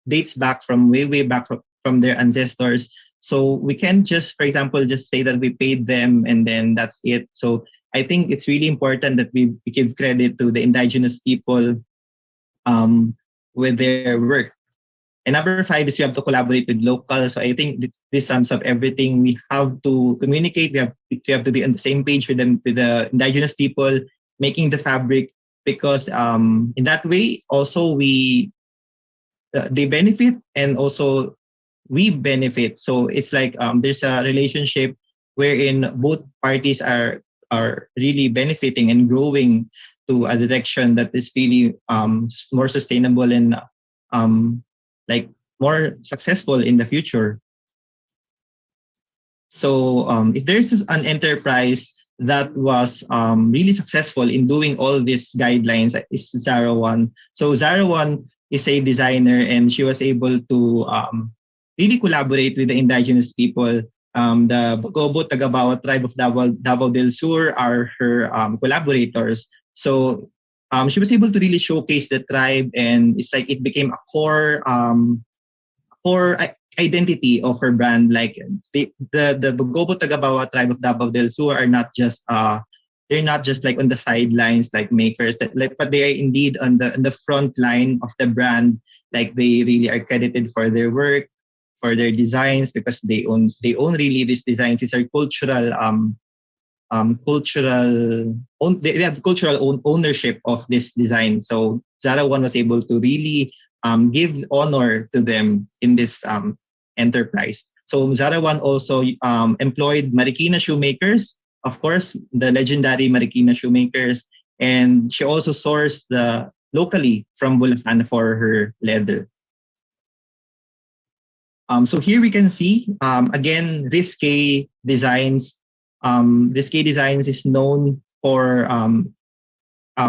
dates back from way back from their ancestors. So we can't just, for example, just say that we paid them and then that's it. So I think it's really important that we give credit to the indigenous people with their work. And number 5 is you have to collaborate with locals. So I think this sums up everything. We have to communicate. We have to be on the same page with them, with the indigenous people making the fabric, because in that way also they benefit and also we benefit. So it's like there's a relationship wherein both parties are are really benefiting and growing to a direction that is really more sustainable and like more successful in the future. So if there's an enterprise that was really successful in doing all these guidelines, is Zara One. So Zara One is a designer, and she was able to really collaborate with the indigenous people. The Bogobo Tagabawa tribe of Davao del Sur are her collaborators. So she was able to really showcase the tribe, and it's like it became a core identity of her brand. Like the Bogobo Tagabawa tribe of Davao del Sur are not just they're not just like on the sidelines like makers that like, but they are indeed on the front line of the brand. Like they really are credited for their work, for their designs, because they own really these designs. These are they have cultural ownership of this design. So Zara One was able to really give honor to them in this enterprise. So Zara One also employed Marikina shoemakers, of course, the legendary Marikina shoemakers, and she also sourced locally from Bulacan for her leather. So here we can see again Risque Designs. Risque Designs is known for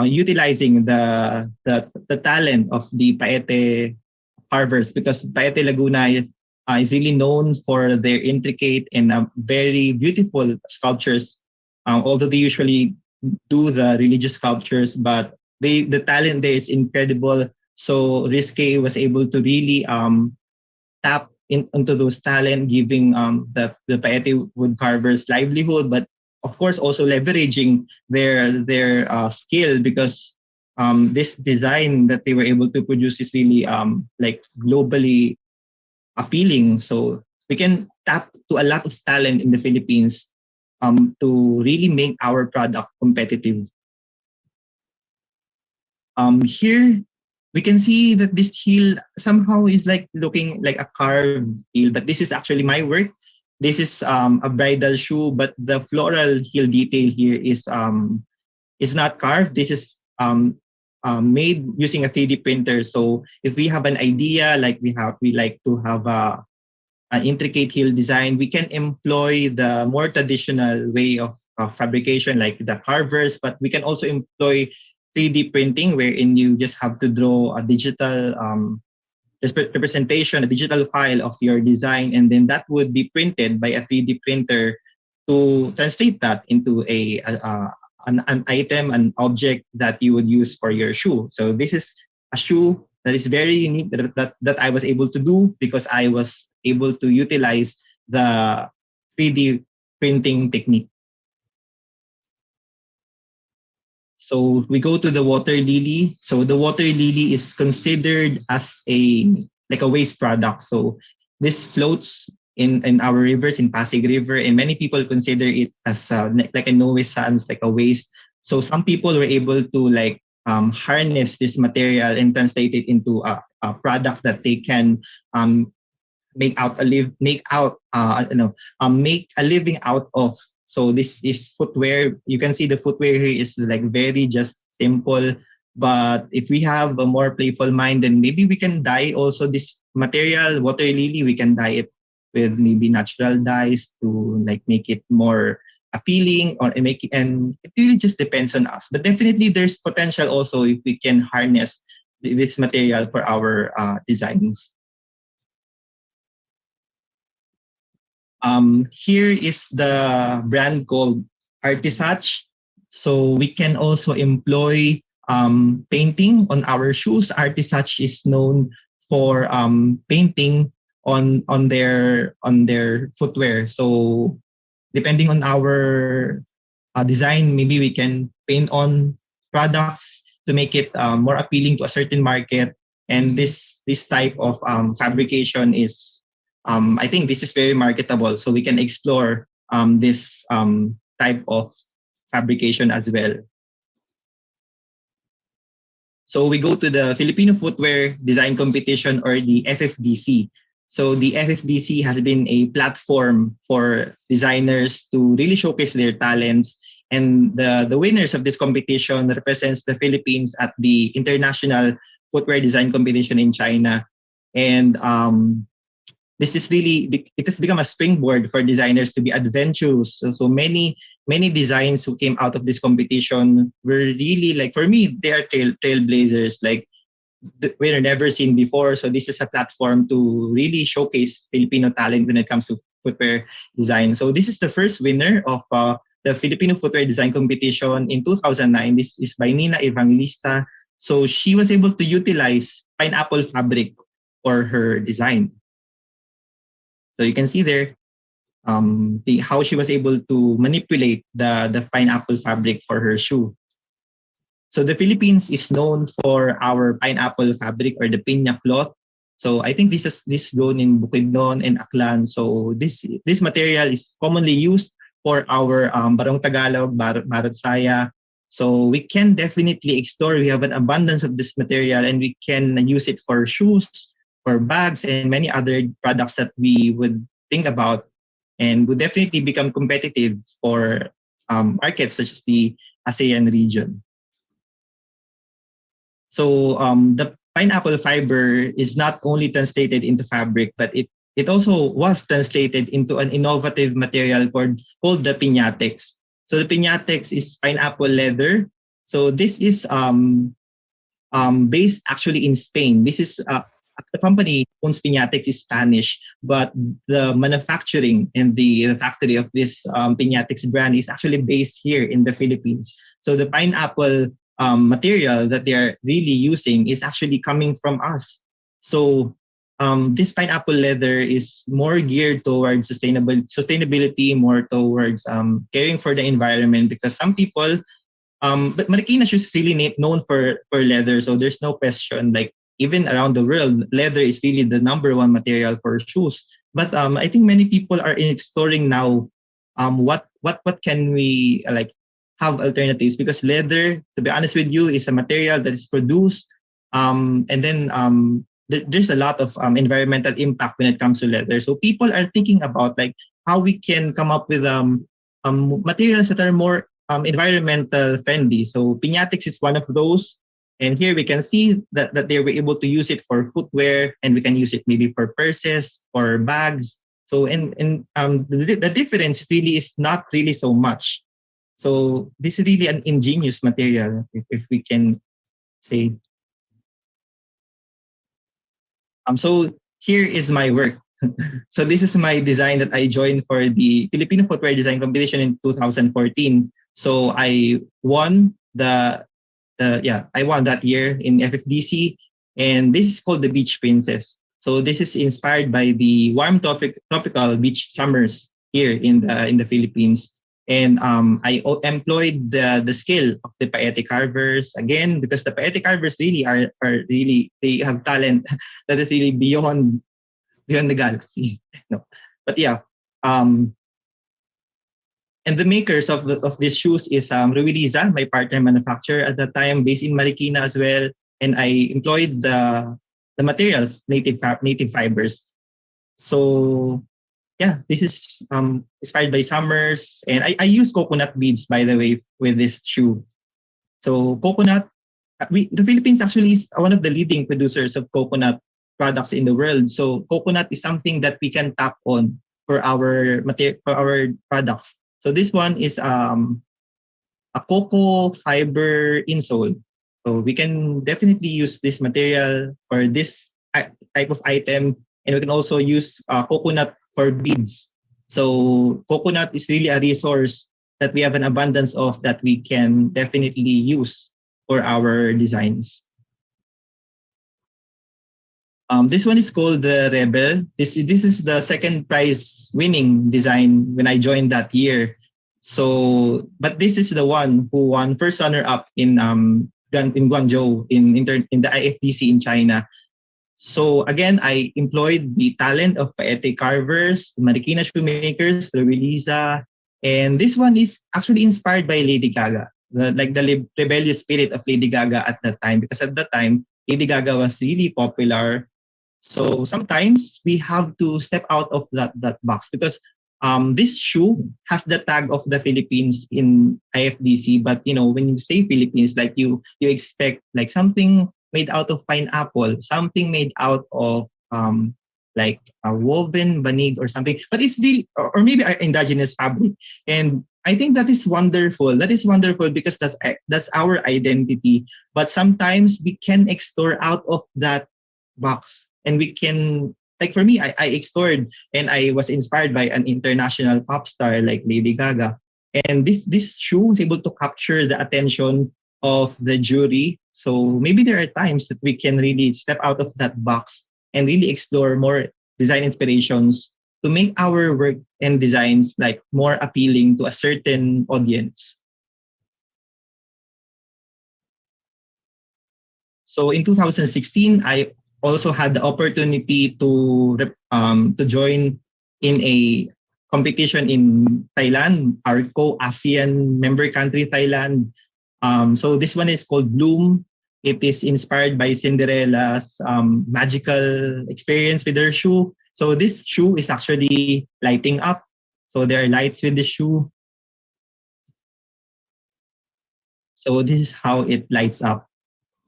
utilizing the talent of the Paete carvers, because Paete Laguna is really known for their intricate and very beautiful sculptures. Although they usually do the religious sculptures, but the talent there is incredible. So Risque was able to really tap into those talent, giving the Paete wood carvers livelihood, but of course also leveraging their skill, because this design that they were able to produce is really like globally appealing. So we can tap to a lot of talent in the Philippines to really make our product competitive. Here we can see that this heel somehow is like looking like a carved heel, but this is actually my work. This is a bridal shoe, but the floral heel detail here is not carved. This is made using a 3D printer. So if we have an idea, like we like to have an intricate heel design, we can employ the more traditional way of fabrication, like the carvers, but we can also employ 3D printing, wherein you just have to draw a digital representation, a digital file of your design, and then that would be printed by a 3D printer to translate that into an item, an object that you would use for your shoe. So this is a shoe that is very unique that I was able to do because I was able to utilize the 3D printing technique. So we go to the water lily. So the water lily is considered as a waste product. So this floats in our rivers, in Pasig River, and many people consider it as like a no-waste sans, like a waste. So some people were able to harness this material and translate it into a product that they can make a living out of. So this is footwear. You can see the footwear here is like very just simple. But if we have a more playful mind, then maybe we can dye also this material, water lily. We can dye it with maybe natural dyes to like make it more appealing, or make it, and it really just depends on us. But definitely there's potential also if we can harness this material for our designs. Here is the brand called Artisach. So we can also employ painting on our shoes. Artisach is known for painting on their footwear. So depending on our design, maybe we can paint on products to make it more appealing to a certain market. And this type of fabrication is I think this is very marketable, so we can explore this type of fabrication as well. So we go to the Filipino Footwear Design Competition, or the FFDC. So the FFDC has been a platform for designers to really showcase their talents And the winners of this competition represents the Philippines at the International Footwear Design Competition in China. And this is really, it has become a springboard for designers to be adventurous. So many designs who came out of this competition were really, like, for me, they are trailblazers, like we're never seen before. So this is a platform to really showcase Filipino talent when it comes to footwear design. So this is the first winner of the Filipino Footwear Design Competition in 2009. This is by Nina Evangelista. So she was able to utilize pineapple fabric for her design. So you can see there how she was able to manipulate the pineapple fabric for her shoe. So the Philippines is known for our pineapple fabric, or the piña cloth. So I think this is grown in Bukidnon and Aklan. So this material is commonly used for our Barong Tagalog, Barot Saya. So we can definitely explore. We have an abundance of this material, and we can use it for shoes, for bags, and many other products that we would think about, and would definitely become competitive for markets such as the ASEAN region. So the pineapple fiber is not only translated into fabric, but it also was translated into an innovative material called the piñatex. So the piñatex is pineapple leather. So this is based actually in Spain. This is the company owns Piñatex is Spanish, but the manufacturing and the factory of this Piñatex brand is actually based here in the Philippines. So the pineapple material that they are really using is actually coming from us. So this pineapple leather is more geared towards sustainability, more towards caring for the environment, because some people, but Marikina is really known for leather, so there's no question. Like, even around the world, leather is really the number one material for shoes. But I think many people are exploring now what can we have alternatives, because leather, to be honest with you, is a material that is produced and then there's a lot of environmental impact when it comes to leather. So people are thinking about like how we can come up with materials that are more environmental friendly. So Piñatex is one of those. And here we can see that they were able to use it for footwear, and we can use it maybe for purses or bags. So the difference really is not really so much. So this is really an ingenious material, if we can say. So here is my work. So this is my design that I joined for the Filipino Footwear Design Competition in 2014. So I won I won that year in FFDC, and this is called the Beach Princess. So this is inspired by the warm tropical beach summers here in the Philippines. And I employed the skill of the paete carvers again, because the paete carvers really are really, they have talent that is really beyond the galaxy. No, but yeah. And the makers of these shoes is Ruiliza, my partner manufacturer at that time, based in Marikina as well. And I employed the materials, native fibers. So yeah, this is inspired by summers, and I use coconut beads, by the way, with this shoe. So coconut, the Philippines actually is one of the leading producers of coconut products in the world. So coconut is something that we can tap on for our products. So this one is a cocoa fiber insole. So we can definitely use this material for this type of item, and we can also use coconut for beads. So coconut is really a resource that we have an abundance of, that we can definitely use for our designs. This one is called the Rebel. This is the second prize winning design when I joined that year. So, but this is the one who won first runner up in Guangzhou in the IFDC in China. So again, I employed the talent of paete carvers, Marikina shoemakers, Ruiliza, and this one is actually inspired by Lady Gaga, the rebellious spirit of Lady Gaga at that time, because at that time Lady Gaga was really popular. So sometimes we have to step out of that box, because this shoe has the tag of the Philippines in IFDC, but when you say Philippines, like you expect like something made out of pineapple, something made out of like a woven banig or something, but it's really, or maybe our indigenous fabric. And I think that is wonderful. That is wonderful because that's our identity. But sometimes we can explore out of that box, and we can, like for me, I explored and I was inspired by an international pop star like Lady Gaga. And this shoe was able to capture the attention of the jury. So maybe there are times that we can really step out of that box and really explore more design inspirations to make our work and designs like more appealing to a certain audience. So in 2016, I also had the opportunity to join in a competition in Thailand, our co-ASEAN member country, Thailand. So this one is called Bloom. It is inspired by Cinderella's magical experience with her shoe. So this shoe is actually lighting up. So there are lights with the shoe. So this is how it lights up.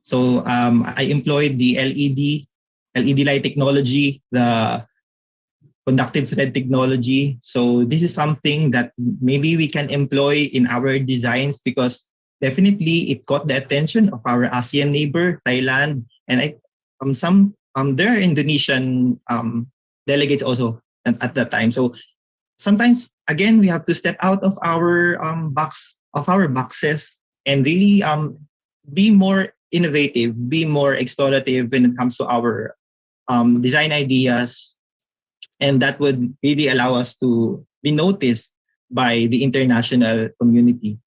So I employed the LED light technology, the conductive thread technology. So this is something that maybe we can employ in our designs because definitely it caught the attention of our ASEAN neighbor, Thailand, and there are Indonesian delegates also at that time. So sometimes again we have to step out of our boxes and really be more innovative, be more explorative when it comes to our design ideas, and that would really allow us to be noticed by the international community.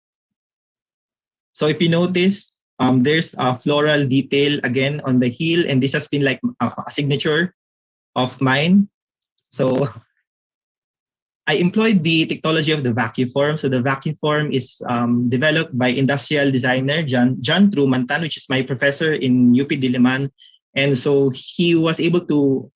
So if you notice, there's a floral detail again on the heel, and this has been like a signature of mine. So I employed the technology of the vacuform. So the vacuform is developed by industrial designer John Trumantan, which is my professor in UP Diliman. And so he was able to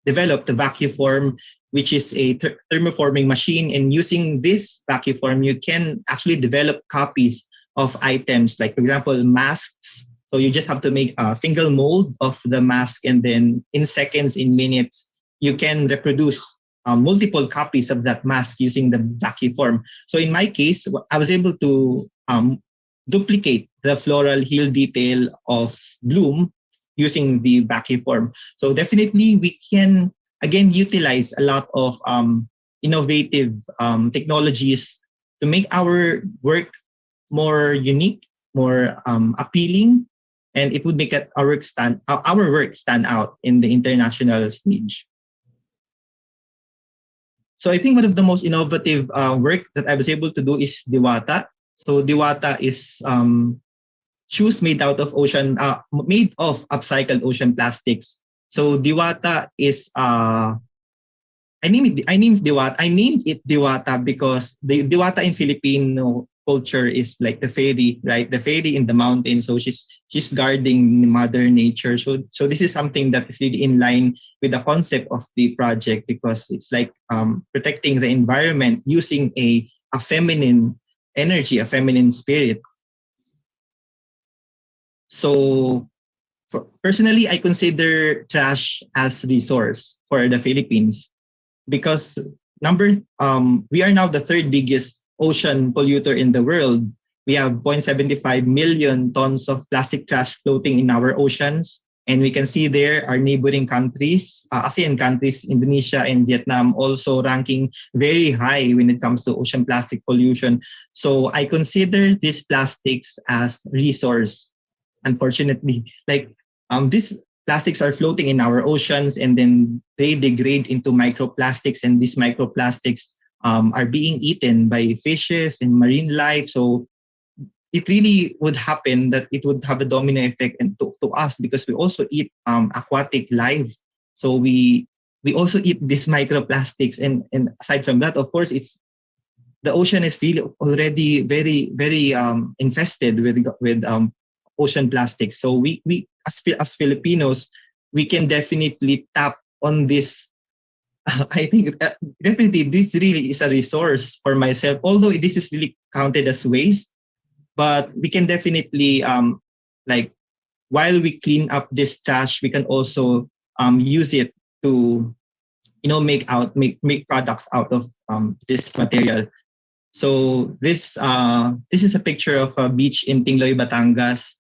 develop the vacuform, which is a thermoforming machine. And using this vacuform, you can actually develop copies of items, like for example, masks. So you just have to make a single mold of the mask, and then in seconds, in minutes, you can reproduce multiple copies of that mask using the vacuform. So in my case, I was able to duplicate the floral heel detail of Bloom using the vacuform. So definitely we can again utilize a lot of innovative technologies to make our work more unique, more appealing, and it would make our work stand out in the international stage. So I think one of the most innovative work that I was able to do is Diwata. So Diwata is shoes made out of made of upcycled ocean plastics. So Diwata is I named it Diwata because the Diwata in Filipino culture is like the fairy, right? The fairy in the mountain. So she's guarding Mother Nature. So this is something that is really in line with the concept of the project, because it's like protecting the environment using a feminine energy, a feminine spirit. So personally, I consider trash as resource for the Philippines, because we are now the third biggest ocean polluter in the world. We have 0.75 million tons of plastic trash floating in our oceans. And we can see there our neighboring countries, ASEAN countries, Indonesia and Vietnam, also ranking very high when it comes to ocean plastic pollution. So I consider these plastics as resource, unfortunately. Like these plastics are floating in our oceans, and then they degrade into microplastics, and these microplastics are being eaten by fishes and marine life. So it really would happen that it would have a domino effect to us, because we also eat aquatic life. So we also eat these microplastics, and aside from that, of course, the ocean is really already very very infested with ocean plastics. So we as Filipinos, we can definitely tap on this I think definitely this really is a resource for myself. Although this is really counted as waste, but we can definitely like while we clean up this trash, we can also use it to make products out of this material. So this is a picture of a beach in Tingloy, Batangas.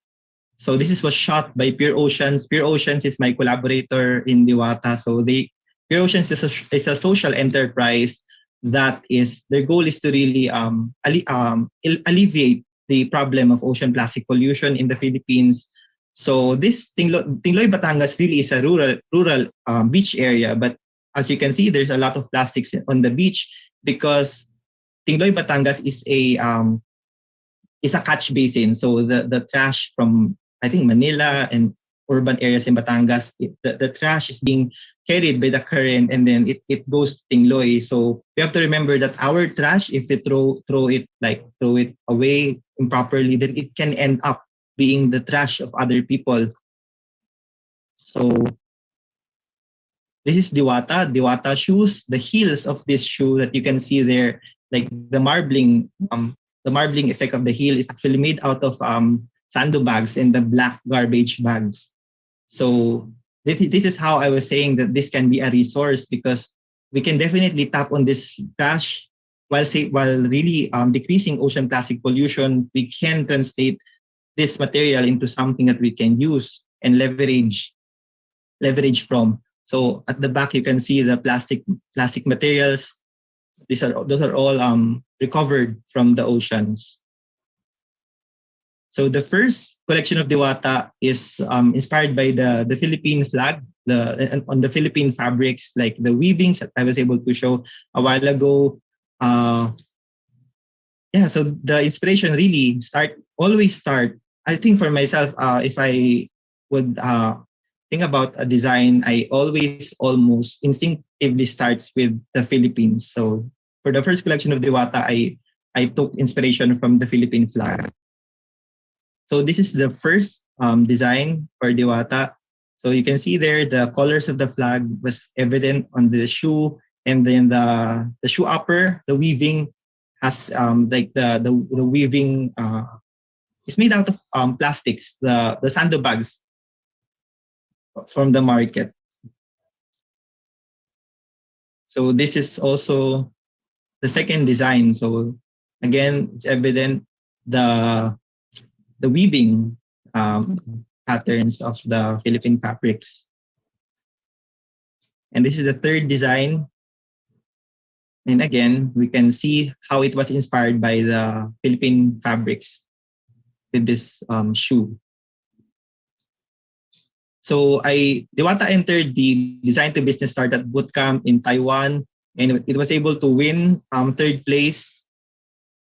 So this was shot by Pure Oceans. Pure Oceans is my collaborator in Diwata. So Pure Oceans is a social enterprise that is their goal is to really alleviate the problem of ocean plastic pollution in the Philippines. So this Tingloy Batangas really is a rural beach area, but as you can see, there's a lot of plastics on the beach because Tingloy Batangas is a catch basin. So the trash from I think Manila and urban areas in Batangas, the trash is being carried by the current and then it goes to Tingloy. So we have to remember that our trash, if we throw it away improperly, then it can end up being the trash of other people. So this is Diwata shoes. The heels of this shoe that you can see there, like the marbling effect of the heel is actually made out of sandbags and the black garbage bags. So this is how I was saying that this can be a resource because we can definitely tap on this trash while really decreasing ocean plastic pollution. We can translate this material into something that we can use and leverage from. So at the back you can see the plastic materials. Those are all recovered from the oceans. So the first collection of Diwata is inspired by the Philippine flag, on the Philippine fabrics, like the weavings that I was able to show a while ago. So the inspiration really always start. I think for myself, if I would think about a design, I always almost instinctively starts with the Philippines. So for the first collection of Diwata, I took inspiration from the Philippine flag. So this is the first design for Diwata. So you can see there the colors of the flag was evident on the shoe, and then the shoe upper, the weaving has like the weaving is made out of plastics, the sandbags from the market. So this is also the second design. So again, it's evident the weaving patterns of the Philippine fabrics. And this is the third design. And again, we can see how it was inspired by the Philippine fabrics with this shoe. So Diwata entered the Design to Business Startup Bootcamp in Taiwan, and it was able to win third place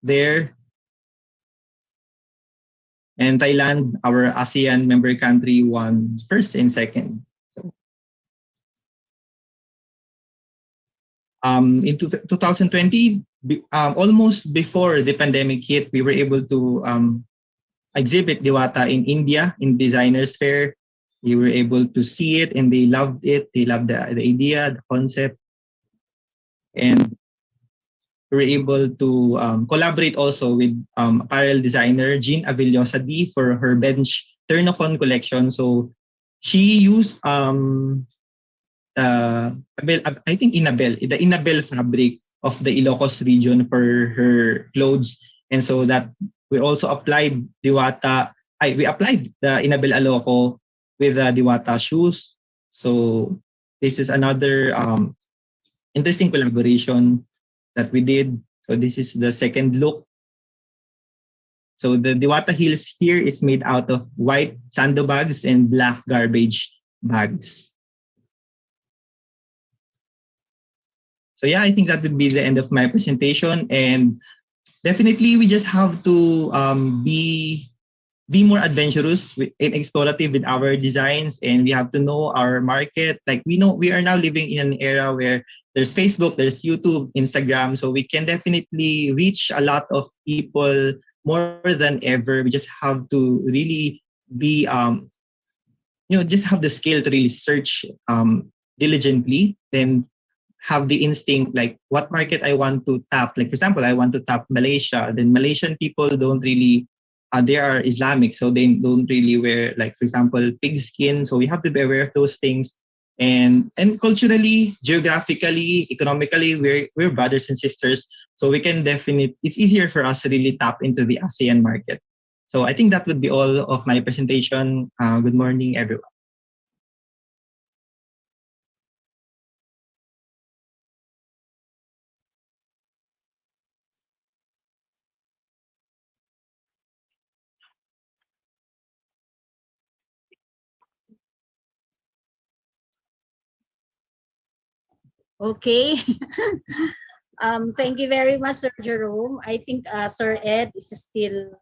there. And Thailand, our ASEAN member country, won first and second. So, in 2020, almost before the pandemic hit, we were able to exhibit Diwata in India in Designers Fair. You were able to see it and they loved it. They loved the idea, the concept. And we were able to collaborate also with apparel designer Jean Avillosa D for her bench Turnocon collection. So she used I think the Inabel fabric of the Ilocos region for her clothes. And so that we also applied Diwata. We applied the Inabel Aloco with the Diwata shoes. So this is another interesting collaboration that we did. So this is the second look. So the Diwata heels here is made out of white sandbags and black garbage bags. So yeah, I think that would be the end of my presentation. And definitely we just have to be more adventurous and explorative with our designs, and we have to know our market. Like we are now living in an era where there's Facebook, there's YouTube, Instagram, so we can definitely reach a lot of people more than ever. We just have to really be just have the skill to really search diligently, then have the instinct like what market I want to tap. Like for example, I want to tap Malaysia. Then Malaysian people don't really they are Islamic, so they don't really wear like for example pig skin. So we have to be aware of those things. And culturally, geographically, economically, we're brothers and sisters. So we can definitely it's easier for us to really tap into the ASEAN market. So I think that would be all of my presentation. Good morning, everyone. Okay. Thank you very much, Sir Jerome. I think Sir Ed is still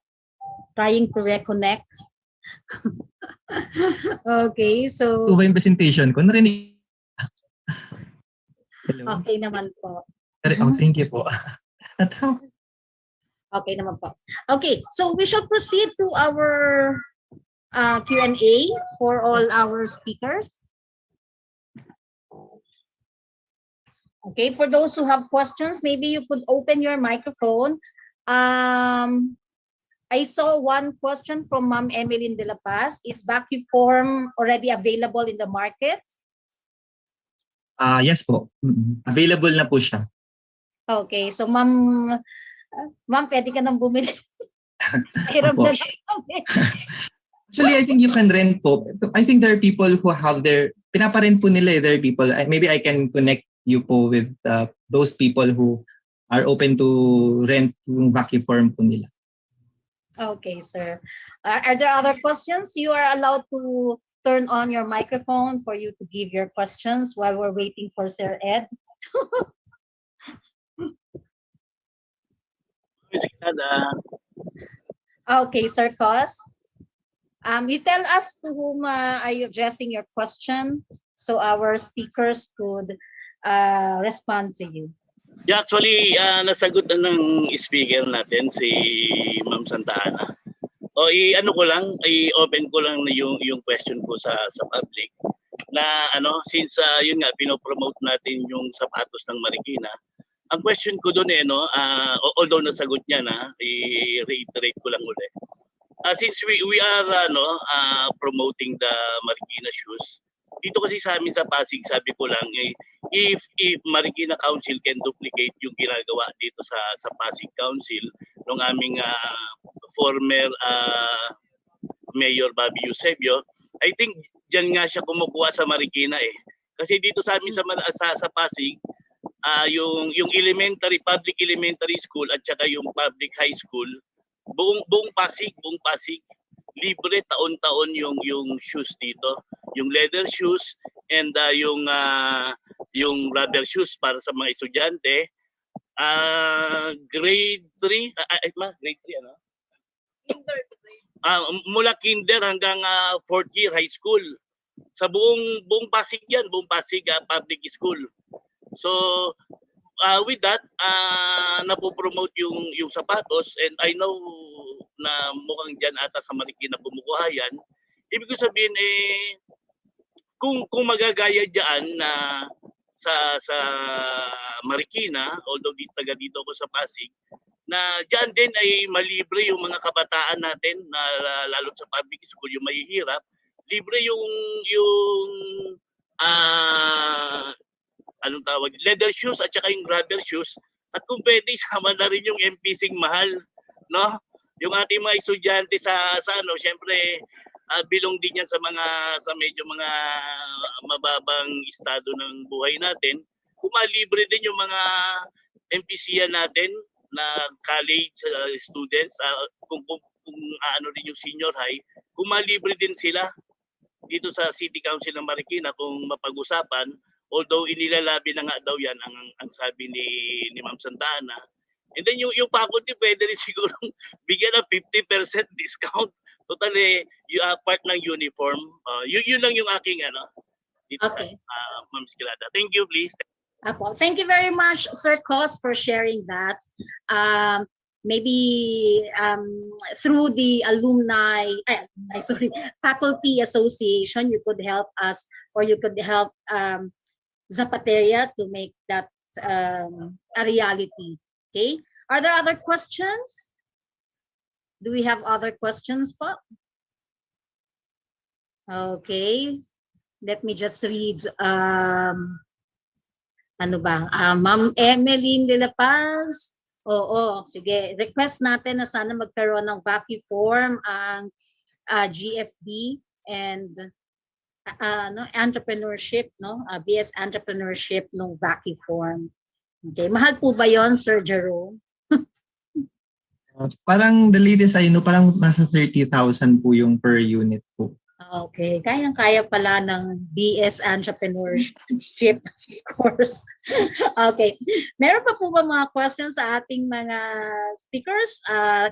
trying to reconnect. Okay, so So ba yung presentation ko? Narinig? Hello? okay naman po. Oh, thank you po. Okay naman po. Okay, so we shall proceed to our Q&A for all our speakers. Okay, for those who have questions, maybe you could open your microphone. I saw one question from Ma'am Emeline de la Paz. Is vacuform already available in the market? Yes po. Available na po siya. Okay, so Ma'am, pwede ka nang bumili. Hirap na lang. Actually, I think you can rent po. I think there are people who have their, pinaparent po nila there are people. Maybe I can connect you po with those people who are open to rent yung vacuform po nila. Okay, sir. Are there other questions? You are allowed to turn on your microphone for you to give your questions while we're waiting for Sir Ed. Okay, Sir Cos. You tell us to whom are you addressing your question so our speakers could respond to you. Yeah, actually, nasagot na ng speaker natin, si Ma'am Santa Ana. O i-ano ko lang, i-open ko lang yung question ko sa public na since yun nga pino-promote natin yung sapatos ng Marikina. Ang question ko doon although nasagot niya na, i-reiterate ko lang ulit. Since we are promoting the Marikina shoes, dito kasi sa amin sa Pasig, sabi ko lang if Marikina Council can duplicate yung ginagawa dito sa Pasig Council ng aming former Mayor Bobby Eusebio, I think diyan nga siya kumukuha sa Marikina Kasi dito sa amin sa Pasig, yung public elementary school at saka yung public high school, buong Pasig libre taon-taon yung shoes dito, yung leather shoes and yung rubber shoes para sa mga estudyante. Grade 3 grade 3 mula kinder hanggang 4th year high school. Sa buong Pasig yan, buong Pasig public school. So with that, napopromote yung sapatos, and I know na mukhang dyan ata sa Marikina kumukuha yan. Ibig ko sabihin kung magagaya dyan na sa Marikina, although taga dito ako sa Pasig, na dyan din ay malibre yung mga kabataan natin na lalo sa public school, yung mahihirap, libre yung anong tawag, leather shoes at saka yung rubber shoes. At kung pwede, sama na rin yung MPCing mahal, no? Yung ating mga estudyante sa syempre bilong din yan sa medyo mga mababang estado ng buhay natin. Kumalibre din yung mga MPC natin na college students, kung ano din yung senior high, kumalibre din sila dito sa City Council ng Marikina kung mapag-usapan. Although inilalabi na nga daw yan ang sabi ni Ma'am Santana. And then yung faculty pwede rin siguro bigyan ng 50% discount. Totally part ng uniform. Yun lang yung aking dito Okay. Ma'am Skilada. Thank you, please. Thank you very much, Sir Cos, for sharing that. Maybe through the faculty association, you could help us, or you could help Zapateria to make that a reality. Okay. Are there other questions? Do we have other questions, po? Okay. Let me just read. Ano ba? Ma'am Emeline de la Paz. Oo, sige. Request natin na sana magkaroon ng vacuum form ang GFD and entrepreneurship, no? BS entrepreneurship ng vacuum form. Okay. Mahal po ba yon, Sir Jerome? Parang the latest I know, parang nasa 30,000 po yung per unit po. Okay, kayang-kaya pala ng BS Entrepreneurship course. Okay. Meron pa po ba mga questions sa ating mga speakers?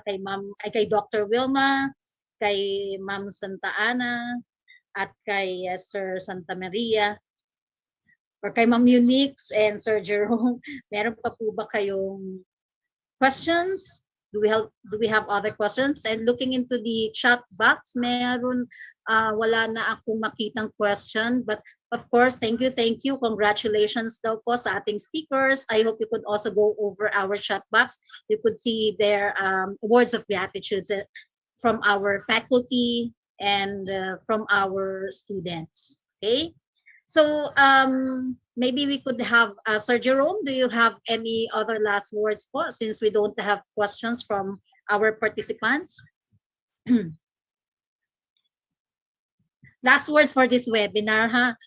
Kay Dr. Wilma, kay Ma'am Santa Ana, at kay Sir Santa Maria, or kay Ma'am Eunice and Sir Jerome. Meron pa po ba kayong questions? Do we have other questions? And looking into the chat box, meron wala na akong makitang question, but of course, thank you. Congratulations daw po sa ating speakers. I hope you could also go over our chat box. You could see their words of gratitude from our faculty and from our students. Okay. So maybe we could have Sir Jerome. Do you have any other last words po, since we don't have questions from our participants? Last words for this webinar, ha?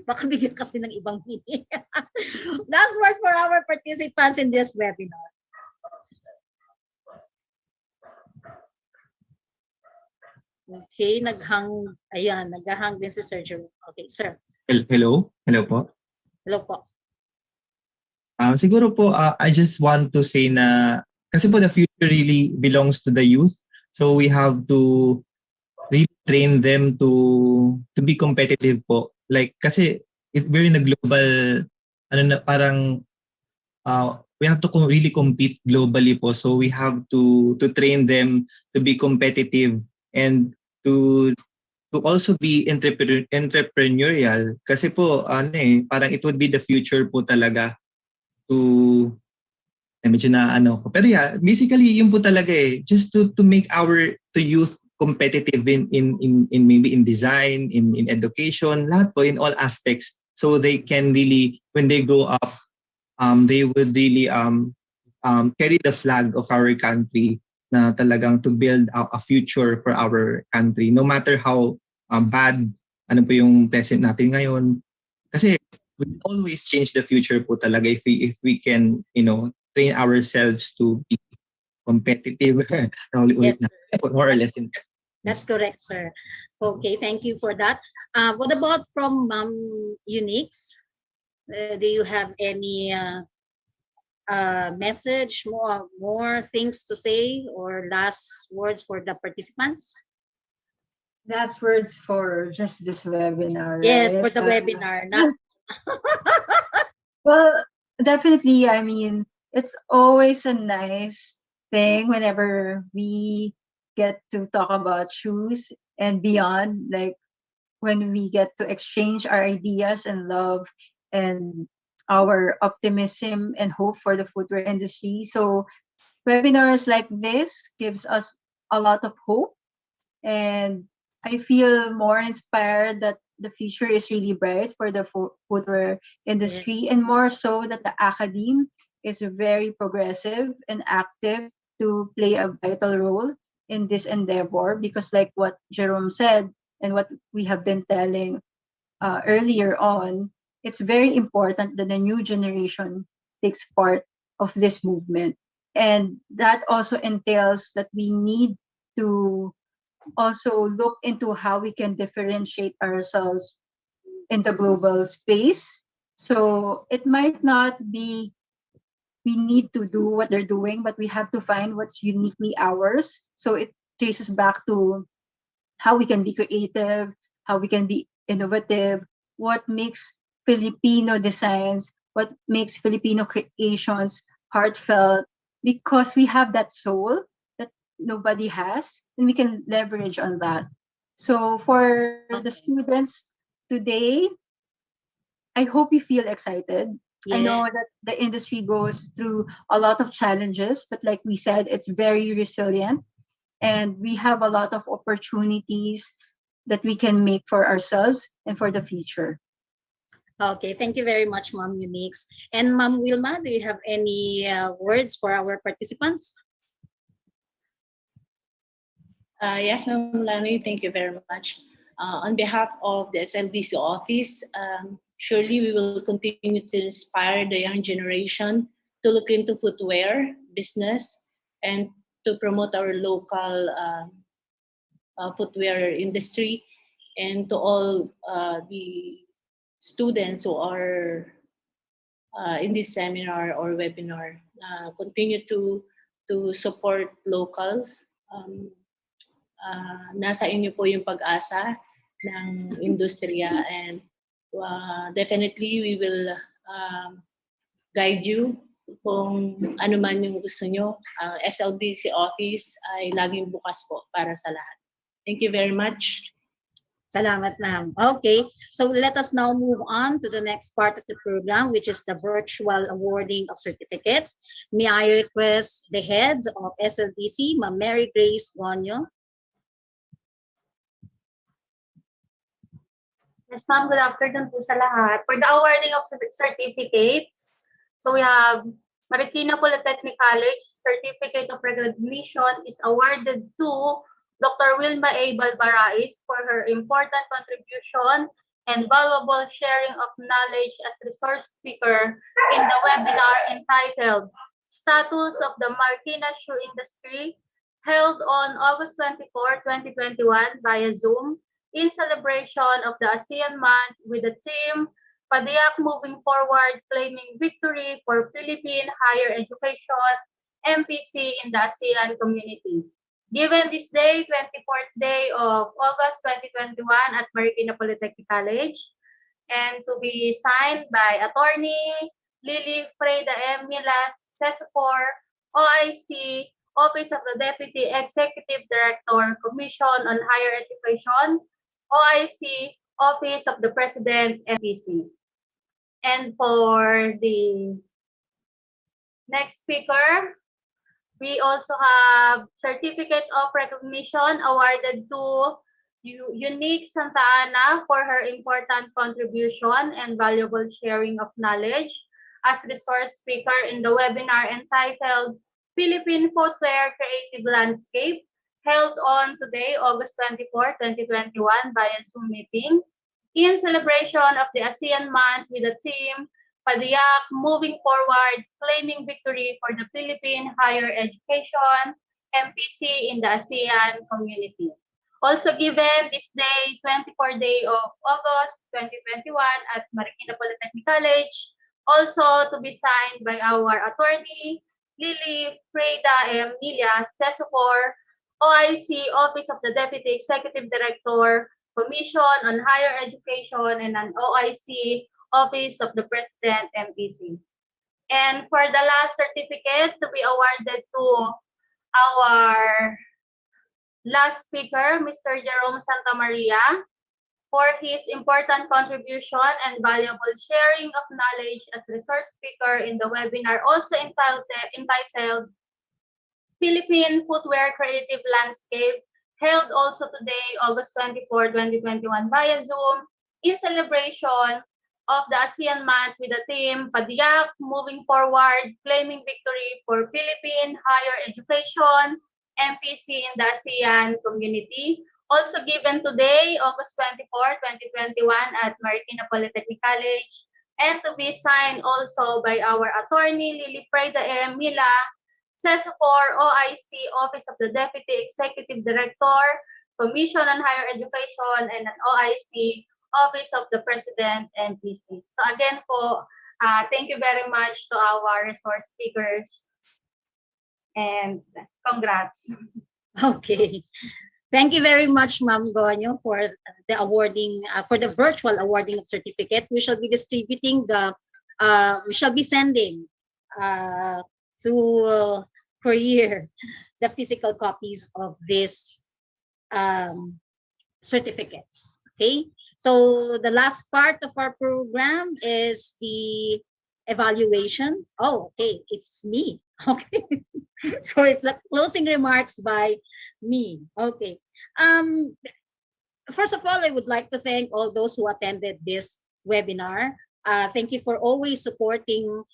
Baka bigyan kasi ng ibang meaning. Last word for our participants in this webinar. Okay, naghang din si Sir Jerome. Okay, sir. Hello? Hello po? Hello po. Siguro po, I just want to say na, kasi po the future really belongs to the youth. So we have to really train them to be competitive po. Like, kasi we're in a global, parang, we have to really compete globally po. So we have to train them to be competitive and to also be entrepreneurial. Kasi po, parang it would be the future po talaga to, medyo na ko. Pero yeah, basically yun po talaga just to make our youth competitive in maybe in design, in education, lahat po, in all aspects, so they can really, when they grow up, they would really carry the flag of our country, na talagang to build a future for our country, no matter how bad ano po yung present natin ngayon. Kasi we always change the future po talaga if we can, train ourselves to be competitive. Yes, More or less. That's correct, sir. Okay, thank you for that. What about from Ma'am Eunice? Do you have any message, more things to say, or last words for the participants? Last words for just this webinar, Yes, right? for the webinar. Not... Well, definitely, I mean, it's always a nice thing whenever we get to talk about shoes and beyond, like when we get to exchange our ideas and love and our optimism and hope for the footwear industry. So webinars like this gives us a lot of hope, and I feel more inspired that the future is really bright for the footwear industry, and more so that the academe is very progressive and active to play a vital role in this endeavor, because like what Jerome said and what we have been telling earlier on, it's very important that the new generation takes part of this movement. And that also entails that we need to also look into how we can differentiate ourselves in the global space. So it might not be we need to do what they're doing, but we have to find what's uniquely ours. So it traces back to how we can be creative, how we can be innovative, what makes Filipino designs, what makes Filipino creations heartfelt, because we have that soul that nobody has, and we can leverage on that. So for the students today, I hope you feel excited. I Yeah. know that the industry goes through a lot of challenges, but like we said, it's very resilient, and we have a lot of opportunities that we can make for ourselves and for the future. Okay, thank you very much, Ma'am Unix. And Ma'am Wilma, do you have any words for our participants? Yes, Ma'am Lani, thank you very much. On behalf of the SLDC office, surely we will continue to inspire the young generation to look into footwear business and to promote our local footwear industry, and to all the students who are in this seminar or webinar, continue to support locals. Nasa inyo po yung pag-asa ng industriya, and definitely we will guide you kung ano man yung gusto nyo. SLDC office ay laging bukas po para sa lahat. Thank you very much. Salamat, ma'am. Okay, so let us now move on to the next part of the program, which is the virtual awarding of certificates. May I request the head of SLDC, Ma'am Mary Grace Gonyo. Yes, ma'am. Good afternoon po sa lahat. For the awarding of certificates, so we have Marikina Polytechnic College Certificate of Recognition is awarded to Dr. Wilma A. Balbarais for her important contribution and valuable sharing of knowledge as resource speaker in the webinar entitled Status of the Marikina Shoe Industry, held on August 24, 2021 via Zoom in celebration of the ASEAN month with the theme Padiak Moving Forward, Claiming Victory for Philippine Higher Education, MPC in the ASEAN community. Given this day, 24th day of August 2021 at Marikina Polytechnic College, and to be signed by Attorney Lily Freda M. Milas, CESFOR, OIC, Office of the Deputy Executive Director, Commission on Higher Education, OIC, Office of the President, MPC. And for the next speaker, we also have Certificate of Recognition awarded to Unique Santa Ana for her important contribution and valuable sharing of knowledge as resource speaker in the webinar entitled Philippine Footwear Creative Landscape, held on today, August 24, 2021 via Zoom meeting in celebration of the ASEAN month with the theme Padiak Moving Forward, Claiming Victory for the Philippine Higher Education, MPC in the ASEAN community. Also given this day, 24th day of August 2021 at Marikina Polytechnic College, also to be signed by our attorney, Lily Freda M. Milia, CESOFOR, OIC, Office of the Deputy Executive Director, Commission on Higher Education, and an OIC, Office of the President, MPC. And for the last certificate to be awarded to our last speaker, Mr. Jerome Santamaria, for his important contribution and valuable sharing of knowledge as resource speaker in the webinar, also entitled Philippine Footwear Creative Landscape, held also today, August 24, 2021 via Zoom, in celebration of the ASEAN month with the theme Padiak Moving Forward, Claiming Victory for Philippine Higher Education, MPC in the ASEAN community. Also given today, August 24, 2021 at Marikina Polytechnic College, and to be signed also by our attorney, Lily Freda M. Mila, CESOFOR, OIC, Office of the Deputy Executive Director, Commission on Higher Education, and an OIC, Office of the President, NPC. So again po, thank you very much to our resource speakers, and congrats. Okay. Thank you very much, Ma'am Gonyo, for the awarding, for the virtual awarding of certificate. We shall be distributing we shall be sending through courier the physical copies of these certificates. Okay, So the last part of our program is the evaluation. Oh, okay, it's me. Okay. So it's the closing remarks by me. Okay. Um, First of all, I would like to thank all those who attended this webinar. Thank you for always supporting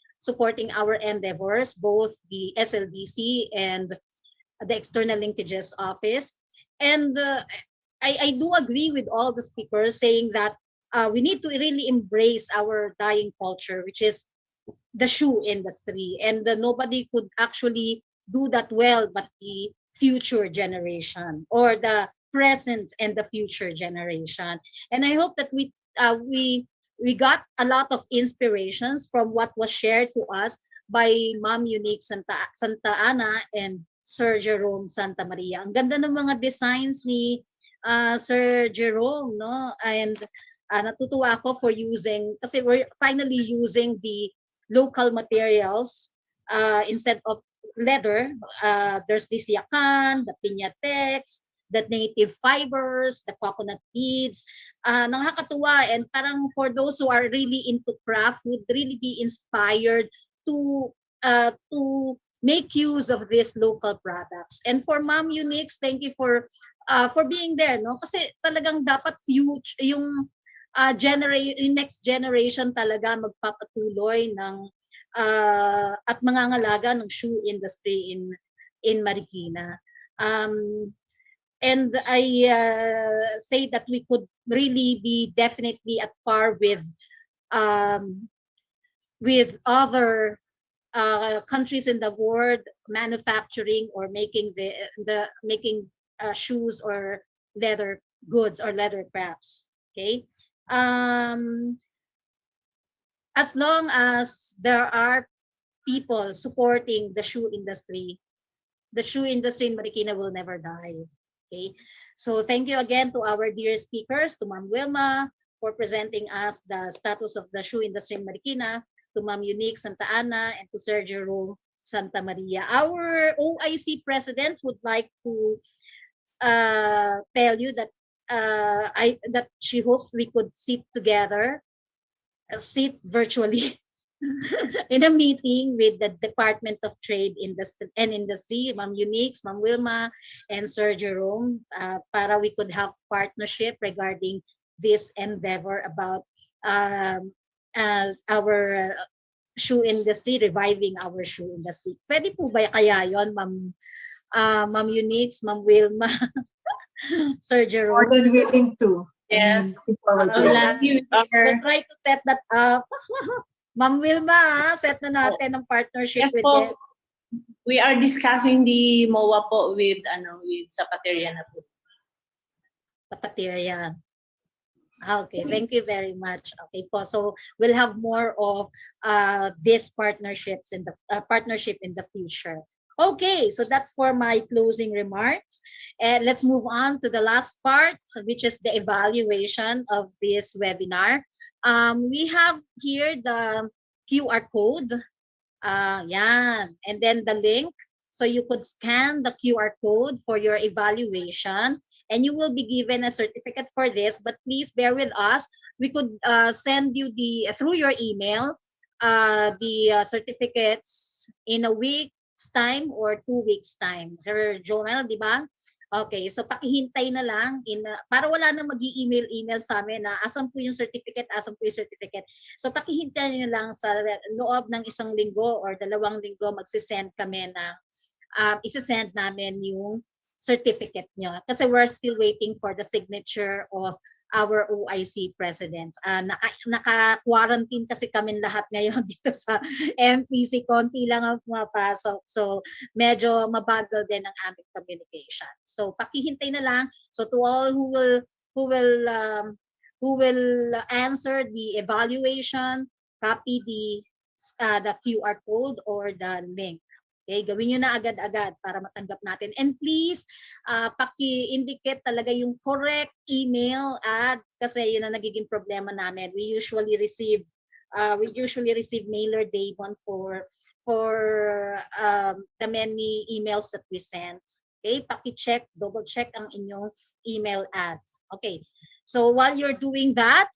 our endeavors, both the SLDC and the External Linkages Office. And I do agree with all the speakers saying that we need to really embrace our dying culture, which is the shoe industry. And nobody could actually do that well but the future generation, or the present and the future generation. And I hope that we got a lot of inspirations from what was shared to us by Ma'am Unique Santa Ana and Sir Jerome Santa Maria. Ang ganda ng mga designs ni Sir Jerome, no? And natutuwa ako for using, kasi we're finally using the local materials instead of leather. There's this yakan, the pinyatex, the native fibers, the coconut beads. Nakakatuwa, and parang for those who are really into craft would really be inspired to make use of these local products. And for Ma'am Unix, thank you for being there, no? Kasi talagang dapat future yung next generation talaga magpapatuloy ng at mangangalaga ng shoe industry in Marikina. And I say that we could really be definitely at par with other countries in the world manufacturing or making making shoes or leather goods or leather crafts. Okay. As long as there are people supporting the shoe industry in Marikina will never die. Okay. So thank you again to our dear speakers, to Ma'am Wilma for presenting us the status of the shoe industry in Marikina, to Ma'am Unique Santa Ana, and to Sir Jerome Santa Maria. Our OIC president would like to tell you that that she hopes we could sit together, sit virtually in a meeting with the Department of Trade and Industry, Ma'am Unique, Ma'am Wilma, and Sir Jerome, para we could have partnership regarding this endeavor about our shoe industry, reviving our shoe industry. Pwede po ba kaya yon, Ma'am Unique, Ma'am Wilma, Sir Jerome? More than willing to. Yes. We'll try to set that up. Ma'am Wilma, set na natin ang partnership Yes with po. them. We are discussing the MOA po with Zapateria na po. Zapateria. Okay, thank you very much. Okay po, so we'll have more of these partnerships in the partnership in the future. Okay, so that's for my closing remarks. And let's move on to the last part, which is the evaluation of this webinar. We have here the QR code. Yan. And then the link. So you could scan the QR code for your evaluation, and you will be given a certificate for this. But please bear with us. We could send you through your email the certificates in a week's time or 2 weeks time. Sir Joel, di ba? Okay, so pakihintay na lang para wala nang mag-email sa amin na asan po yung certificate, asan po yung certificate. So pakihintay niyo lang sa loob ng 1 linggo or 2 linggo magsisend kami na isasend namin yung certificate nyo. Kasi we're still waiting for the signature of our OIC presidents. Naka-quarantine kasi kami lahat ngayon dito sa MPC. Konti lang ang pumapasok. So, medyo mabagal din ang aming communication. So, pakihintay na lang. So, to all who will answer the evaluation, copy the QR code or the link. Okay, gawin nyo na agad-agad para matanggap natin. And please, paki-indicate talaga yung correct email kasi yun ang nagiging problema namin. We usually receive mailer day one for the many emails that we send. Okay, paki-check, double-check ang inyong email ad. Okay, So while you're doing that,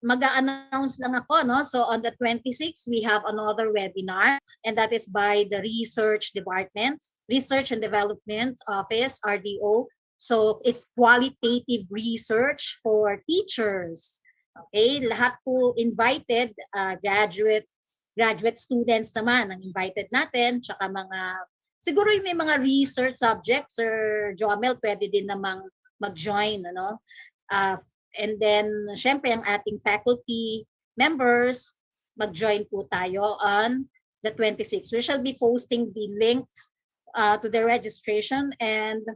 mag-a-announce lang ako, no? So on the 26th, we have another webinar, and that is by the Research Department, Research and Development Office, RDO. So it's qualitative research for teachers. Okay, lahat po invited, graduate students naman ang invited natin, tsaka mga, siguro yung may mga research subjects, Sir Jomel, pwede din namang mag-join, ano? And then, syempre, ang ating faculty members, mag-join po tayo on the 26th. We shall be posting the link to the registration and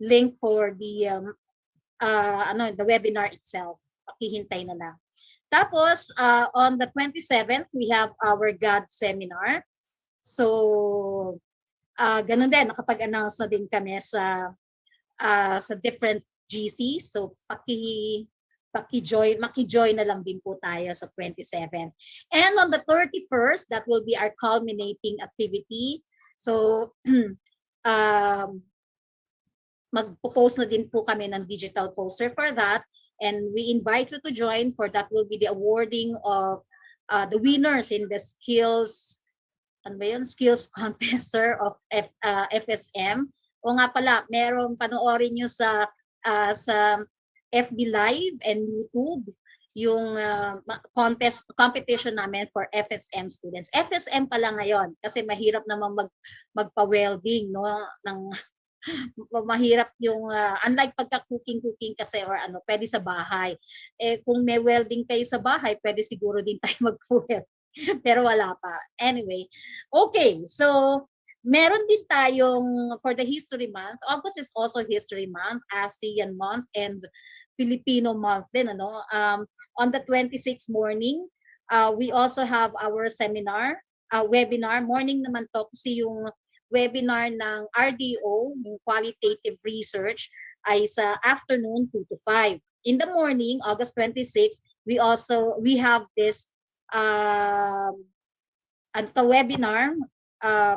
link for the the webinar itself. Pakihintay na lang. Tapos, on the 27th, we have our God seminar. So, ganun din, nakapag-announce na din kami sa different GC. So maki-join na lang din po tayo sa 27. And on the 31st, that will be our culminating activity. So magpo-post na din po kami ng digital poster for that, and we invite you to join. For that will be the awarding of the winners in the skills skills contest, sir, of FSM. O nga pala, meron panoorin nyo sa FB Live and YouTube yung competition namin for FSM students. FSM pala ngayon kasi mahirap naman magpa-welding, no, ng mahirap yung unlike pagka-cooking kasi or ano, pwede sa bahay. Eh kung may welding kayo sa bahay, pwede siguro din tayo mag-weld. Pero wala pa. Anyway, okay. So meron din tayong for the History Month. August is also History Month, ASEAN Month, and Filipino Month din, ano. On the 26th morning, we also have our seminar, webinar. Morning naman to kasi yung webinar ng RDO, yung qualitative research, ay sa afternoon 2 to 5. In the morning, August 26, we have this webinar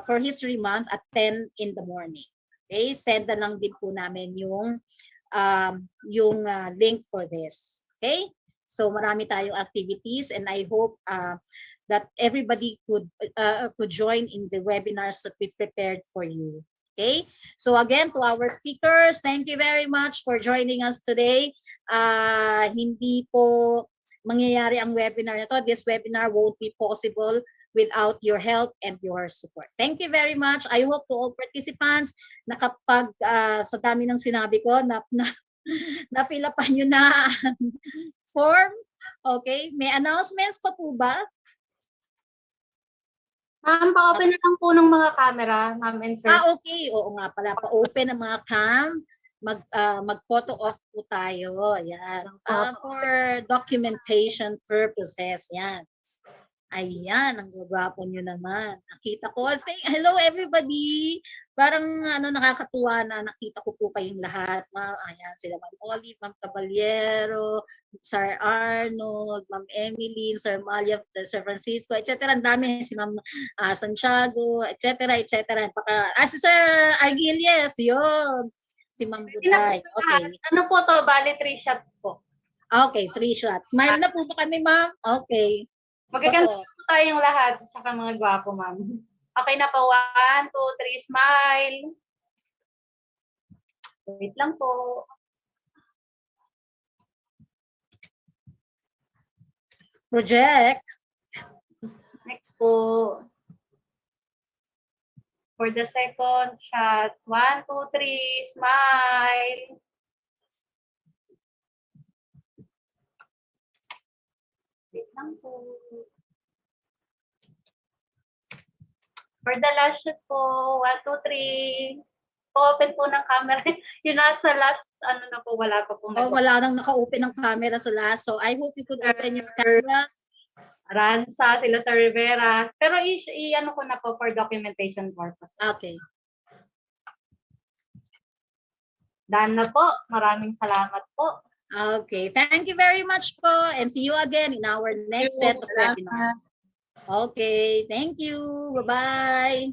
for History Month at 10 in the morning. Okay, send na lang din po namin yung link for this. Okay, so marami tayong activities, and I hope that everybody could join in the webinars that we prepared for you. Okay, so again, to our speakers, thank you very much for joining us today. Hindi po mangyayari ang webinar na to. This webinar won't be possible without your help and your support. Thank you very much. I hope to all participants nakapag sa dami ng sinabi ko na fill upan nyo na form. Okay, may announcements pa po ba? Ma'am, pa-open na lang po ng mga camera, ma'am and sir. Okay. Oo nga pala, pa-open ang mga cam. Mag-photo off po tayo. Yan. For documentation purposes. Yan. Ayan, ang gagwapo nyo naman. Nakita ko. Hello everybody. Parang nakakatuwa na nakita ko po kayong lahat. Ayan, sila Ma'am Olive, Ma'am Caballero, Sir Arnold, Ma'am Emily, Sir Malia, Sir Francisco, etc. Ang dami. Si Ma'am Santiago, etc. Si Sir Arguelles, yun. Si Ma'am Buday. Okay. Ano po to? Bali 3 shots po. Okay, 3 shots. Smile na po ba kami, ma'am? Okay. Magaganda po tayong lahat, tsaka mga gwapo, ma'am. Okay na po. 1, 2, 3, smile. Wait lang po. Project. Next po. For the second shot, 1, 2, 3, smile. Wait lang po. For the last shot po, 1, 2, 3. Open po ng camera. Yung nasa last, na po, wala pa po. Wala nang naka-open ng camera sa last. So, I hope you could open your camera. Ransa, sila sa Rivera. Pero i-ano ko na po for documentation purpose. Okay. Done na po. Maraming salamat po. Okay. Thank you very much po. And see you again in our next set of webinars. Okay. Thank you. Bye-bye.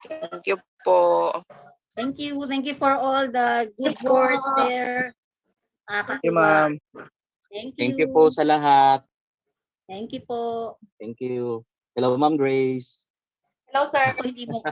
Thank you po. Thank you. Thank you for all the good words there. Thank you, Nakakatuwa. ma'am. Thank Thank you. you po sa lahat. Thank you po. Thank you. Hello, Ma'am Grace. Hello, sir. Ako hindi mo